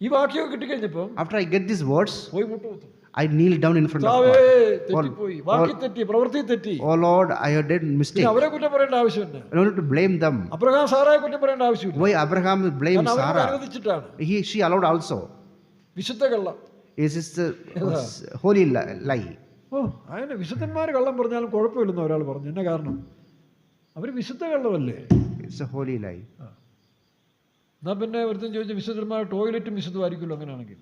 ഈ വാക്യം കിട്ടിക്കഴിഞ്ഞപ്പം After I get these words, പോയി മുട്ടുകുത്തും. I kneel down in front of താവേ God. തെറ്റിപ്പോയി, വാക്കി തെറ്റി, പ്രവൃത്തി തെറ്റി. Oh Lord, I have done പിന്നെ mistake. അവരെ കുറ്റം പറയേണ്ട ആവശ്യമില്ല. I don't have to blame them. Abraham സാറായെ കുറ്റം പറയേണ്ട ആവശ്യമില്ല. Why Abraham blamed കാരണം അവരെ Sarah? അനുവദിച്ചിട്ടാണ്. She allowed also. വിശുദ്ധ കള്ളം. It is the holy lie. ഓ അതിന് വിശുദ്ധന്മാർ കള്ളം പറഞ്ഞാലും കുഴപ്പമില്ലെന്ന് ഒരാൾ പറഞ്ഞു. എന്നെ കാരണം അവർ വിശുദ്ധ കള്ളമല്ലേ. It's a holy lie. എന്നാ പിന്നെ ഒരുത്തൻ ചോദിച്ച വിശുദ്ധന്മാർ ടോയ്ലറ്റും വിശുദ്ധമായിരിക്കുമല്ലോ അങ്ങനെയാണെങ്കിൽ.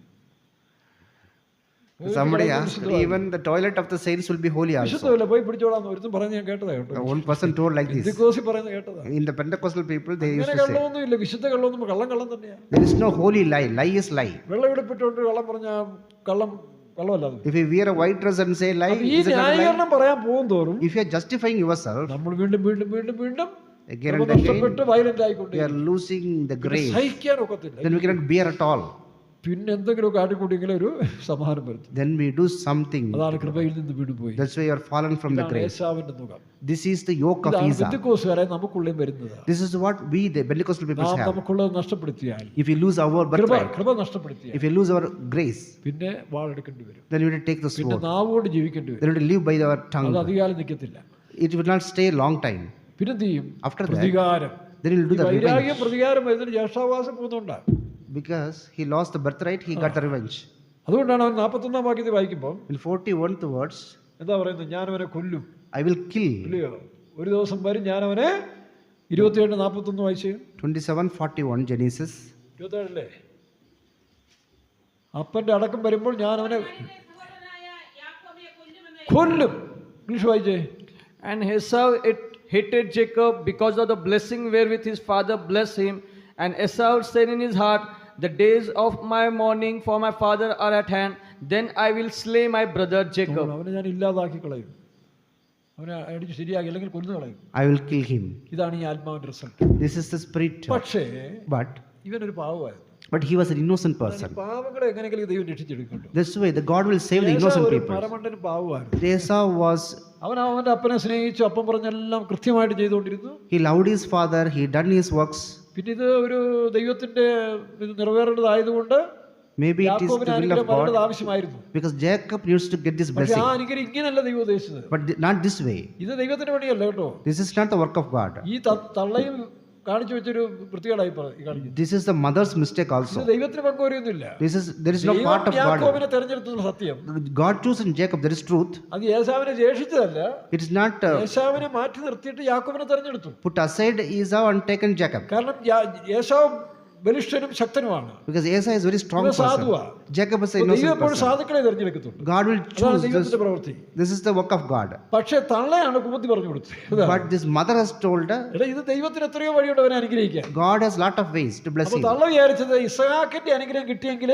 Somebody asked, even the toilet of the saints will be holy also. വിശുദ്ധമല്ല പോയി പിടിച്ചോളാന്ന് ഒരുത്തൻ പറഞ്ഞ് ഞാൻ കേട്ടതാ കേട്ടോ. One person told like this. പെന്തക്കോസ്തി പറയുന്നത് കേട്ടതാ. In the Pentecostal people, they used അങ്ങനെ to say, കള്ളമൊന്നും ഇല്ല. വിശുദ്ധ കള്ളമൊന്നും കള്ളം തന്നെയാ. there is no holy lie. Lie is lie. വെള്ളം എടുപ്പിട്ടുകൊണ്ട് കള്ളം പറഞ്ഞാൽ കള്ളമല്ലാതെ. If you wear a white dress and say lie, ഈ is it not a lie? ന്യായീകരണം പറയാൻ പോകും തോറും If you are justifying yourself നമ്മൾ വീണ്ടും again and again, നഷ്ടപ്പെട്ട് വയലന്റ് ആയിക്കൊണ്ട് you are losing the grace. സഹിക്കാൻ ഒക്കത്തില്ല. Then we cannot bear at all. പിന്നെ എന്തെങ്കിലും കാട്ടിക്കൂട്ടിയെങ്കിലും ഒരു സമാധാനം വരുത്തും. Then we do something. അതാണ് കൃപയിൽ നിന്ന് വീണു പോയി. That's why you are fallen from the grace. ഏശാവിന്റെ മുഖം. This is the yoke of Esau. പെന്തക്കോസ്തുകാരെ നമുക്കുള്ളിൽ വരുന്നത്. This is what we, the Pentecostal people, have. നമുക്കുള്ളത് നഷ്ടപ്പെടുത്തിയാൽ, If we lose our birthright, കൃപ നഷ്ടപ്പെടുത്തിയാൽ, if we lose our grace, പിന്നെ വാളെടുക്കേണ്ടി വരും. then we will take the പിന്നെ sword. നാവുകൊണ്ട് ജീവിക്കേണ്ടി വരും. Then we will live by our അത് tongue. അധികാലം നിൽക്കത്തില്ല. It will not stay a long time. പിന്നെ എന്ത് ചെയ്യും? After that, പ്രതികാരം. then he will do the വൈരാഗ്യം revenge. പ്രതികാരം വരുന്നതിന് ജ്യേഷ്ഠാവാസം പോകുന്നുണ്ടാണ്. Because he lost the birthright, he got the revenge. അതുകൊണ്ടാണ് അവൻ 41 വാക്യത്തിൽ വായിക്കുമ്പോൾ In 41th words, എന്താ പറയുന്നത്? ഞാൻ അവനെ കൊല്ലും. I will kill. ഇല്ലയോ? ഒരു ദിവസം വരും ഞാൻ അവനെ 27:41 വായിച്ച്. 27:41 Genesis. 27 അല്ലേ? അപ്പന്റെ അടക്കം വരുമ്പോൾ ഞാൻ അവനെ കൊല്ലും. ഇംഗ്ലീഷ് വായിച്ചേ. And Esau hated Jacob because of the blessing wherewith his father blessed him. And Esau said in his heart, the days of my mourning for my father are at hand. Then I will slay my brother Jacob. അവനെ ഞാൻ ഇല്ലാതാക്കി കളയും. അവനെ അടിച്ച് ശരിയാക്കി അല്ലെങ്കിൽ കൊന്നു കളയും. I will kill him. ഇതാണ് ഈ ആത്മാവിന്റെ result. This is the spirit. പക്ഷേ But ഇവനൊരു പാവമായിരുന്നു. he was an innocent person. പാവങ്ങളെ എങ്ങനെയെങ്കിലും ദൈവം രക്ഷിച്ചെടുക്കുന്നുണ്ട്. This way, the God will save the innocent ഒരു people. പരമണ്ടൻ പാവമായിരുന്നു. Esau was, അവൻ അവന്റെ അപ്പനെ സ്നേഹിച്ചു, അപ്പം പറഞ്ഞെല്ലാം കൃത്യമായിട്ട് ചെയ്തുകൊണ്ടിരുന്നു. he loved his father, he done his works. പിന്നെ ഇത് ഒരു ദൈവത്തിന്റെ ഇത് നിറവേറേണ്ടതായതുകൊണ്ട് Maybe it is യാക്കോബിന് the will അനുഗ്രഹം of God. വരേണ്ടത് ആവശ്യമായിരുന്നു. Because Jacob needs to get this പക്ഷെ blessing. ആ അനുഗ്രഹം ഇങ്ങനെയല്ല ദൈവം ഉദ്ദേശിച്ചത്. But not this way. ഇത് ദൈവത്തിന്റെ പണിയല്ല കേട്ടോ. This is not the work of God. ഈ തള്ളയും കാണിച്ചു വെച്ചൊരു വൃത്തികേടായി കാണിക്കുന്നു. This is the mother's mistake ഇത് also. ദൈവത്തിന് പങ്കുവരെയൊന്നുമില്ല. There is no part of God. യാക്കോബിനെ തെരഞ്ഞെടുത്തുള്ള സത്യം. God chosen Jacob, that is truth. അത് ഏശാവിനെ ജേഷിച്ചതല്ല. It is not ഏശാവിനെ മാറ്റി നിർത്തിയിട്ട് യാക്കോബിനെ തെരഞ്ഞെടുത്തു. put aside Esau and taken Jacob. കാരണം ഏശാവ് ബലിഷ്ഠനും ശക്തനുമാണ്. Because Esau is very strong ഇവൻ സാധുവാ. person. Jacob is an ദൈവം innocent എപ്പോഴും person. സാധുക്കളെ തെരഞ്ഞെടുക്കത്തുള്ളൂ. God will അതാണ് choose this. ദൈവത്തിന്റെ പ്രവൃത്തി. This is the work of God. പക്ഷെ തള്ളയാണ് ബുദ്ധി പറഞ്ഞു കൊടുത്തത്. But this mother has told her, എടാ ഇത് ദൈവത്തിന് എത്രയോ വഴിയുണ്ട് അവനെ അനുഗ്രഹിക്കാൻ. God has lot of ways to bless അപ്പൊ him. തള്ള വിചാരിച്ചത് ഇസ്ഹാക്കിന്റെ അനുഗ്രഹം കിട്ടിയെങ്കിൽ,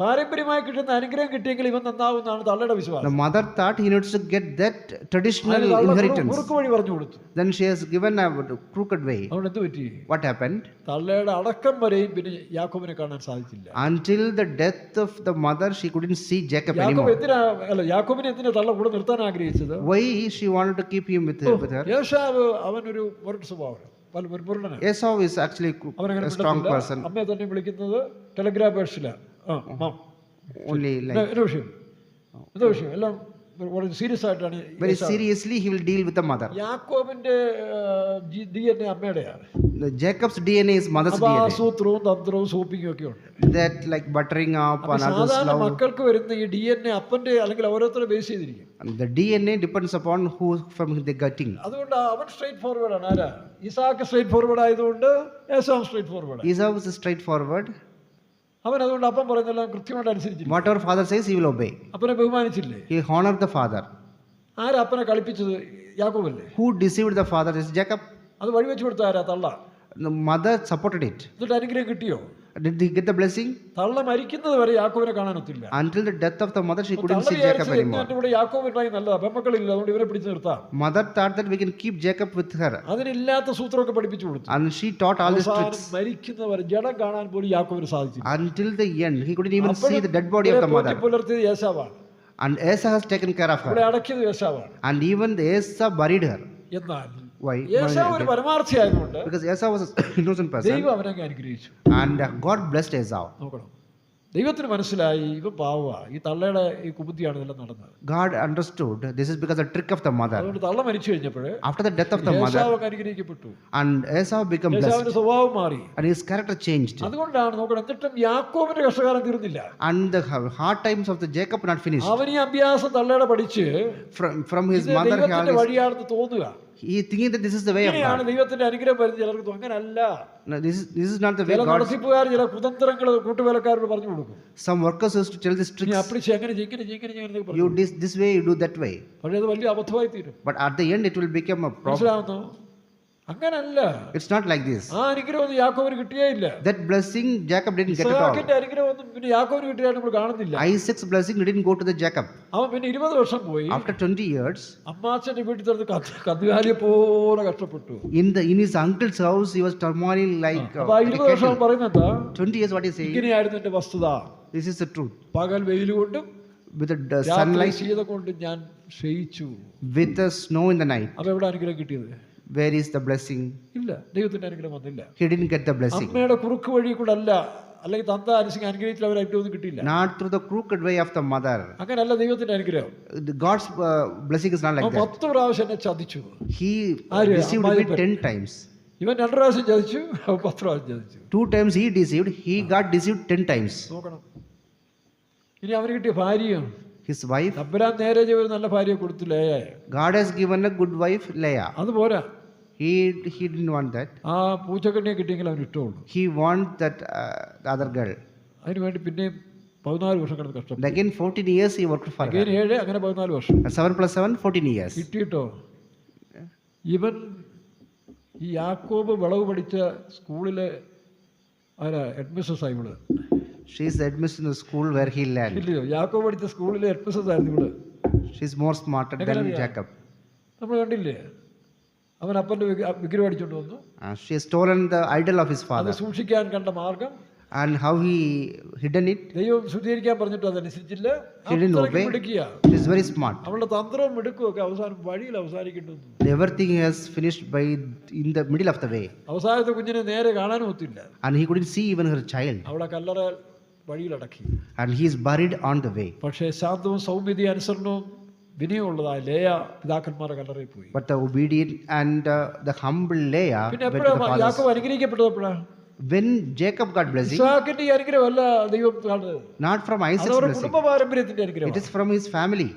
പാരമ്പര്യമായി കിട്ടുന്ന അനുഗ്രഹം കിട്ടിയെങ്കിൽ ഇവൻ നന്നാവുന്നതാണ് തള്ളയുടെ The വിശ്വാസം. mother thought he needs to get that traditional തള്ള inheritance. കുറുക്ക് വഴി പറഞ്ഞു കൊടുത്തു. Then she has given a crooked way. അതുകൊണ്ട് എന്ത് പറ്റി? What happened? തള്ളയുടെ അടക്കം വരെയും പിന്നെ യാക്കോബിനെ കാണാൻ സാധിച്ചില്ല. Until the death of the mother, she couldn't see Jacob യാക്കോബ് anymore. യാക്കോബിനെ എന്തിനാ തള്ള കൂടെ നിർത്താൻ ആഗ്രഹിച്ചത്? Why she wanted to keep him with her? യേശാവ് അവനൊരു മുരട്ട് സ്വഭാവം, മുരടനാണ്. Esau is actually അവനങ്ങനെ a strong person. അമ്മയെ തന്നെ വിളിക്കുന്നത് ടെലഗ്രാഫേഴ്സിലാണ്. Only like എന്താ വിഷയം? എന്താ വിഷയം? എല്ലാം വളരെ സീരിയസ് ആയിട്ടാണ്. very seriously he will deal with the mother. യാക്കോബിന്റെ DNA അമ്മയുടെയാണ്. Jacob's DNA is mother's അപ്പൊ DNA. ആസൂത്രവും തന്ത്രവും സോപ്പിങ്ങും ഒക്കെ ഉണ്ട്. That like buttering up അപ്പൊ and others സാധാരണ love. മക്കൾക്ക് വരുന്ന ഈ DNA അപ്പന്റെ അല്ലെങ്കിൽ ഓരോരുത്തരെ ബേസ് ചെയ്തിരിക്കും. The DNA depends upon who from the getting. അതുകൊണ്ട് അവൻ സ്ട്രേറ്റ് ഫോർവേഡ് ആണ്. ആരാ? ഇസാക്ക് സ്ട്രേറ്റ് ഫോർവേഡ് ആയതുകൊണ്ട് Esau straightforward. Esau is straightforward. അവൻ അതുകൊണ്ട് അപ്പം പറയുന്നതെല്ലാം കൃത്യമായിട്ട് അനുസരിച്ചില്ല. Whatever father says, he will obey. അപ്പനെ ബഹുമാനിച്ചില്ലേ? He honored the father. ആരാ അപ്പനെ കളിപ്പിച്ചത്? യാക്കോബല്ലേ. Who deceived the father is Jacob. അത് വഴിവെച്ച് കൊടുത്ത ആരാ? തള്ള. the mother supported it. എന്നിട്ട് അനുഗ്രഹം കിട്ടിയോ? Did he get the blessing? തള്ള മരിക്കുന്നത് വരെ യാക്കോബിനെ കാണാനൊത്തില്ല. Until the death of the mother, she couldn't തള്ള see Jacob വിചാരിച്ചു anymore. എന്റെ കൂടെ യാക്കോബ് ഉണ്ടായി നല്ലതാ, പെമ്മക്കളില്ല, അതുകൊണ്ട് ഇവരെ പിടിച്ചു നിർത്താം. Mother thought that we can keep Jacob with her. അതിനില്ലാത്ത സൂത്രമൊക്കെ പഠിപ്പിച്ചു കൊടുത്തു. And she taught all these അവസാനം tricks. മരിക്കുന്നവരെ ജഡം കാണാൻ പോലും യാക്കോബിന് സാധിച്ചില്ല. Until the end, he couldn't even see the dead body of the mother. പുലർത്തിയത് യേശാവാണ്. And Esau has taken care of ഇവിടെ her. അടക്കിയത് യേശാവാണ്. And even the Esau buried her. എന്നാൽ Why? യേശാവ് ഒരു പരമാർത്ഥിയായതുകൊണ്ട് Because Esau was an innocent person. ദൈവം അവനെ അനുഗ്രഹിച്ചു. And God blessed Esau. നോക്കണം, ദൈവത്തിന് മനസ്സിലായി ഇവ പാവ, ഈ തള്ളയുടെ ഈ കുബുദ്ധിയാണ് ഇതെല്ലാം നടന്നത്. God understood this is because of the trick of the mother. അതുകൊണ്ട് തള്ള മരിച്ചു കഴിഞ്ഞപ്പോഴേ After the death of the mother, യേശാവ് അനുഗ്രഹിക്കപ്പെട്ടു. and Esau became blessed. യേശാവിന്റെ സ്വഭാവം മാറി. And his character changed. അതുകൊണ്ടാണ് നോക്കണം, എന്നിട്ടും യാക്കോബിന്റെ കഷ്ടകാലം തീർന്നില്ല. And the hard times of the Jacob not finished. അവൻ ഈ അഭ്യാസം തള്ളയുടെ പഠിച്ച് From his ഇത് mother, ദൈവത്തിന്റെ വഴിയാണെന്ന് തോന്നുക. he thinking that this is the way of ഇങ്ങനെയാണ് God. ദൈവത്തിന്റെ അനുഗ്രഹം വരുന്നത്. ചിലർക്ക് തോന്നും അങ്ങനല്ല. No, this is not the way ചില God. നടത്തിപ്പുകാർ ചില കുതന്ത്രങ്ങൾ കൂട്ടുവേലക്കാരോട് പറഞ്ഞു കൊടുക്കും. Some workers used to tell this നീ tricks. അപ്പടി ചെയ്യ്, അങ്ങനെ ചെയ്യ്, ഇങ്ങനെ ചെയ്യ്, ഇങ്ങനെ ചെയ്യ് എന്നൊക്കെ പറഞ്ഞു. You this way, you do that way. പക്ഷേ അത് വലിയ അബദ്ധമായി തീരും. But at the end, it will become a problem. മനസ്സിലാവുന്നു? അങ്ങനല്ല. It's not like this. ആ അനുഗ്രഹമൊന്നും യാക്കോബിന് കിട്ടിയേ ഇല്ല. That blessing Jacob didn't get at all. ഇസ്ഹാക്കിന്റെ അനുഗ്രഹമൊന്നും പിന്നെ യാക്കോബിന് കിട്ടിയായിട്ട് നമ്മൾ കാണുന്നില്ല. Isaac's blessing didn't go to the Jacob. അവൻ പിന്നെ 20 വർഷം പോയി After 20 years, അമ്മാച്ചന്റെ വീട്ടിൽ ചേർന്ന് കന്നുകാലിയെ പോലെ കഷ്ടപ്പെട്ടു. in his uncle's house, he was turmoil like അപ്പൊ ആ 20 വർഷം അവൻ പറയുന്നത് എന്താ? 20 years. What he saying? ഇങ്ങനെയായിരുന്നു എന്റെ വസ്തുത. This is the truth. പകൽ വെയിൽ കൊണ്ടും With the രാത്രി sunlight, ശീതം കൊണ്ടും ഞാൻ ക്ഷയിച്ചു. with the snow in the night. അപ്പൊ എവിടെ അനുഗ്രഹം കിട്ടിയത്? Where is the blessing? ഇല്ല, ദൈവത്തിന്റെ അനുഗ്രഹം വന്നില്ല. He didn't get the blessing. അമ്മയുടെ കുറുക്ക് വഴി കൂടെ അല്ല, അല്ലെങ്കിൽ തന്ത അനുഗ്രഹിച്ചിൽ അവർ ഒന്നും കിട്ടിയില്ല. Not through the crooked way of the mother. അങ്ങനല്ല ദൈവത്തിന്റെ അനുഗ്രഹം. God's blessing is not like അവൻ that. 10 പ്രാവശ്യം എന്നെ ചതിച്ചു. He ആര്? deceived me അമ്മായിയപ്പൻ. 10 times. ഇവൻ 2 പ്രാവശ്യം ചതിച്ചു, അവൻ 10 പ്രാവശ്യം ചതിച്ചു. 2 times he deceived, he got deceived 10 times. നോക്കണം. ഇനി അവന് കിട്ടിയ ഭാര്യയും His wife, തമ്പുരാൻ നേരെ ഒരു നല്ല ഭാര്യയെ കൊടുത്തു, ലേയായ. God has given a good wife, Leah. അതുപോരാ, He didn't want that. ആ പൂച്ചക്കണ്ണിയെ കിട്ടിയെങ്കിൽ അവന് ഇഷ്ടമുള്ളൂ. He want that the other girl. അതിനുവേണ്ടി പിന്നെയും 14 വർഷം കിടന്ന് And കഷ്ടപ്പെട്ടു. again 14 years he worked for her. 7, അങ്ങനെ 14 വർഷം 7 plus 7, 14 years. കിട്ടിയിട്ടോ. ഇവൻ ഈ യാക്കോബ് വിളവ് പഠിച്ച സ്കൂളിലെ ആരാ ഹെഡ്മിസ്ട്രസ് ആയി ഇവള്. She is the headmistress in the school where he learned. ഇല്ലയോ? യാക്കോബ് പഠിച്ച സ്കൂളിലെ ഹെഡ്മിസ്ട്രസ് ആയിരുന്നു ഇവള്. She is more smarter than Jacob. നമ്മൾ കണ്ടില്ലേ, അവൻ അപ്പൻ്റെ വിഗ്രഹം അടിച്ചുകൊണ്ട് വന്നു. She has stolen the idol of his അത് father. സൂക്ഷിക്കാൻ കണ്ട മാർഗം, And how he hidden it. ദൈവം ശുദ്ധീകരിക്കാൻ പറഞ്ഞിട്ട് അതനുസരിച്ചില്ല. He didn't obey. മിടുക്കിയ She is very smart. അവളുടെ തന്ത്രവും മിടുക്കും ഒക്കെ അവസാനം വഴിയിൽ അവസാനിക്കേണ്ടു. Everything has finished by in the middle of the way. അവസാനത്തെ കുഞ്ഞിനെ നേരെ കാണാനും ഒത്തില്ല. And he couldn't see even her child. അവളെ കല്ലറ വഴിയിലടക്കി. And he is buried on the way. പക്ഷേ ശാന്തവും സൗമ്യത അനുസരണവും വിനയമുള്ളതായ ലേയ പിതാക്കന്മാരുടെ കല്ലറയിൽ പോയി. But the obedient and the humble Leah പിന്നെ went to the എപ്പോഴാണ് father's. യാക്കോബ് അനുഗ്രഹിക്കപ്പെട്ടത്? എപ്പോഴാണ്? When Jacob got blessing, ഇസ്ഹാക്കിന്റെ ഈ അനുഗ്രഹമല്ല ദൈവം കാണുന്നത്. not from Isaac's അതവരുടെ blessing. കുടുംബ പാരമ്പര്യത്തിന്റെ അനുഗ്രഹം. It is from his family.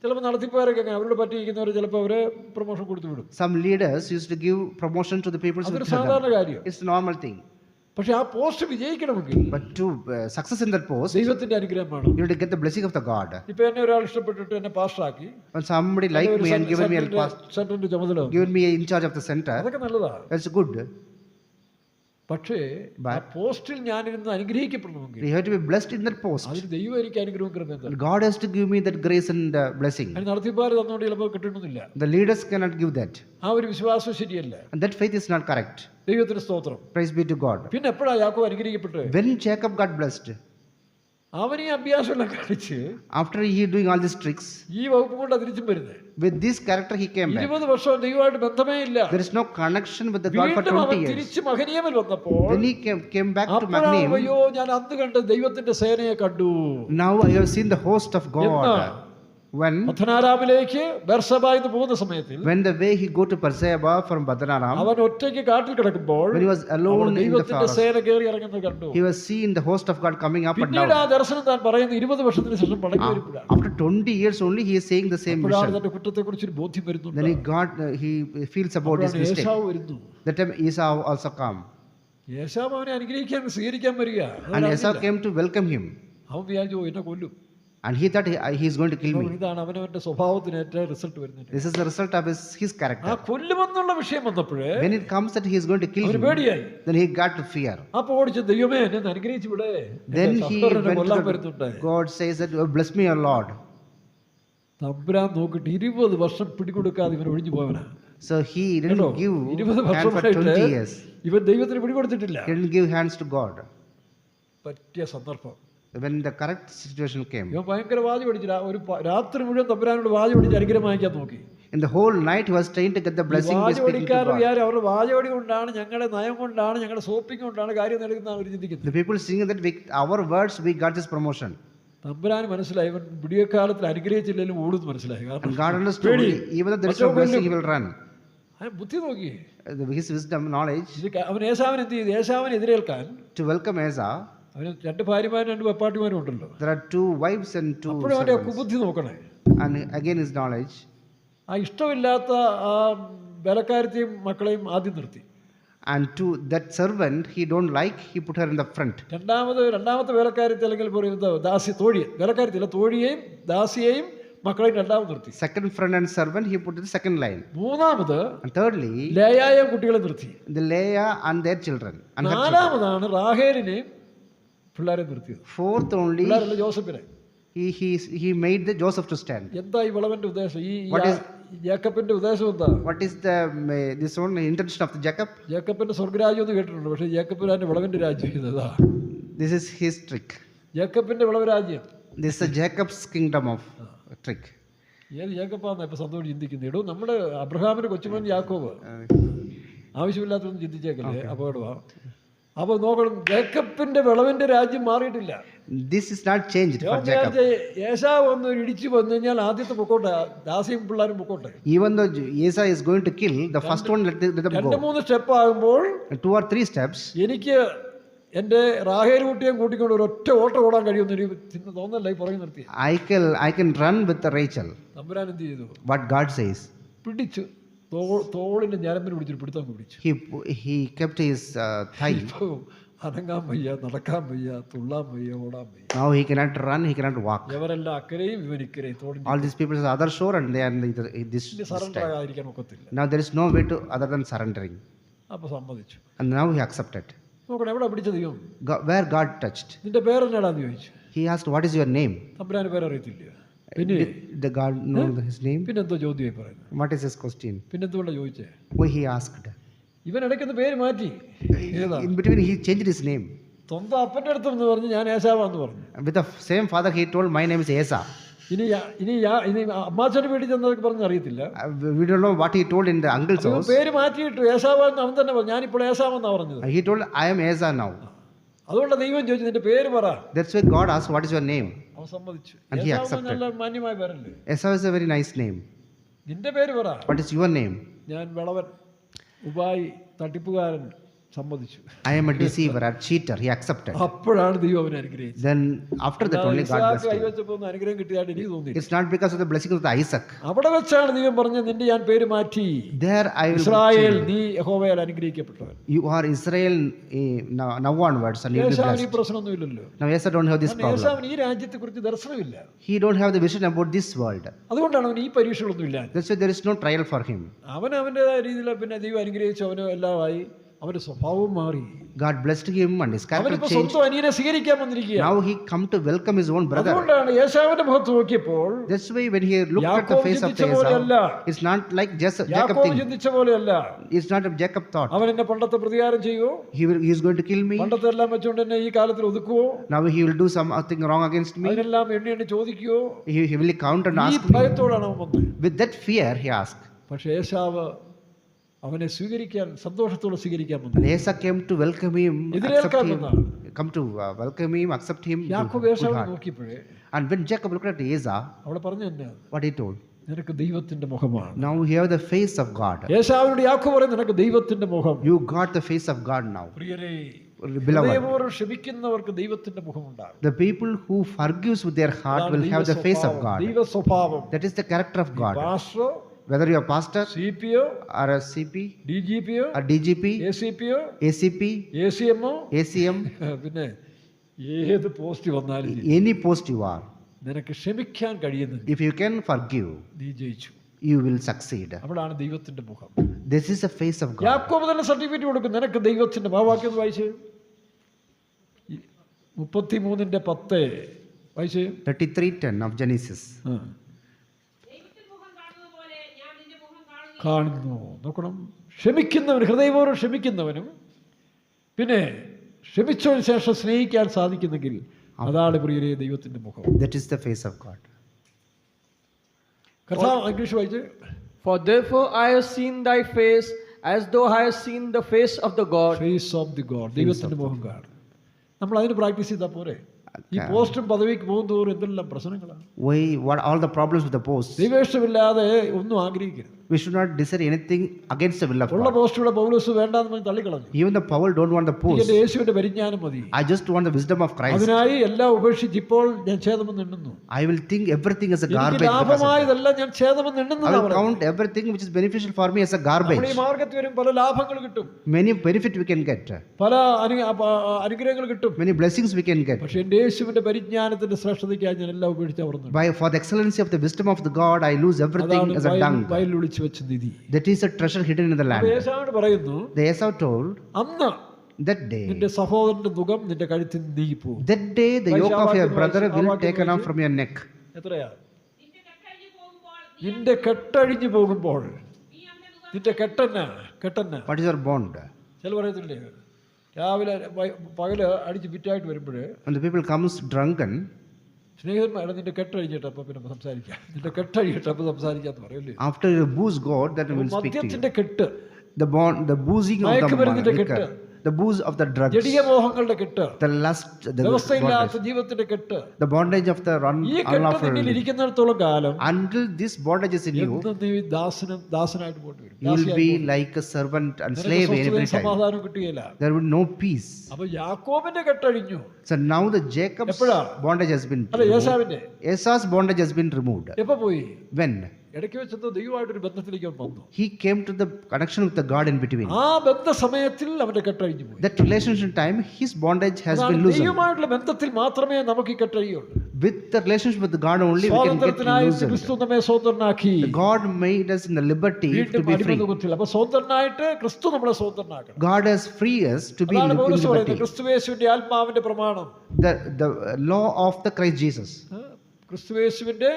ചിലപ്പോൾ നടത്തിപ്പുകാരൊക്കെ അങ്ങനെ അവരോട് പറ്റിയിരിക്കുന്നവർ ചിലപ്പോൾ അവരെ പ്രൊമോഷൻ കൊടുത്തു വിടും. Some leaders used to give promotion to the people. അതൊരു സാധാരണ കാര്യം. It's a normal thing. പക്ഷെ ആ post വിജയിക്കണമെങ്കിൽ But to success in that post, ദൈവത്തിന്റെ അനുഗ്രഹം വേണം. you have to get the blessing of the God. ഇപ്പൊ എന്നെ ഒരാൾ ഇഷ്ടപ്പെട്ടിട്ട് എന്നെ പാസ്റ്ററാക്കി, When somebody like me and given me a സെന്ററിന്റെ ചുമതല തന്നു. given me in charge of the center, അതൊക്കെ നല്ലതാ. that's good. പക്ഷേ ആ പോസ്റ്റിൽ ഞാനിരുന്ന് അനുഗ്രഹിക്കപ്പെടണമെങ്കിൽ You have to be blessed in that post. അതിന് ദൈവം എനിക്ക് അനുഗ്രഹം കൃപ. God has to give me that grace and blessing. അതിന് നടത്തിപ്പാർ തന്നുകൊണ്ട് ചിലപ്പോൾ കിട്ടണമെന്നില്ല. The leaders cannot give that. ആ ഒരു വിശ്വാസം ശരിയല്ല. And that faith is not correct. ദൈവത്തിന് സ്തോത്രം. Praise be to God. പിന്നെ എപ്പോഴാണ് യാക്കോബ് അനുഗ്രഹിക്കപ്പെട്ടത്? When Jacob got blessed, അവൻ ഈ അഭ്യാസമെല്ലാം കളിച്ച് after he doing all these tricks, ഈ വകുപ്പ് കൊണ്ട് തിരിച്ചും വരുന്നത്. with this character he came back. 20 വർഷം ദൈവമായിട്ട് ബന്ധമേ ഇല്ല. There is no connection with the God for വീണ്ടും 20 അവൻ years. തിരിച്ച് മഹനീയമിൽ വന്നപ്പോൾ When he came back to അപ്പോഴാണ് Magnium, അയ്യോ ഞാൻ അന്ന് കണ്ട ദൈവത്തിന്റെ സേനയെ കണ്ടു. now I have seen the host of God. പത്തനാരാമിലേക്ക് ബെർസബ എന്ന് പോകുന്ന സമയത്തിൽ when the way he go to Berseba from Badanaram, അവൻ ഒറ്റയ്ക്ക് കാട്ടിൽ കിടക്കുമ്പോൾ when he was alone in the ദൈവത്തിന്റെ forest, സേന കയറി ഇറങ്ങുന്നത് കണ്ടു. he was seeing the host of God coming up and പിന്നീട് ആ down. ദർശനം താൻ പറയുന്നത് 20 വർഷത്തിന് ശേഷം മടങ്ങി വരുമ്പോഴാണ്. After 20 years only he is saying the same അപ്പോഴാണ് vision. തന്റെ കുറ്റത്തെ കുറിച്ച് ഒരു ബോധ്യം വരുന്നുണ്ട്. Then he feels about his mistake. യേശാവ് വരുന്നു. That time Esau also come, യേശാവ് അവനെ അനുഗ്രഹിക്കാൻ സ്വീകരിക്കാൻ വരിക. and Esau came to welcome him. അവൻ വിചാരിച്ചു എന്നെ കൊല്ലും. And he thought he is going to kill me. ഇതാണ് അവനവന്റെ സ്വഭാവത്തിനേറ്റ റിസൾട്ട് വരുന്നത്. This is the result of his ആ character. കൊല്ലുമെന്നുള്ള വിഷയം വന്നപ്പോഴേ When it comes that he is going to kill അവന് him, പേടിയായി. then he got to fear. അപ്പൊ ഓടിച്ച് ദൈവമേ എന്നെ ഒന്ന് അനുഗ്രഹിച്ചു വിടെ, Then he സഹോദരനെ went കൊല്ലാൻ to വരുന്നുണ്ട്. God, says that, "Oh, bless me, your Lord." തമ്പുരാൻ നോക്കിട്ട് 20 വർഷം പിടികൊടുക്കാതെ ഇവൻ ഒഴിഞ്ഞു പോയവനാ. So he കേട്ടോ, didn't give 20 hand for വർഷമായിട്ട് 20 years. ഇവൻ ദൈവത്തിന് പിടികൊടുത്തിട്ടില്ല. He didn't give hands to God. പറ്റിയ സന്ദർഭം. When the correct situation came, ഇവൻ ഭയങ്കര വാതി പഠിച്ചു. രാത്രി മുഴുവൻ തമ്പുരാനോട് വാതി പഠിച്ച് അനുഗ്രഹം വാങ്ങിക്കാൻ നോക്കി. in the whole night he was trying to get the blessing by speaking to വാചകടിക്കാർ God. വിചാരം അവരുടെ വാചകടി കൊണ്ടാണ്, ഞങ്ങളുടെ നയം കൊണ്ടാണ്, ഞങ്ങളുടെ സോപ്പിംഗ് കൊണ്ടാണ് കാര്യം നേടുന്നതാണ് അവർ ചിന്തിക്കുന്നത്. The people singing that our words we got this promotion. തമ്പുരാന് മനസ്സിലായി ഇവൻ വിടിയക്കാലത്തിൽ അനുഗ്രഹിച്ചില്ലെങ്കിലും ഓടുന്നു മനസ്സിലായി. And God understood, even though there is no blessing he will run. ബുദ്ധി നോക്കി His wisdom, knowledge, അവൻ ഏശാവിന് എന്ത് ചെയ്തു? ഏശാവിനെ എതിരേൽക്കാൻ to welcome Esau. അവന് 2 ഭാര്യമാരും 2 വെപ്പാട്ടിമാരും ഉണ്ടല്ലോ. There are 2 wives and 2 അപ്പോഴും അവന്റെ servants. കുബുദ്ധി നോക്കണേ. And again his knowledge. ആ ഇഷ്ടമില്ലാത്ത ആ വേലക്കാരത്തെയും മക്കളെയും ആദ്യം നിർത്തി. And to that servant he don't like, he put her in the front. രണ്ടാമത്തെ വേലക്കാരത്തെ അല്ലെങ്കിൽ പറയുന്നത് ദാസി തോഴിയെ, വേലക്കാരത്തില്ല, തോഴിയെയും ദാസിയെയും മക്കളെയും രണ്ടാമത് നിർത്തി. Second friend and servant he put in the second line. മൂന്നാമത് And thirdly, ലേയായെയും കുട്ടികളെ നിർത്തി. the Leah and their children. And her children. നാലാമതാണ് റാഹേലിനെയും പിള്ളേരെ നിർത്തിയത്. Fourth only, പിള്ളേരല്ല, ജോസഫിനെ. he made the Joseph to stand. എന്താ ഈ വിളവന്റെ ഉദ്ദേശം? ഈ What is- ജേക്കബിന്റെ ഉദ്ദേശം എന്താ? What is the this one intention of the Jacob? ജേക്കബിന്റെ സ്വർഗരാജ്യം എന്ന് കേട്ടിട്ടുണ്ട്. പക്ഷേ ജേക്കബിന്റെ വിളവിന്റെ രാജ്യം ഇതാ. This is his trick. ജേക്കബിന്റെ വിളവ് രാജ്യം. This is Jacob's kingdom of trick. ഏത് ജേക്കബാന്ന് ഇപ്പൊ സന്തോഷം ചിന്തിക്കുന്നത്? ഇടൂ, നമ്മുടെ അബ്രഹാമിന്റെ കൊച്ചുമോൻ യാക്കോബ്. ആവശ്യമില്ലാത്തൊന്നും ചിന്തിച്ചേക്കല്ലേ, അപകടമാ. അപ്പൊ നോക്കണം, ജേക്കബിന്റെ വിളവിന്റെ രാജ്യം മാറിയിട്ടില്ല. This is not changed for Jacob. ഏശാവ് ഒന്ന് ഇടിച്ചു വന്നു കഴിഞ്ഞാൽ ആദ്യത്തെ പൊക്കോട്ടെ, ദാസിയും പിള്ളേരും പൊക്കോട്ടെ. Even though Esau is going to kill, the first one let them 2-3 go. Step ആകുമ്പോൾ 2 or 3 steps, എനിക്ക് എൻ്റെ റാഹേൽ കുട്ടിയെ കൂട്ടിക്കൊണ്ട് ഒരു ഒറ്റ ഓട്ടം ഓടാൻ കഴിയുമെന്ന് എനിക്ക് തോന്നല്ല ഈ പുറകെ നിർത്തി. I can run with Rachel. തമ്പുരാൻ എന്ത് ചെയ്തു? What God says. പിടിച്ചു, തോളിന്റെ ഞരമ്പിന് പിടിച്ചിട്ട് പിടുത്തം പിടിച്ചു. He kept his thigh. അനങ്ങാൻ വയ്യ, നടക്കാൻ വയ്യ, തുള്ളാൻ വയ്യ, ഓടാൻ വയ്യ. Now he cannot run, he cannot walk. ഇവരെല്ലാം അക്കരെയും ഇവൻ ഇക്കരെയും തോടിന്റെ. All these people are the other shore and they are this surrender side. ആകാതിരിക്കാൻ ഒക്കത്തില്ല. Now there is no way to other than surrendering. അപ്പൊ സമ്മതിച്ചു. And now he accepted. നോക്കണം, എവിടെ പിടിച്ച ദൈവം? Where God touched. നിന്റെ പേരെന്നാടാന്ന് ചോദിച്ചു. He asked, "What is your name?" തമ്പുരാന് പേരറിയത്തില്ല. പിന്നെ The God know his name. പിന്നെന്തോ ചോദ്യമായി പറയുന്നത്? What is his question? പിന്നെന്തുകൊണ്ടാ ചോദിച്ചേ? Why he asked. ഇവൻ ഇടയ്ക്കൊന്ന് പേര് മാറ്റി. ഏതാ? In between he changed his name. സ്വന്തം അപ്പൻ്റെ അടുത്ത് എന്ന് പറഞ്ഞ് ഞാൻ ഏശാവാന്ന് പറഞ്ഞു. With the same father he told, "My name is Esau." ഇനി അമ്മാച്ചൻ്റെ വീട്ടിൽ ചെന്നതൊക്കെ പറഞ്ഞ് അറിയത്തില്ല. We don't know what he told in the uncle's house. പേര് മാറ്റിയിട്ടു ഏശാവെന്ന് അവൻ തന്നെ പറഞ്ഞു. ഞാനിപ്പോൾ ഏശാവെന്നാ പറഞ്ഞത്. He told, "I am Esau now." അതുകൊണ്ട് ദൈവം ചോദിച്ചു, നിന്റെ പേര് പറ. That's why God asked, "What is your name?" അവൻ സമ്മതിച്ചു. And he Esau accepted. നല്ല മാന്യമായ പേരല്ലേ. Esau is a very nice name. നിന്റെ പേര് പറ. What is your name? ഞാൻ വിളവൻ, ഉപായി, തട്ടിപ്പുകാരൻ. സമ്മതിച്ചു. I am a deceiver, a cheater. He accepted. അപ്പോഴാണ് ദൈവം അവനെ അനുഗ്രഹിച്ചത്. Then after that only God blessed him. കൈവച്ചപ്പോൾ ഒന്നും അനുഗ്രഹം കിട്ടിയായിട്ട് എനിക്ക് തോന്നി. It's not because of the blessing of the Isaac. അവിടെ വെച്ചാണ് ദൈവം പറഞ്ഞത്, നിന്റെ ഞാൻ പേര് മാറ്റി. There I will. ഇസ്രായേൽ, നീ യഹോവയാൽ അനുഗ്രഹിക്കപ്പെട്ടവൻ. You are Israel now onwards and you will be ഏശാവിന് ഈ blessed. പ്രശ്നമൊന്നുമില്ലല്ലോ. Now Esau don't have this problem. ഏശാവിന് ഈ രാജ്യത്തെ കുറിച്ച് ദർശനമില്ല. He don't have the vision about this world. അതുകൊണ്ടാണ് അവന് ഈ പരീക്ഷകളൊന്നും ഇല്ല. That's why there is no trial for him. അവൻ്റെതായ രീതിയിൽ പിന്നെ ദൈവം അനുഗ്രഹിച്ചു, അവന് എല്ലാമായി, അവന്റെ സ്വഭാവം മാറി. God blessed him and his character അവനിപ്പോ changed. സ്വന്തം അനിയനെ സ്വീകരിക്കാൻ വന്നിരിക്കുക. Now he come to welcome his own brother. അതുകൊണ്ടാണ് ഏശാവിന്റെ മുഖത്ത് നോക്കിയപ്പോൾ That's why when he looked at the യാക്കോബ് face of ചിന്തിച്ച പോലെയല്ല. Esau, it's not like just Jacob യാക്കോബ് thing. ചിന്തിച്ച പോലെയല്ല. It's not a Jacob thought. അവൻ എന്നെ പണ്ടത്തെ പ്രതികാരം ചെയ്യുമോ? He is going to kill me. പണ്ടത്തെ എല്ലാം വെച്ചുകൊണ്ട് എന്നെ ഈ കാലത്തിൽ ഒതുക്കുവോ? Now he will do something wrong against me. അതിനെല്ലാം എണ്ണി എണ്ണി ചോദിക്കുവോ? He will count and ഈ ask me. ഭയത്തോടാണ് അവൻ വന്നത്. With that fear he asked. പക്ഷേ ഏശാവ് അവനെ സ്വീകരിക്കാൻ, സന്തോഷത്തോടെ സ്വീകരിക്കാൻ വന്നു. And Esau came to welcome him, എതിരേൽക്കാൻ accept him, വന്നതാണ്. come to welcome him, accept him. യാക്കോബ് Good ഏശാവിനെ heart. നോക്കിയപ്പോഴേ And when Jacob looked at Esau, അവിടെ പറഞ്ഞു തന്നെ, what he told? നിനക്ക് ദൈവത്തിന്റെ മുഖമാണ്. Now you have the face of God. ഏശാവിനോട് യാക്കോബ് പറയും, നിനക്ക് ദൈവത്തിന്റെ മുഖം. You got the face of God now. പ്രിയരേ, Beloved, ഹൃദയപൂർവ്വം ക്ഷമിക്കുന്നവർക്ക് ദൈവത്തിന്റെ മുഖമുണ്ടാകും. the people who forgives with their heart will have the face of God. ദൈവ സ്വഭാവം. That is the character of God. പാസ്റ്ററോ, Whether you are pastor CPO, or a CP ഡിജിപിഒ, or DGP, എസിപിഒ, ACP, എസിഎംഒ, ACM, പിന്നെ ഏത് പോസ്റ്റ് വന്നാലും ശരി, any post you are, നിനക്ക് ക്ഷമിക്കാൻ കഴിയുന്നെങ്കിൽ If you can forgive, നീ ജയിച്ചു. you will succeed. അവിടാണ് ദൈവത്തിന്റെ മുഖം. This is the face of God. യാക്കോബ് തന്നെ സർട്ടിഫിക്കറ്റ് കൊടുക്കും, നിനക്ക് ദൈവത്തിന്റെ വാക്യം വായിച്ച് 33:10 വായിച്ച്. 33:10 of Genesis. കാണുന്നു. നോക്കണം, ക്ഷമിക്കുന്നവൻ, ഹൃദയപൂർവ്വം ക്ഷമിക്കുന്നവനും പിന്നെ ക്ഷമിച്ചതിന് ശേഷം സ്നേഹിക്കാൻ സാധിക്കുന്നെങ്കിൽ അതാണ് പ്രിയരെ ദൈവത്തിന്റെ മുഖം. That is the face of God. കർത്താവ് ഇംഗ്ലീഷ് വായിച്ച്. For therefore I have seen thy face, as though I have seen the face of the God. Face of the God, ദൈവത്തിന്റെ മുഖം കാണും. നമ്മൾ അതിന് പ്രാക്ടീസ് ചെയ്താൽ പോരെ. ഈ പോസ്റ്റും പദവിക്ക് പോകുന്നതോറും എന്തെല്ലാം പ്രശ്നങ്ങളാണ്. What all the problems with the posts? ദൈവേഷ്ടമില്ലാതെ ഒന്നും ആഗ്രഹിക്കരുത്. We should not desire anything against the will of ഉള്ള God. പോസ്റ്റുകൂടെ പൗലോസ് വേണ്ടാന്ന് പറഞ്ഞ് തള്ളിക്കളഞ്ഞു. Even the Paul don't want the post. എന്റെ യേശുവിന്റെ പരിജ്ഞാനം മതി. I just want the wisdom of Christ. അതിനായി എല്ലാം ഉപേക്ഷിച്ച് ഇപ്പോൾ ഞാൻ ഛേദമെന്ന് എണ്ണുന്നു. I will think everything as a എനിക്ക് garbage. ലാഭമായതെല്ലാം ഞാൻ ഛേദമെന്ന് I എണ്ണുന്നതാണ് will പറയുന്നത്. count everything which is beneficial for me as a നമ്മൾ garbage. ഈ മാർഗത്തിൽ വരും, പല ലാഭങ്ങൾ കിട്ടും, Many benefit we can get. പല അനുഗ്രഹങ്ങൾ കിട്ടും. Many blessings we can get. പക്ഷെ എന്റെ യേശുവിന്റെ പരിജ്ഞാനത്തിന്റെ ശ്രേഷ്ഠതയ്ക്കായി ഞാൻ എല്ലാം ഉപേക്ഷിച്ച് അവർന്നു. For the excellency of the wisdom of the God, I lose everything as a dung. വയലിൽ ഒളിച്ചു വെച്ച നിധി. That is a treasure hidden in the land. യേശാവിനോട് പറയുന്നു, The Esau told, അന്ന് that day, നിന്റെ സഹോദരന്റെ മുഖം നിന്റെ കഴുത്തിൽ നീങ്ങിപ്പോകും. that day the yoke of your brother ആ will വാക്യം taken off from your neck. എത്രയാ? നിന്റെ കെട്ടഴിഞ്ഞു പോകുമ്പോൾ. നിന്റെ കെട്ടന്ന. What is your bond? ചില പറയത്തില്ലേ, രാവിലെ പകല് അടിച്ച് ഫിറ്റായിട്ട് വരുമ്പോഴേ When the people comes drunken, സ്നേഹിതന്മാരെ നിന്റെ കെട്ടഴിഞ്ഞിട്ട് അപ്പൊ പിന്നെ സംസാരിക്കാം, നിന്റെ കെട്ടഴിഞ്ഞിട്ട് അപ്പൊ സംസാരിക്കാന്ന് പറയല്ലേ. after you booze God, that will speak to you. മദ്യത്തിന്റെ കെട്ട്, The bond, the boozing of the മയക്കുമരുന്നിന്റെ liquor, കെട്ട്, the booze of the drugs, ജഡിക മോഹങ്ങളുടെ കെട്ട്, the lust, the വ്യവസ്ഥയില്ലാത്ത bondage, ജീവിതത്തിന്റെ കെട്ട്. the bondage of the ഈ കെട്ട് unlawful. നിന്നിൽ ഇരിക്കുന്നിടത്തോളം കാലം Until this bondage is in you, എന്നും നീ ദാസനായിട്ട് പോയിട്ട് വരും. you will be like a servant and slave every time. സമാധാനം കിട്ടുകയില്ല. There will be no peace. അപ്പൊ യാക്കോബിന്റെ കെട്ടഴിഞ്ഞു. So now the Jacob's എപ്പോഴാ? bondage has been അല്ല, removed. യേശാവിന്റെ Esau's bondage has been removed. എപ്പോ പോയി? When? ഇടയ്ക്ക് വെച്ചത് ദൈവമായിട്ടൊരു ബന്ധത്തിലേക്ക് അവൻ വന്നു. He came to the connection with the God in between. ആ ബന്ധ സമയത്തിൽ അവന്റെ കെട്ടഴിഞ്ഞു പോയി. That relationship time, his bondage has അതാണ് been loosened. ദൈവമായിട്ടുള്ള ബന്ധത്തിൽ മാത്രമേ നമുക്ക് ഈ കെട്ടഴിയുള്ളൂ. With the relationship with God only, we can get സ്വാതന്ത്ര്യത്തിനായി loosened. ക്രിസ്തു നമ്മെ സ്വതന്ത്രനാക്കി. God made us in the liberty to വീണ്ടും be free. അടിമതത്തിൽ. അപ്പൊ സ്വതന്ത്രനായിട്ട് ക്രിസ്തു നമ്മളെ സ്വതന്ത്രനാക്കണം. God has freed us to be അതാണ് in പൗലോസ് പറയുന്നത്, liberty. ക്രിസ്തുയേശുവിന്റെ ആത്മാവിന്റെ പ്രമാണം. The law of the Christ Jesus. ക്രിസ്തുയേശുവിന്റെ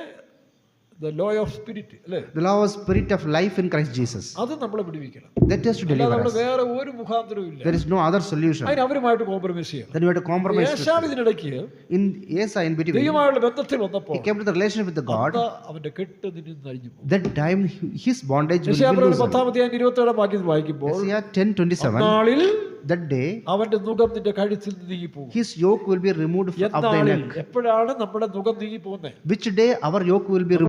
the law of spirit അല്ലേ? The law of spirit of life in Christ Jesus. അത് നമ്മളെ വിടുവിക്കണം. That has to അല്ലാതെ deliver നമ്മൾ us. വേറെ ഒരു മുഖാന്തരവും ഇല്ല. There is no other solution. അതിന് അവരുമായിട്ട് കോംപ്രമൈസ് ചെയ്യണം. Then we have to compromise. യേശാവ് ഇതിനിടയ്ക്ക് In Esau in between, ദൈവമായുള്ള ബന്ധത്തിൽ വന്നപ്പോൾ he came to the relationship with the God. അവന്റെ കെട്ട് നിന്നിൽ അഴിഞ്ഞു പോകും. That time his bondage will be യെശയ്യാപ്രവചനം loosened. 10:27 വാക്യം വായിക്കുമ്പോൾ Isaiah 10:27. നാളിൽ That day അവന്റെ നുകം നിന്റെ കഴുത്തിൽ നീങ്ങിപ്പോകും. his yoke will be removed of thy എന്നാളിൽ neck. എപ്പോഴാണ് നമ്മുടെ നുകം നീങ്ങിപ്പോകുന്നത്? Which day our yoke will be removed?